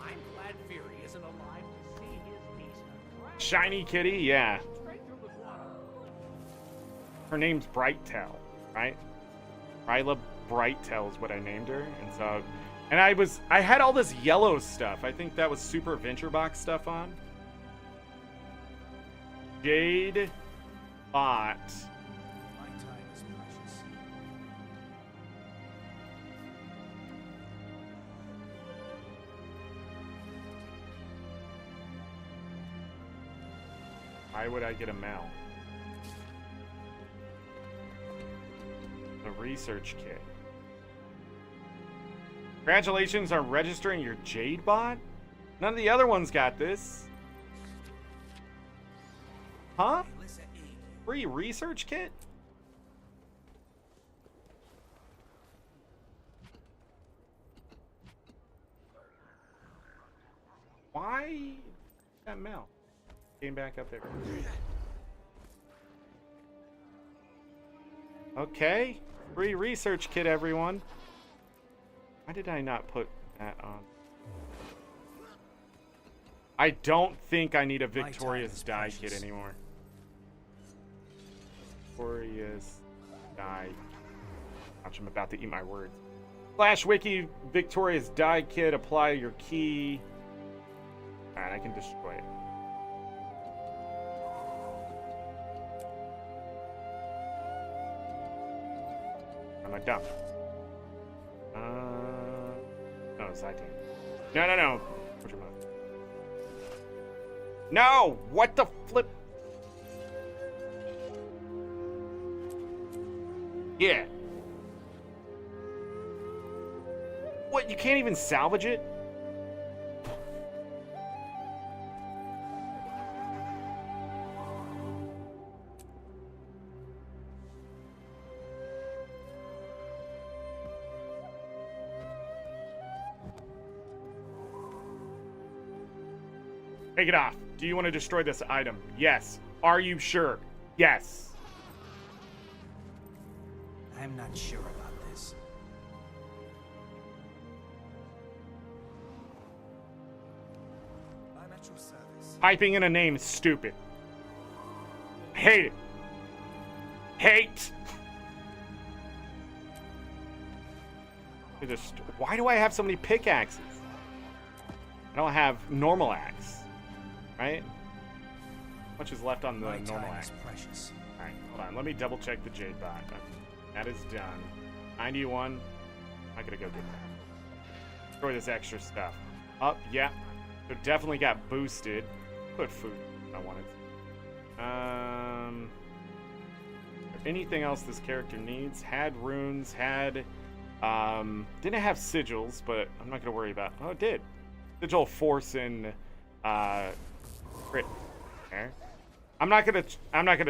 I'm glad Fury isn't alive to see his niece. Shiny kitty, yeah. Her name's Brightel, right? Ryla Brightel is what I named her, and so, and I had all this yellow stuff. I think that was Super Venture Box stuff on. Jade bot. My time is precious. Why would I get a Mel? The research kit. Congratulations on registering your Jade bot? None of the other ones got this. Huh? Free research kit? Why that Mel? Came back up there. Okay. Free research kit, everyone. Why did I not put that on? I don't think I need a Victorious dye kit anymore. Victorious dye. Watch, I'm about to eat my words. Flash wiki, Victorious dye kit. Apply your key. Alright, I can destroy it. Am I dumb? No, it's that team. No. Which one? No! What the flip? Yeah. What, you can't even salvage it? Take it off. Do you want to destroy this item? Yes. Are you sure? Yes. I'm not sure about this. I'm at your service. Typing in a name is stupid. Hate it. Hate. Why do I have so many pickaxes? I don't have normal axe. Right? How much is left on the normal axe? Precious. Alright, hold on. Let me double check the Jade bot. That is done. 91. I'm not gonna go get that. Destroy this extra stuff. Up, yeah. So definitely got boosted. Put food if I wanted. Anything else this character needs? Had runes, had didn't have sigils, but I'm not gonna worry about. Oh, it did. Sigil force in crit. Okay. I'm not gonna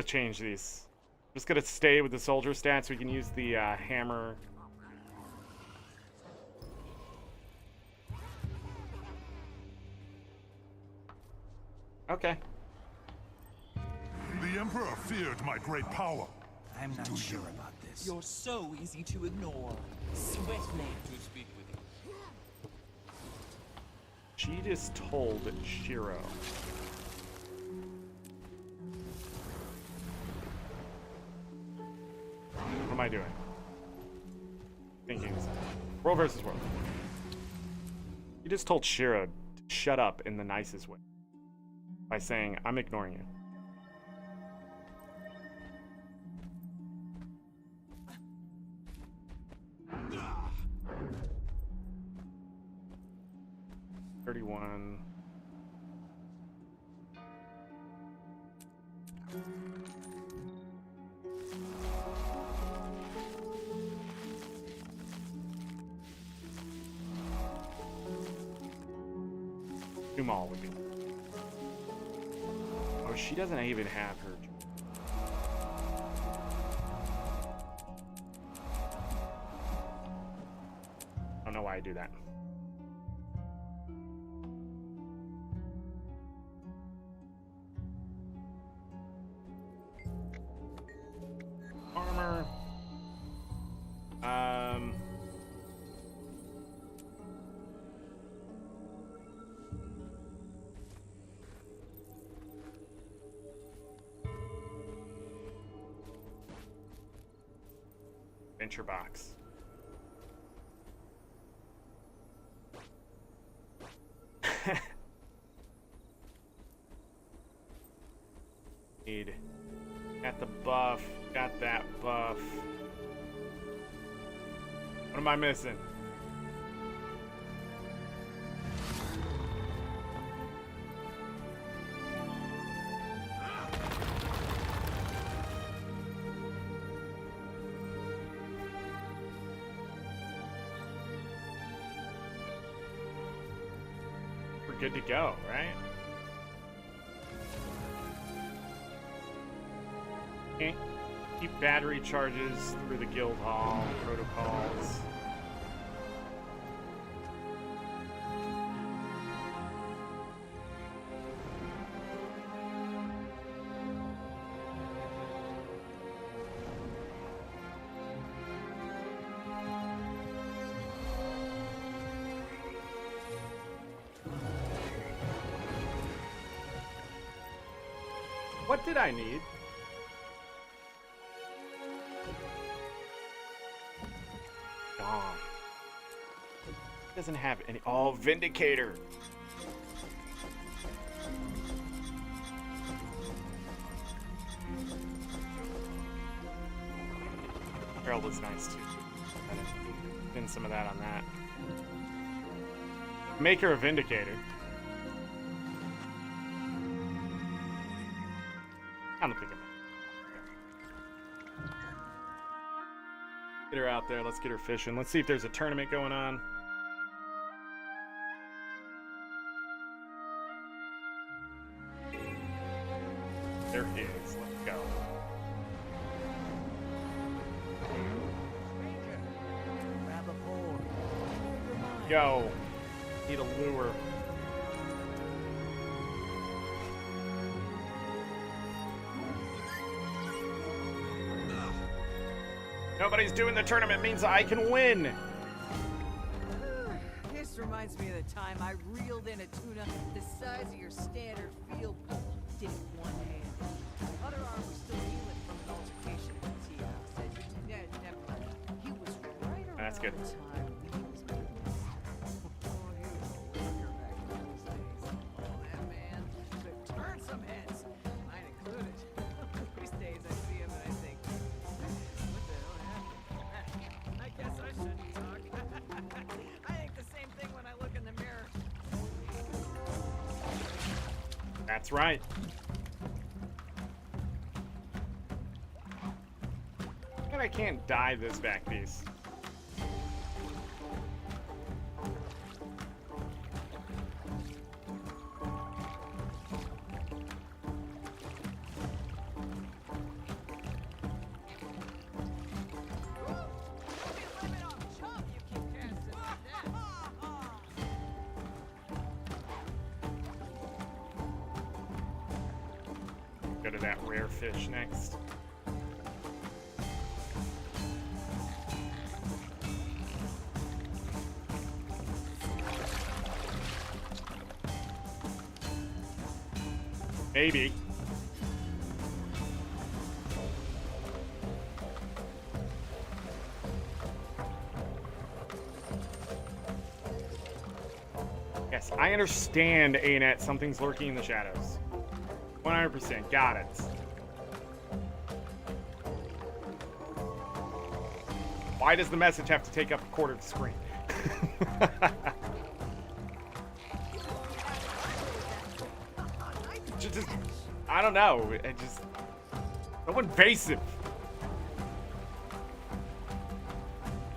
change these. I'm just gonna stay with the soldier stats. We can use the hammer. Okay. The Emperor feared my great power. I'm not sure about this. You're so easy to ignore. Swiftly. To speak with you. She just told Shiro. What am I doing? Thinking. World versus world. You just told Shiro to shut up in the nicest way. By saying, I'm ignoring you. $31. Dumal would be. Oh, she doesn't even have her. I don't know why I do that. Armor. Venture box. Need. Got the buff. Got that buff. What am I missing? We're good to go, right? Okay. Keep battery charges through the guild hall protocols. What did I need? Gone. Doesn't have any. Oh, Vindicator. Herald is nice too. Pin some of that on that. Make her a Vindicator. I don't think it matters. Get her out there. Let's get her fishing. Let's see if there's a tournament going on. There is. Let's go. Grab a pole. Go. Need a lure. Nobody's doing the tournament means I can win. This reminds me of the time I reeled in a tuna the size of your standard field pole. Did it one hand. Other arm was still healing from an altercation at the tea house. Never mind. He was right around That's good. the time we was making this. Oh, he was a worker back in those days. Oh, that man could turn some heads. Mine included. These days I see him and I think, what the hell happened? I guess I shouldn't talk. I think the same thing when I look in the mirror. That's right. And I can't dye this back piece. Go to that rare fish next. Maybe. Yes, I understand, ArenaNet. Something's lurking in the shadows. 100%. Got it. Why does the message have to take up a quarter of the screen? just, I don't know. It just so invasive.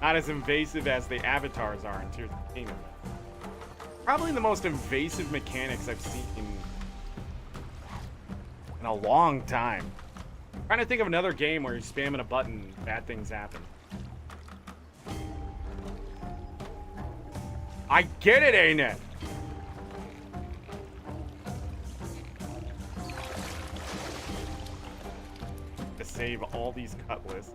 Not as invasive as the avatars are in Tears of the Kingdom. Probably the most invasive mechanics I've seen in a long time. I'm trying to think of another game where you're spamming a button and bad things happen. I get it, ArenaNet. To save all these cut lists.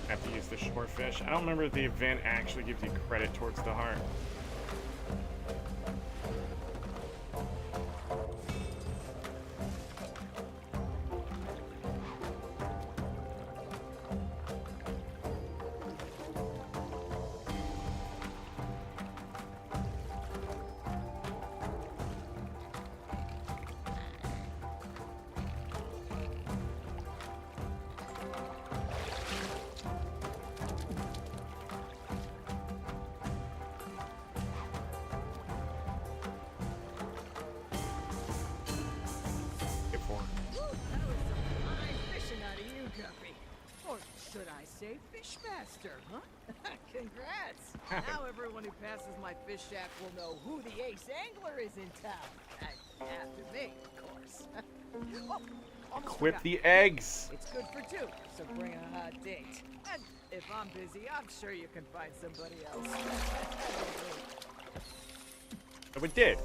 Have to use the shore fish. I don't remember if the event actually gives you credit towards the heart. should I say Fishmaster, huh? Congrats! Now everyone who passes my fish shack will know who the ace angler is in town. After me, of course. Oh, almost Equip forgot. the eggs. It's good for two, so bring a hot date. And if I'm busy, I'm sure you can find somebody else. So we did.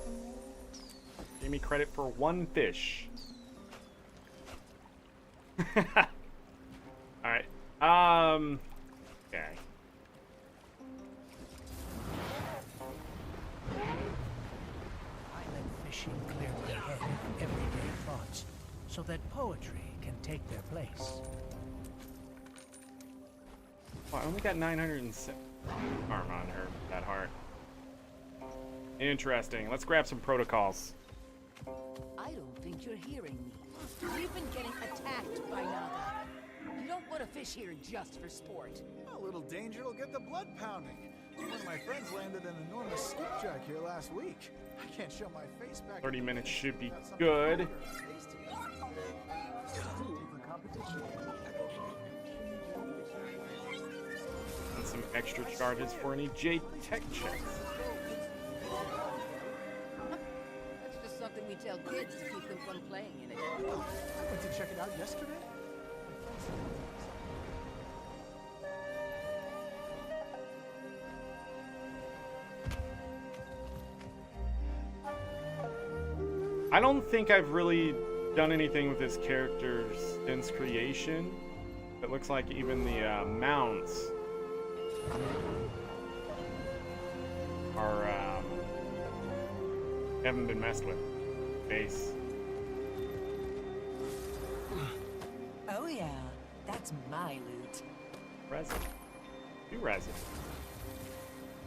Give me credit for one fish. Alright. Okay. I let fishing clear my head of everyday thoughts, so that poetry can take their place. Well, I only got 907 arm on her, that heart. Interesting. Let's grab some protocols. I don't think you're hearing me. We've been getting attacked by Naga. You don't put a fish here just for sport. A little danger will get the blood pounding. One of my friends landed an enormous skipjack here last week. I can't show my face back. 30 minutes should be good. And some extra charges for any J-Tech checks. That's just something we tell kids to keep them from playing in it. I went to check it out yesterday. I don't think I've really done anything with this character since creation. It looks like even the mounts are haven't been messed with. Base. Oh yeah, that's my loot. Resin. 2 resin.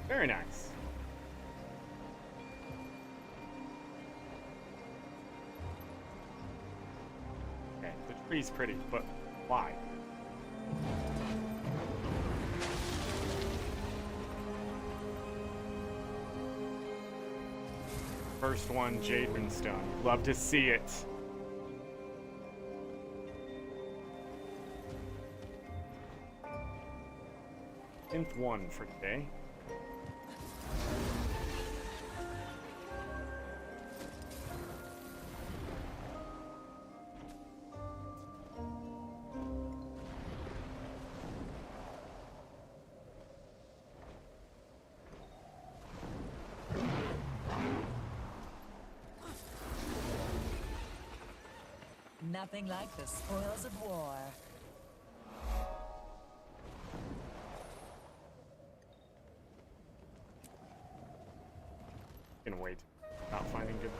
Very nice. Okay, the tree's pretty, but why? First one, Jaden Stone. Love to see it. Tenth one for today. Nothing like the spoils of war. Gonna wait. Not finding good.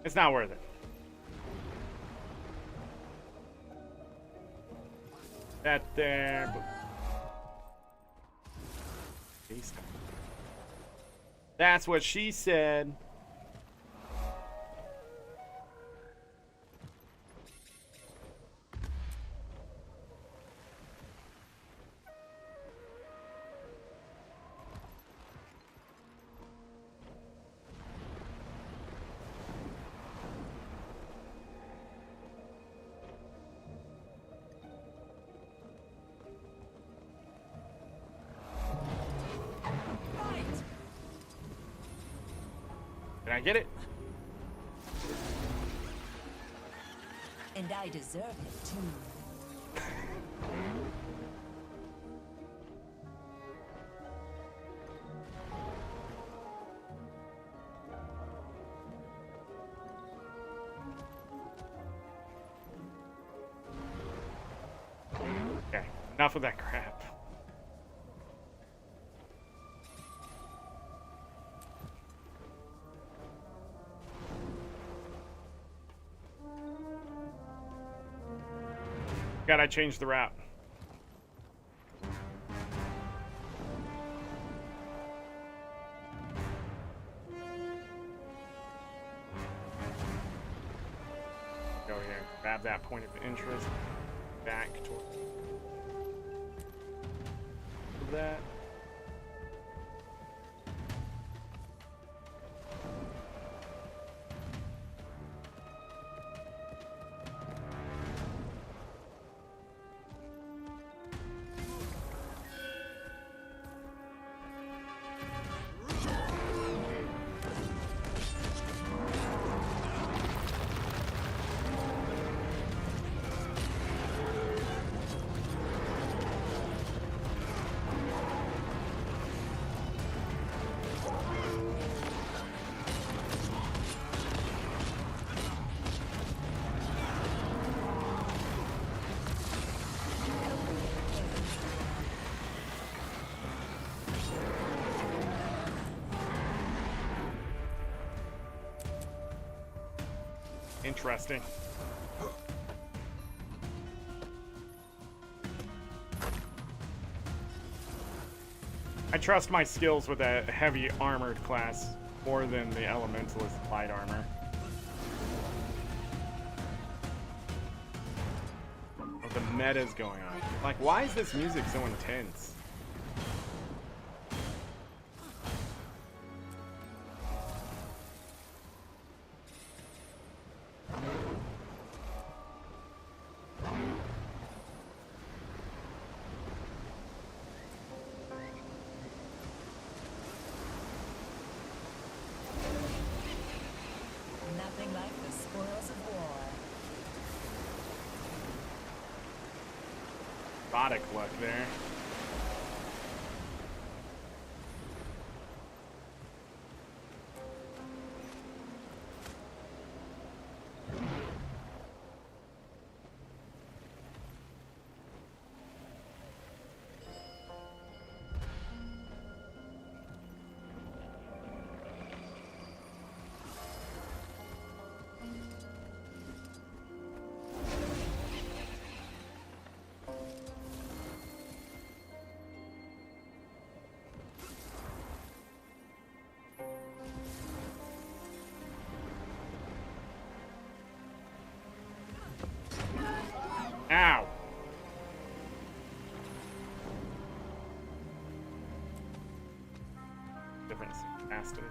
It's not worth it. That there. That's what she said. Did I get it? And I deserve it too. Okay, enough of that crap. God, I changed the route. Go here. Grab that point of interest. Back toward that. Interesting. I trust my skills with a heavy armored class more than the elementalist light armor. What the meta's going on. Like, why is this music so intense? Nothing like the spoils of war. Robotic look there. Ow! Different capacity.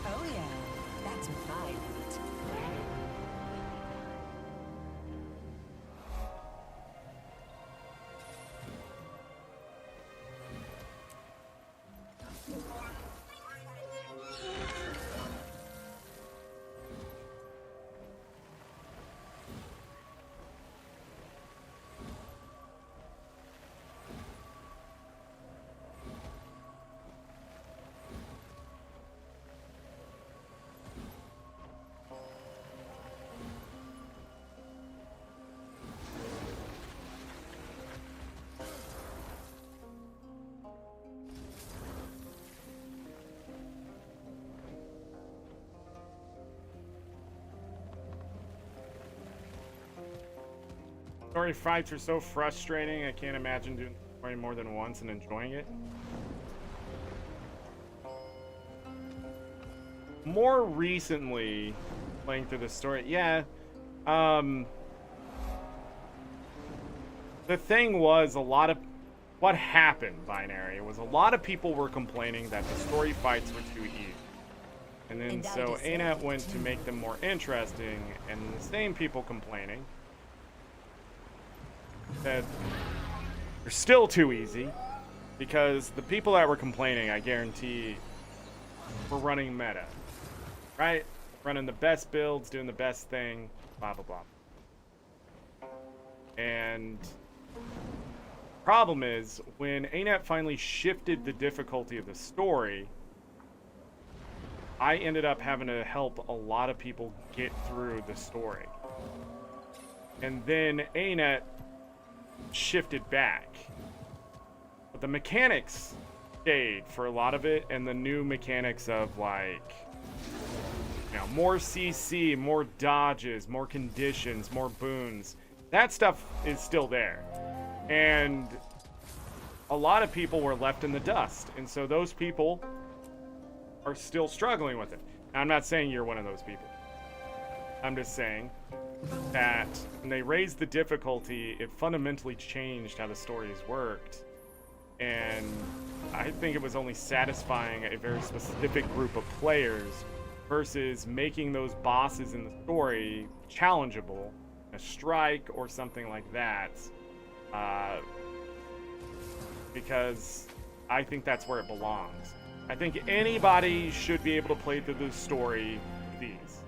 Oh yeah, that's my beat. Story fights are so frustrating. I can't imagine doing story more than once and enjoying it. More recently, playing through the story, yeah. The thing was, what happened, Binary, was a lot of people were complaining that the story fights were too easy. And then so ArenaNet went to make them more interesting, and the same people complaining that they're still too easy, because the people that were complaining, I guarantee, were running meta, right? Running the best builds, doing the best thing, blah blah blah. And problem is, when ArenaNet finally shifted the difficulty of the story, I ended up having to help a lot of people get through the story. And then ArenaNet shifted back. But the mechanics stayed for a lot of it, and the new mechanics of, like, you know, more CC, more dodges, more conditions, more boons, that stuff is still there. And a lot of people were left in the dust. And so those people are still struggling with it. Now, I'm not saying you're one of those people. I'm just saying that when they raised the difficulty, it fundamentally changed how the stories worked. And I think it was only satisfying a very specific group of players versus making those bosses in the story challengeable, a strike or something like that. Because I think that's where it belongs. I think anybody should be able to play through the story with these.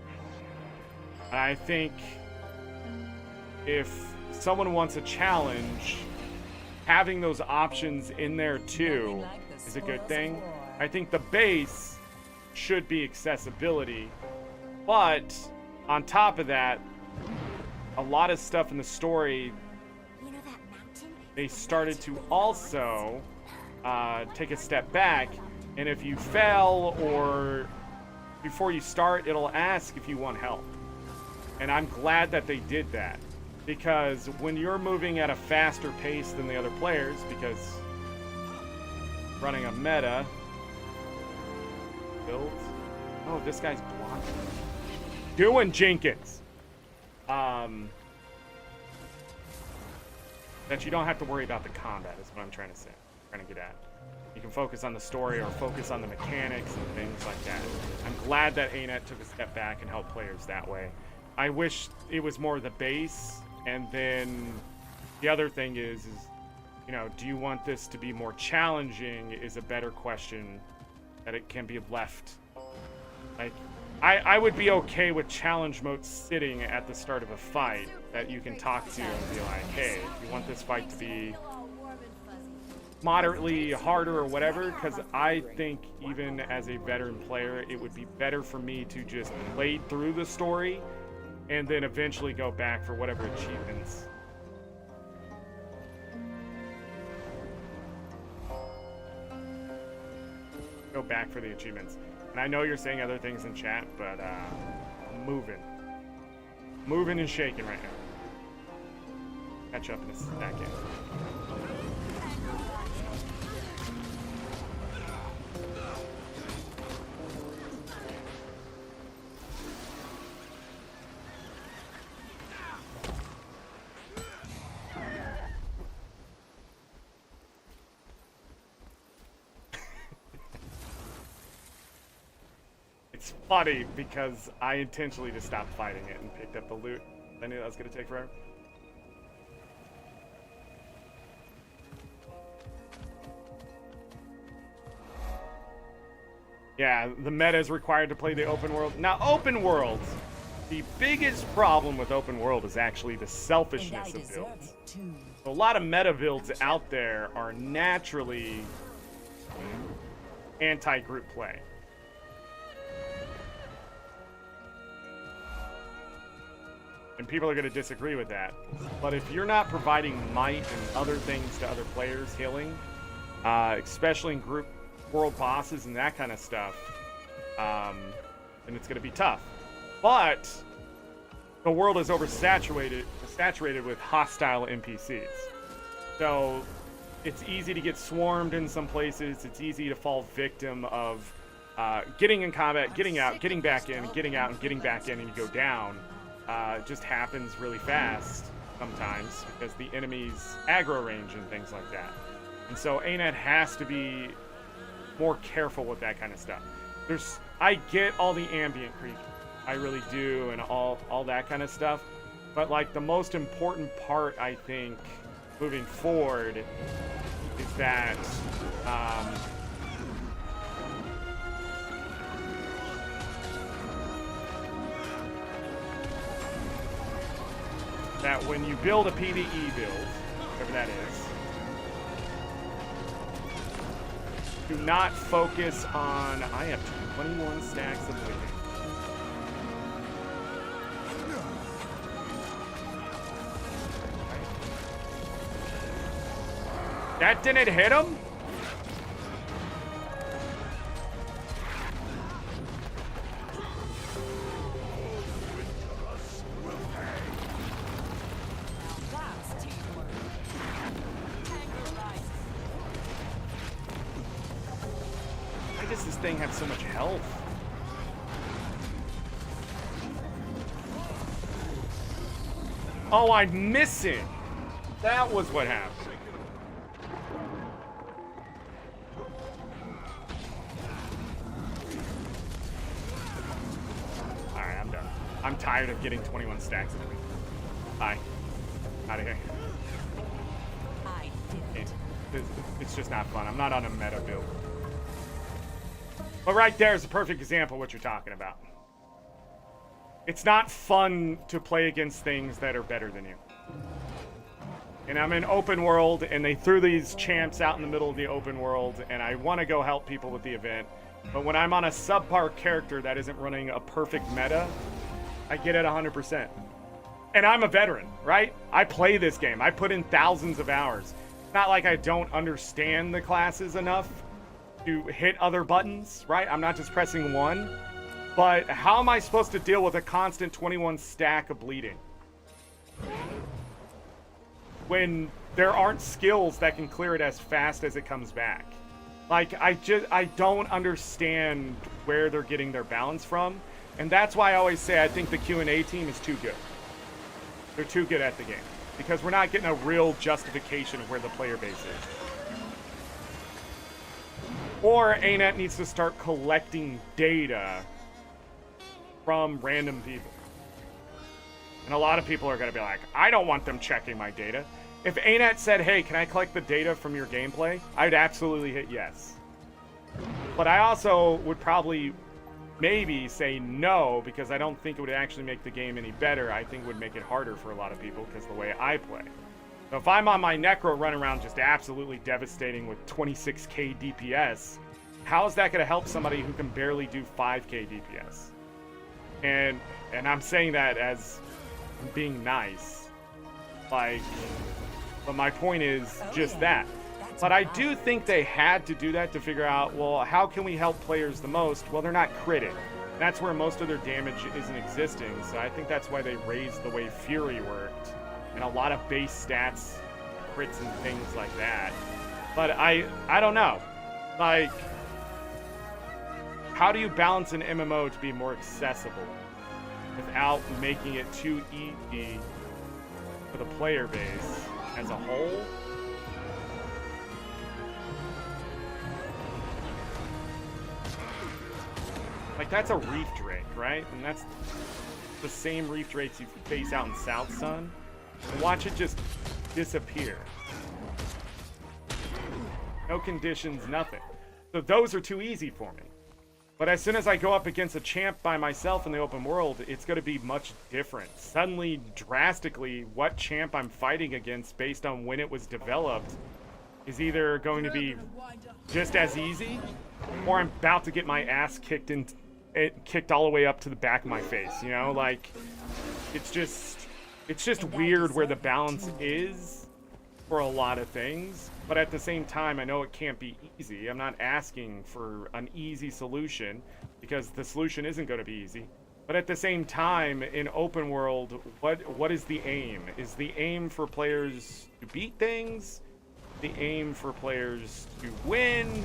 And I think if someone wants a challenge, having those options in there too is a good thing. I think the base should be accessibility, but on top of that, a lot of stuff in the story, they started to also take a step back, and if you fail or before you start, it'll ask if you want help. And I'm glad that they did that, because when you're moving at a faster pace than the other players, because running a meta build. Oh, this guy's blocking. Doing Jenkins. That you don't have to worry about the combat is what I'm trying to say. Trying to get at. You can focus on the story or focus on the mechanics and things like that. I'm glad that ArenaNet took a step back and helped players that way. I wish it was more the base, and then the other thing is, you know, do you want this to be more challenging is a better question that it can be left. Like, I would be okay with challenge mode sitting at the start of a fight that you can talk to and be like, hey, if you want this fight to be moderately harder or whatever, because I think even as a veteran player, it would be better for me to just play through the story and then eventually go back for whatever achievements. Go back for the achievements. And I know you're saying other things in chat, but I'm moving. Moving and shaking right now. Catch up in a second. It's funny because I intentionally just stopped fighting it and picked up the loot. I knew that was going to take forever. Yeah, the meta is required to play the open world. Now, open world, the biggest problem with open world is actually the selfishness of builds. So a lot of meta builds out there are naturally anti-group play. And people are going to disagree with that. But if you're not providing might and other things to other players, healing, especially in group world bosses and that kind of stuff, then it's going to be tough. But the world is saturated with hostile NPCs. So it's easy to get swarmed in some places. It's easy to fall victim of getting in combat, getting out, getting back in, getting out, and getting back in, and you go down. It just happens really fast sometimes because the enemy's aggro range and things like that. And so ArenaNet has to be more careful with that kind of stuff. I get all the ambient creatures, I really do, and all that kind of stuff. But like the most important part, I think, moving forward, is that that when you build a PvE build, whatever that is, do not focus on, I have 21 stacks of loot. That didn't hit him? does this thing have so much health? Oh, I'm missing. That was what happened. Alright, I'm done. I'm tired of getting 21 stacks of them. Bye. Out of here. I did it. It's just not fun. I'm not on a meta build. But right there is a perfect example of what you're talking about. It's not fun to play against things that are better than you. And I'm in open world, and they threw these champs out in the middle of the open world, and I want to go help people with the event. But when I'm on a subpar character that isn't running a perfect meta, I get it 100%. And I'm a veteran, right? I play this game. I put in thousands of hours. It's not like I don't understand the classes enough to hit other buttons, right? I'm not just pressing one. But how am I supposed to deal with a constant 21 stack of bleeding when there aren't skills that can clear it as fast as it comes back? Like, I don't understand where they're getting their balance from. And that's why I always say I think the Q&A team is too good. They're too good at the game. Because we're not getting a real justification of where the player base is. Or ArenaNet needs to start collecting data from random people. And a lot of people are going to be like, I don't want them checking my data. If ArenaNet said, hey, can I collect the data from your gameplay? I'd absolutely hit yes. But I also would probably maybe say no, because I don't think it would actually make the game any better. I think it would make it harder for a lot of people because the way I play. So if I'm on my Necro running around just absolutely devastating with 26k DPS, how is that going to help somebody who can barely do 5k DPS? And I'm saying that as being nice. Like, but my point is just that. But I do think they had to do that to figure out, well, how can we help players the most? Well, they're not critting. That's where most of their damage isn't existing. So I think that's why they raised the way Fury worked. And a lot of base stats, crits and things like that. But I don't know. Like, how do you balance an MMO to be more accessible without making it too easy for the player base as a whole? Like, that's a Reef Drake, right? And that's the same Reef Drakes you face out in South Sun. And watch it just disappear. No conditions, nothing. So those are too easy for me. But as soon as I go up against a champ by myself in the open world, it's going to be much different. Suddenly, drastically, what champ I'm fighting against based on when it was developed is either going to be just as easy, or I'm about to get my ass kicked all the way up to the back of my face, you know? Like, it's just weird where the balance is for a lot of things. But at the same time, I know it can't be easy. I'm not asking for an easy solution, because the solution isn't going to be easy. But at the same time, in open world, what is the aim? Is the aim for players to beat things? The aim for players to win?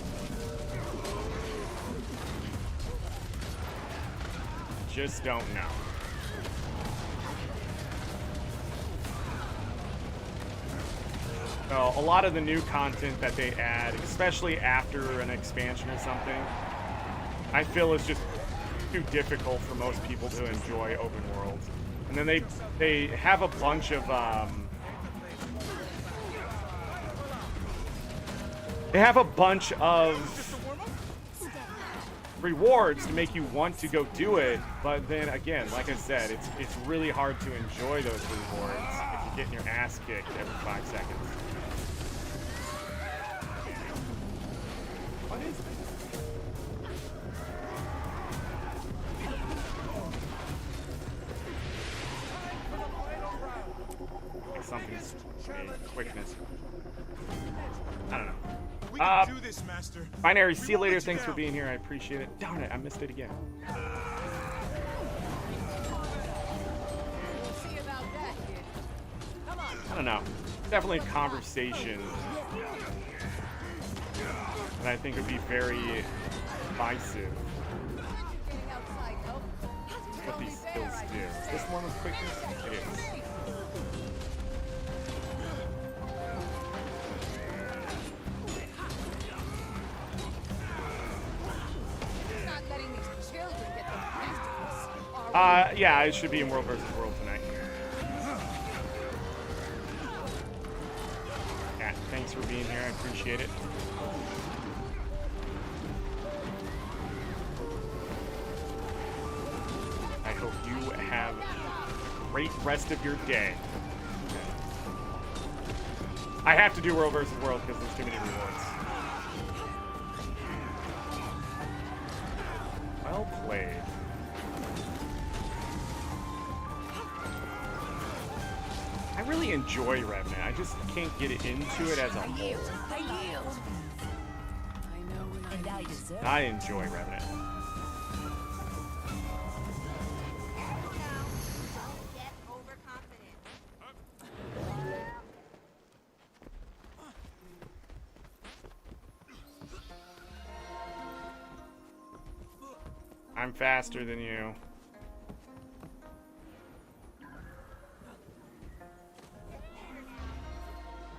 Just don't know. So a lot of the new content that they add, especially after an expansion or something, I feel is just too difficult for most people to enjoy open worlds. And then they have a bunch of rewards to make you want to go do it, but then again, like I said, it's really hard to enjoy those rewards if you're getting your ass kicked every 5 seconds. What is this? Like something's a quickness. I don't know. We can do this, Master. Binary, see you later. Thanks for being here. I appreciate it. Darn it, I missed it again. We'll see about that, kid. Come on. I don't know. Definitely a conversation that I think would be very divisive Getting outside, no? what these skills do. Is this one with quickness? It is. Not letting these children get the best of us. Yeah, I should be in World vs. World tonight. Yeah, thanks for being here. I appreciate it. I hope you have a great rest of your day. I have to do World vs. World because there's too many rewards. Well played. I really enjoy Revenant. I just can't get into it as a whole. I yield. I know what and I deserve. I enjoy Revenant. I'm faster than you.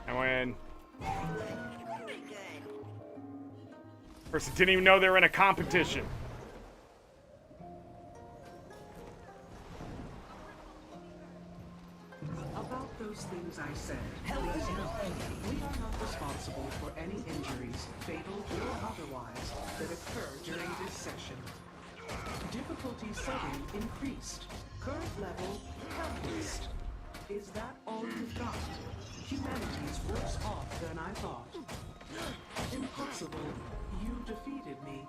I win. Person didn't even know they were in a competition. About those things I said, please know, we are not responsible for any injuries, fatal or otherwise, that occur during this session. Difficulty setting increased. Current level, helpless. Is that all you've got? Humanity's worse off than I thought. Impossible. You defeated me.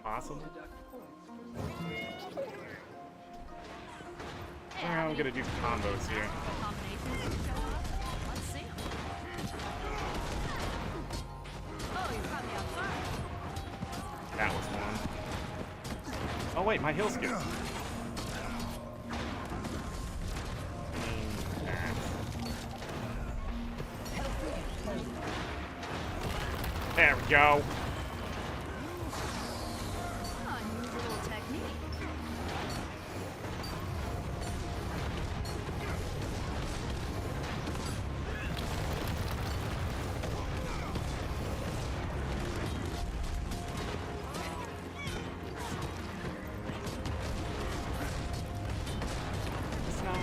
Awesome. Deduct points. I'm gonna do combos here. Let's see 'em. Oh, you caught me off guard. That was one. Oh wait, my heal skill. There we go. Unusual technique. It's not.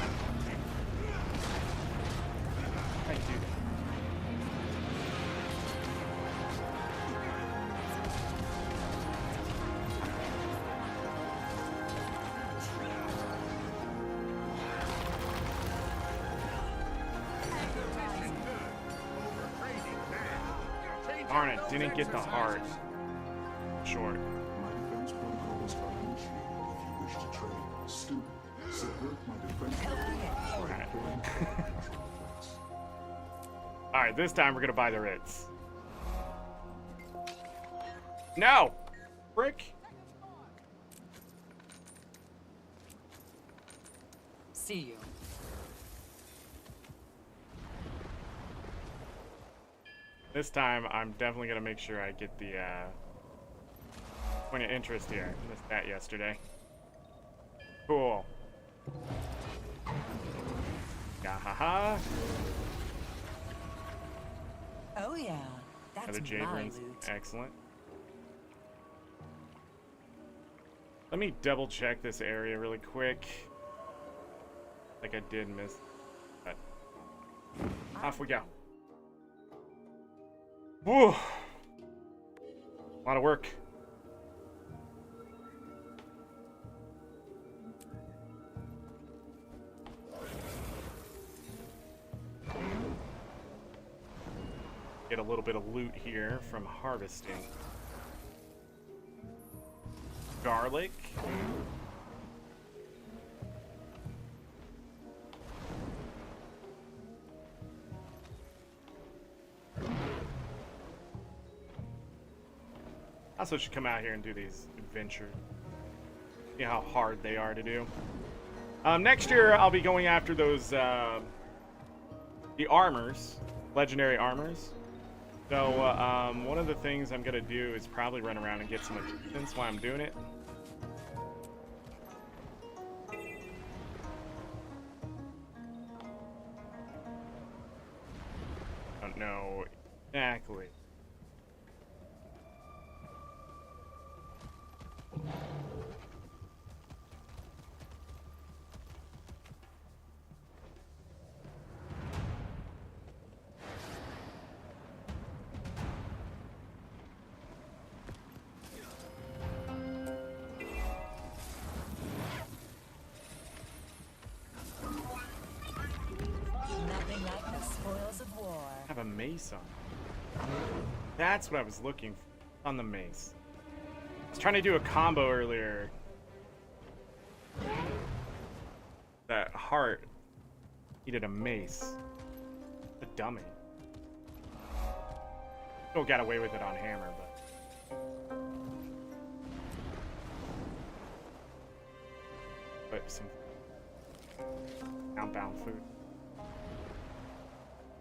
I do. Darn it, didn't get the heart. Short. My defense protocol is initiated if you wish to trade. Student, subvert my defense protocol. Alright, this time we're gonna buy the Ritz. No! Frick! See you. This time I'm definitely gonna make sure I get the point of interest here. Missed that yesterday. Cool. Gahaha. Oh yeah, that's Another Jade my runes. loot. Excellent. Let me double check this area really quick. Like I did miss, but off we go. Woo! A lot of work. Get a little bit of loot here from harvesting. Garlic. Also should come out here and do these adventures. See how hard they are to do. Next year I'll be going after those the armors, legendary armors. So, one of the things I'm gonna do is probably run around and get some assistance while I'm doing it. Don't know exactly. Nothing like the spoils of war. I have a mace on. That's what I was looking for on the mace. I was trying to do a combo earlier. That heart needed a mace. A dummy. Still got away with it on hammer, but some outbound food.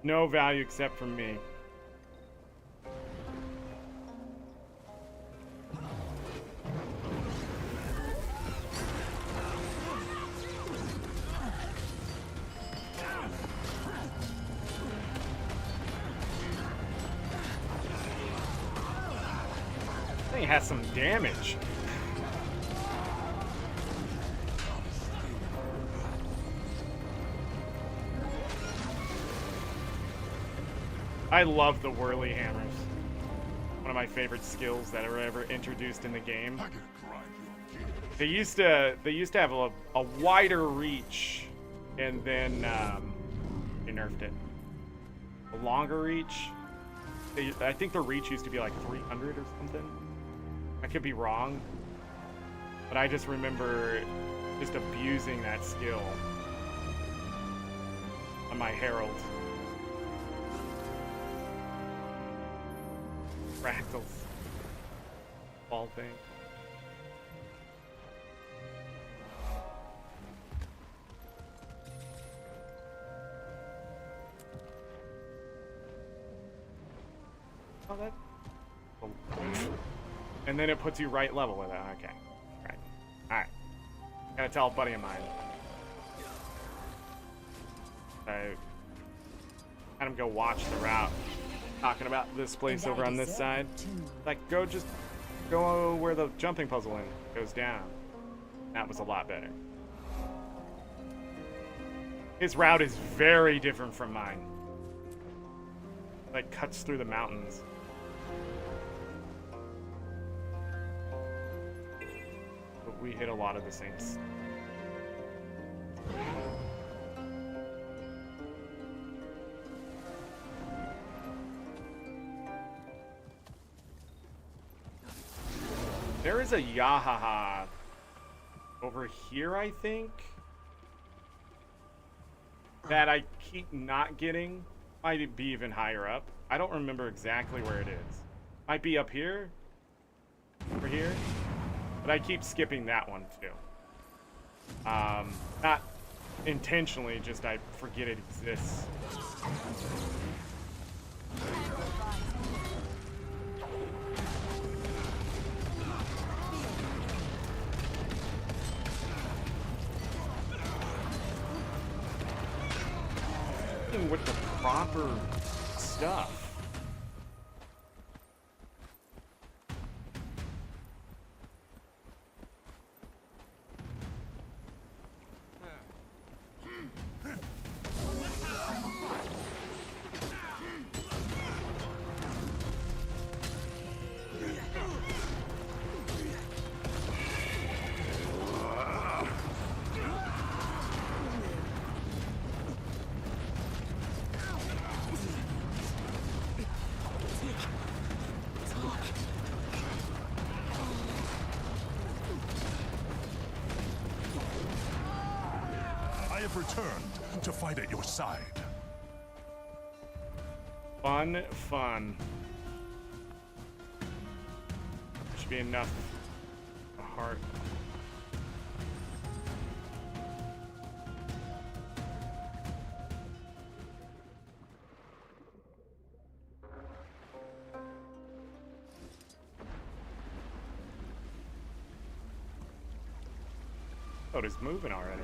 No value except for me. I think it has some damage. I love the whirly hammers. One of my favorite skills that were ever introduced in the game. They used to have a wider reach, and then they nerfed it. A longer reach. I think the reach used to be like 300 or something. I could be wrong, but I just remember just abusing that skill on my herald. Fractals. Ball thing. Oh, that. Oh. And then it puts you right level with it. Okay. Right. Alright. Gotta tell a buddy of mine. I had him go watch the route. Talking about this place over on this side. Like, go where the jumping puzzle goes down. That was a lot better. His route is very different from mine. Like, cuts through the mountains. But we hit a lot of the same stuff. There is a Yahaha over here, I think, that I keep not getting. Might be even higher up. I don't remember exactly where it is. Might be up here, over here, but I keep skipping that one too. Not intentionally, just I forget it exists. With the proper stuff. Returned to fight at your side. Fun, fun. Should be enough. A heart. boat is moving already.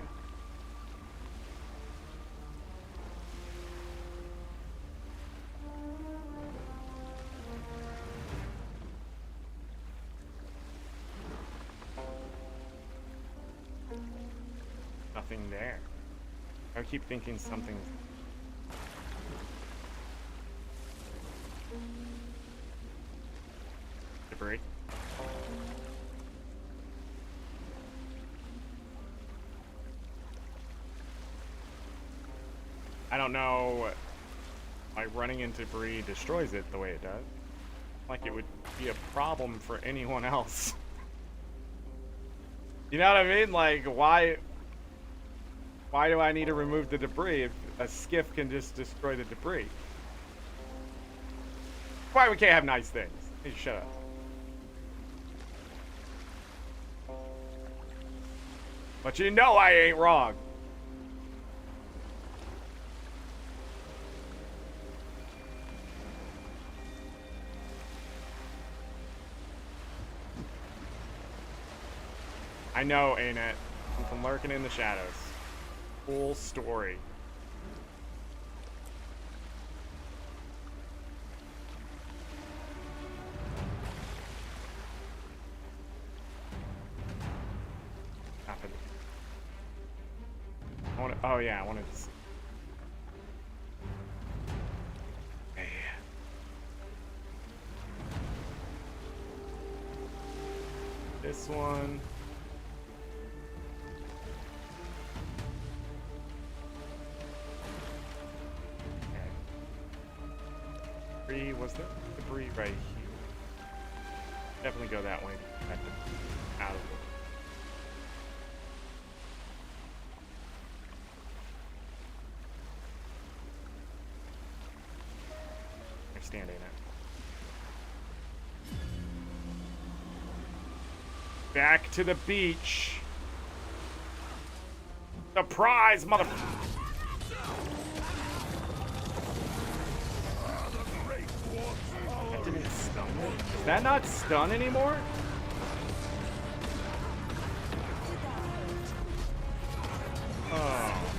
Nothing there. I keep thinking something's... Debris. I don't know why running into debris destroys it the way it does. Like it would be a problem for anyone else. You know what I mean? Like, why do I need to remove the debris if a skiff can just destroy the debris? Why we can't have nice things? Hey, shut up. But you know I ain't wrong. I know, ArenaNet. I'm from lurking in the shadows. Full story. Happened. Oh yeah, I wanted to see. Yeah. This one. Was there debris right here? Definitely go that way. Out of it. Understand, ArenaNet. Back to the beach. Surprise, mother. Is that not stun anymore? Oh.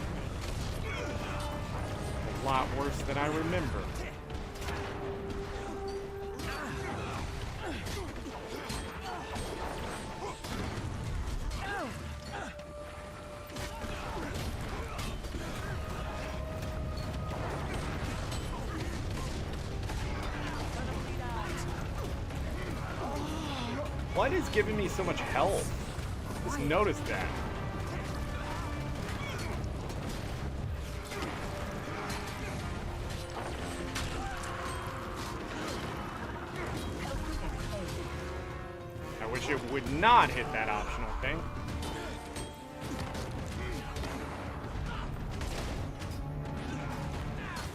A lot worse than I remember. What is giving me so much health? Just noticed that. I wish it would not hit that optional thing.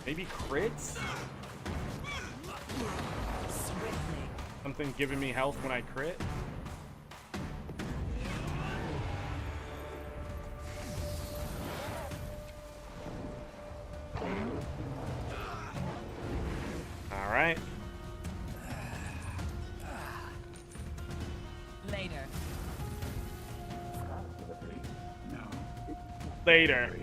Maybe crits? Something giving me health when I crit? Alright. Later. Later.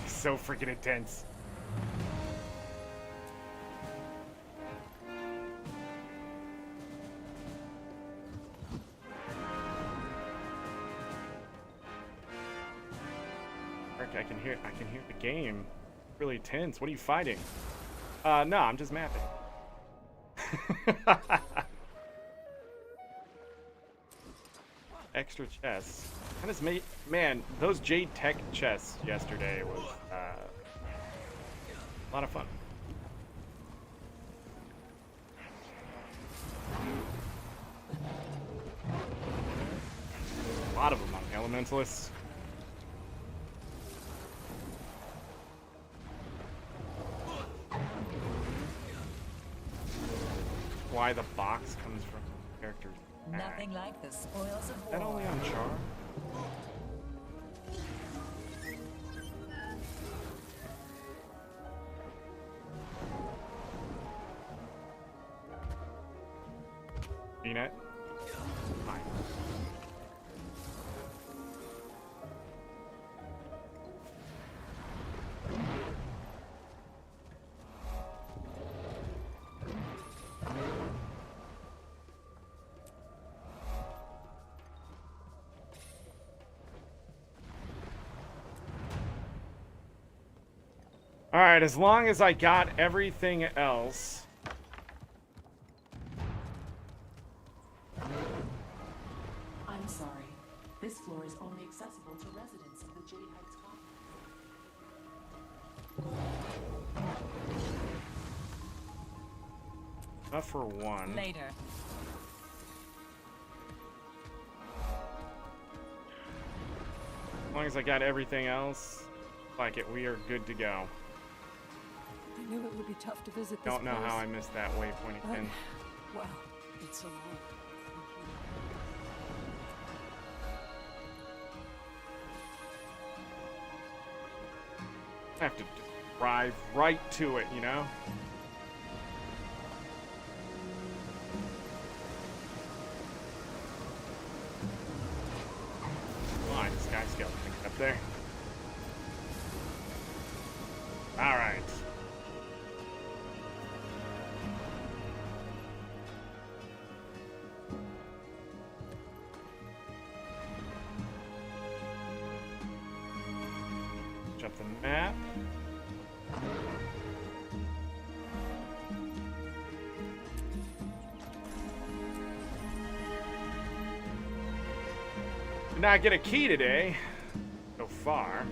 So freaking intense. I can hear the game. Really tense. What are you fighting? No, I'm just mapping. Extra chests. That is man, those Jade Tech chests yesterday was a lot of fun. A lot of them on Elementalists. Why the box comes from characters. Nothing like the spoils of war. Is that only on Char? ArenaNet. Fine. All right, as long as I got everything else. I'm sorry. This floor is only accessible to residents of the Jade Heights complex. Enough for one. Later. As long as I got everything else, like it, we are good to go. I knew it would be tough to visit this Don't know place, how I missed that waypoint but, again. well, it's so long. I have to drive right to it, you know? Come on, this guy's got to up there. All right. Jump the map. Did not get a key today, so far.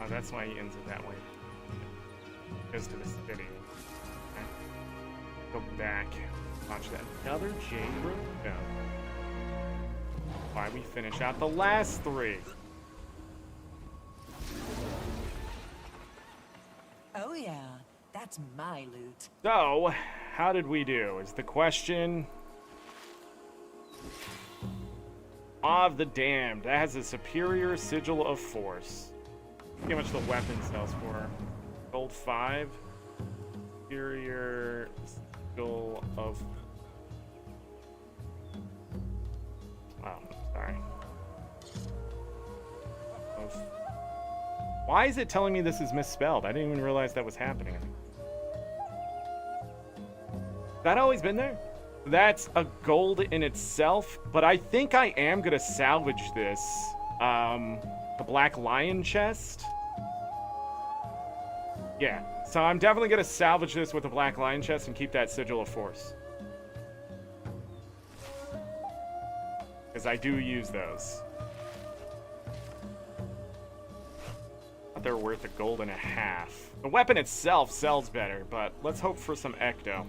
Oh, that's why he ends it that way. Goes to the city. Okay. Go back. Watch that. Another J room down. Why we finish out the last three. Oh yeah, that's my loot. So, how did we do? Is the question. Awe of the Damned. That has a superior sigil of force. How much the weapon sells for? Gold 5. Superior sigil of. Wow, sorry. Why is it telling me this is misspelled? I didn't even realize that was happening. That always been there? That's a gold in itself, but I think I am gonna salvage this. The Black Lion chest. Yeah, so I'm definitely gonna salvage this with the Black Lion chest and keep that sigil of force. Because I do use those. They're worth $1.50. The weapon itself sells better, but let's hope for some ecto.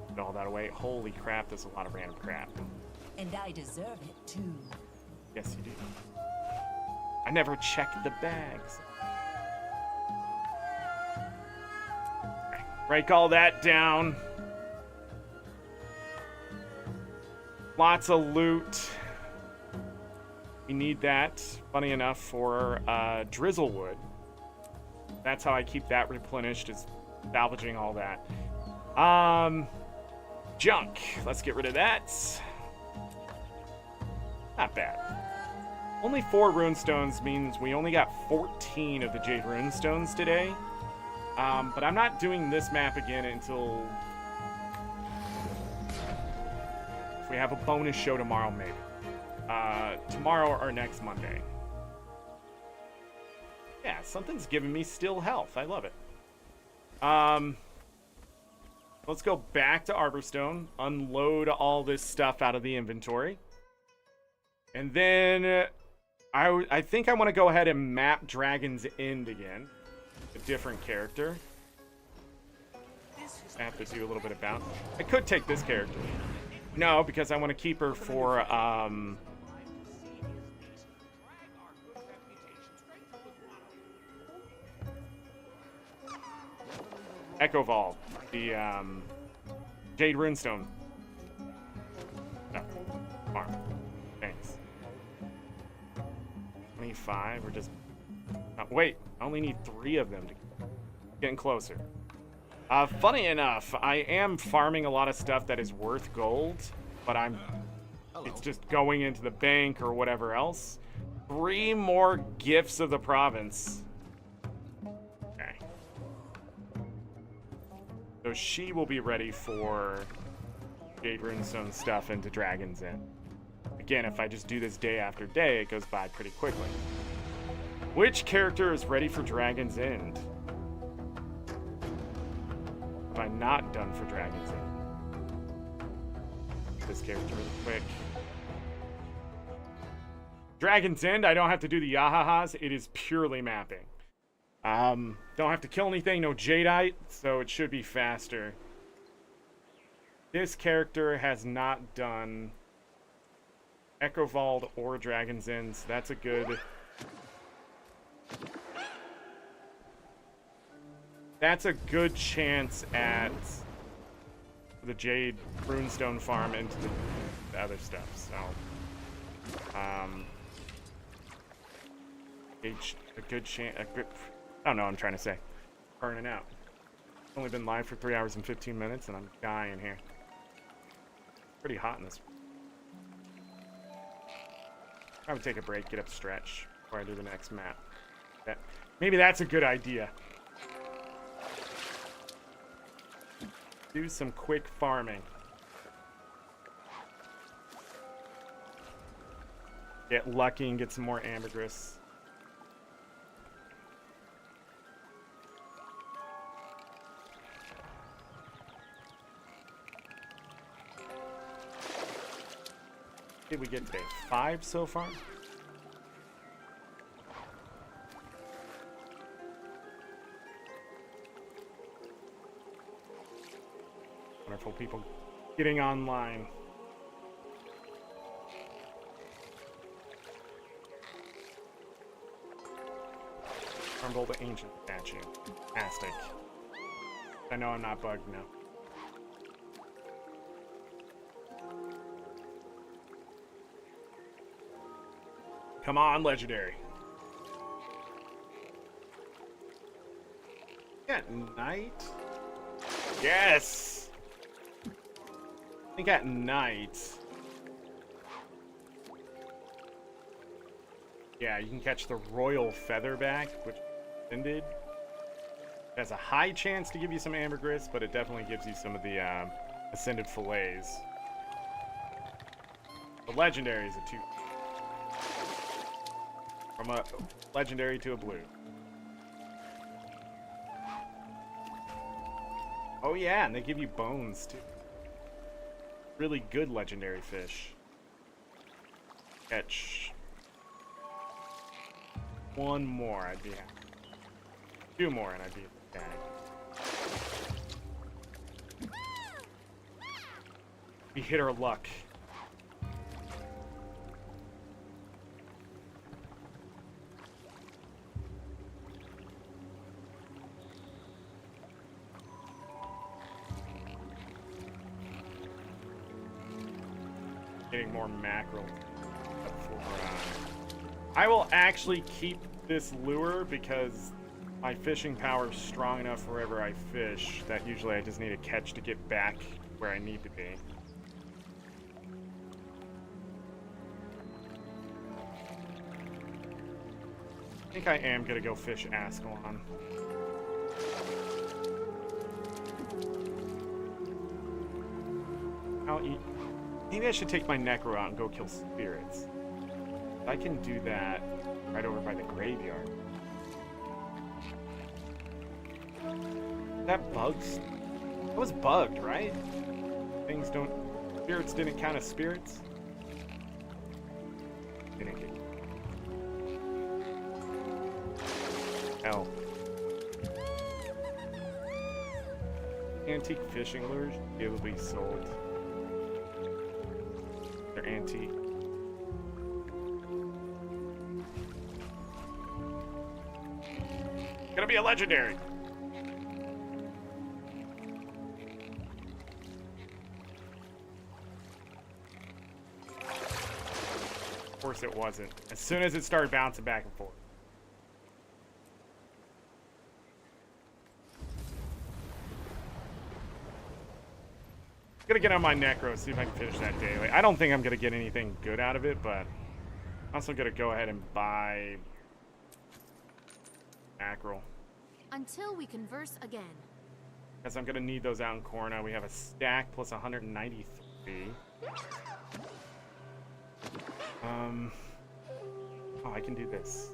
Get all that away. Holy crap, there's a lot of random crap. And I deserve it too. Yes, you do. I never checked the bags. Okay, break all that down. Lots of loot. We need that, funny enough, for Drizzlewood. That's how I keep that replenished, is salvaging all that. Junk. Let's get rid of that. Not bad. Only 4 runestones means we only got 14 of the Jade runestones today. But I'm not doing this map again until if we have a bonus show tomorrow, maybe. Tomorrow or next Monday. Yeah, something's giving me still health. I love it. Let's go back to Arborstone, unload all this stuff out of the inventory. And then I think I want to go ahead and map Dragon's End again. A different character. I have to do a little bit about. I could take this character. No, because I want to keep her for Echo Vault, the Jade Runestone. No, farm. Thanks. 25. We're just. Wait, I only need 3 of them to getting closer. Funny enough, I am farming a lot of stuff that is worth gold, but it's just going into the bank or whatever else. 3 more gifts of the province. Okay. So she will be ready for Jade Runestone stuff into Dragon's End. Again, if I just do this day after day, it goes by pretty quickly. Which character is ready for Dragon's End? Have I not done for Dragon's End? This character really quick. Dragon's End, I don't have to do the Yahahas. It is purely mapping. Don't have to kill anything, no Jadeite, so it should be faster. This character has not done Echo Vault or Dragon's End, so that's a good... That's a good chance at the Jade Runestone farm into the other stuff, so... a good chance... I don't know what I'm trying to say. Burning out. Only been live for 3 hours and 15 minutes, and I'm dying here. Pretty hot in this. I would take a break, get up stretch before I do the next map. Maybe that's a good idea. Do some quick farming. Get lucky and get some more ambergris. Did we get today? 5 so far? Wonderful people getting online. Crumble the ancient statue. Fantastic. I know I'm not bugged now. Come on, legendary. At night? Yes! I think at night. Yeah, you can catch the Royal Featherback, which ended. It has a high chance to give you some ambergris, but it definitely gives you some of the Ascended Fillets. The legendary is a 2. From a legendary to a blue. Oh yeah, and they give you bones too. Really good legendary fish. Catch 1 more, I'd be happy. 2 more and I'd be happy. We hit our luck. Getting more mackerel. I will actually keep this lure because my fishing power is strong enough wherever I fish that usually I just need a catch to get back where I need to be. I think I am gonna go fish Ascalon. I'll eat. Maybe I should take my Necro out and go kill spirits. I can do that right over by the graveyard. That bugs? That was bugged, right? Things don't... Spirits didn't count as spirits? Didn't get... Hell. Antique fishing lures will be sold. They're antique. Gonna be a legendary. Of course it wasn't. As soon as it started bouncing back and forth. Gonna get on my necro, see if I can finish that daily. I don't think I'm gonna get anything good out of it, but I'm also gonna go ahead and buy mackerel. Until we converse again. Because I'm gonna need those out in Corna. We have a stack plus 193. Oh, I can do this.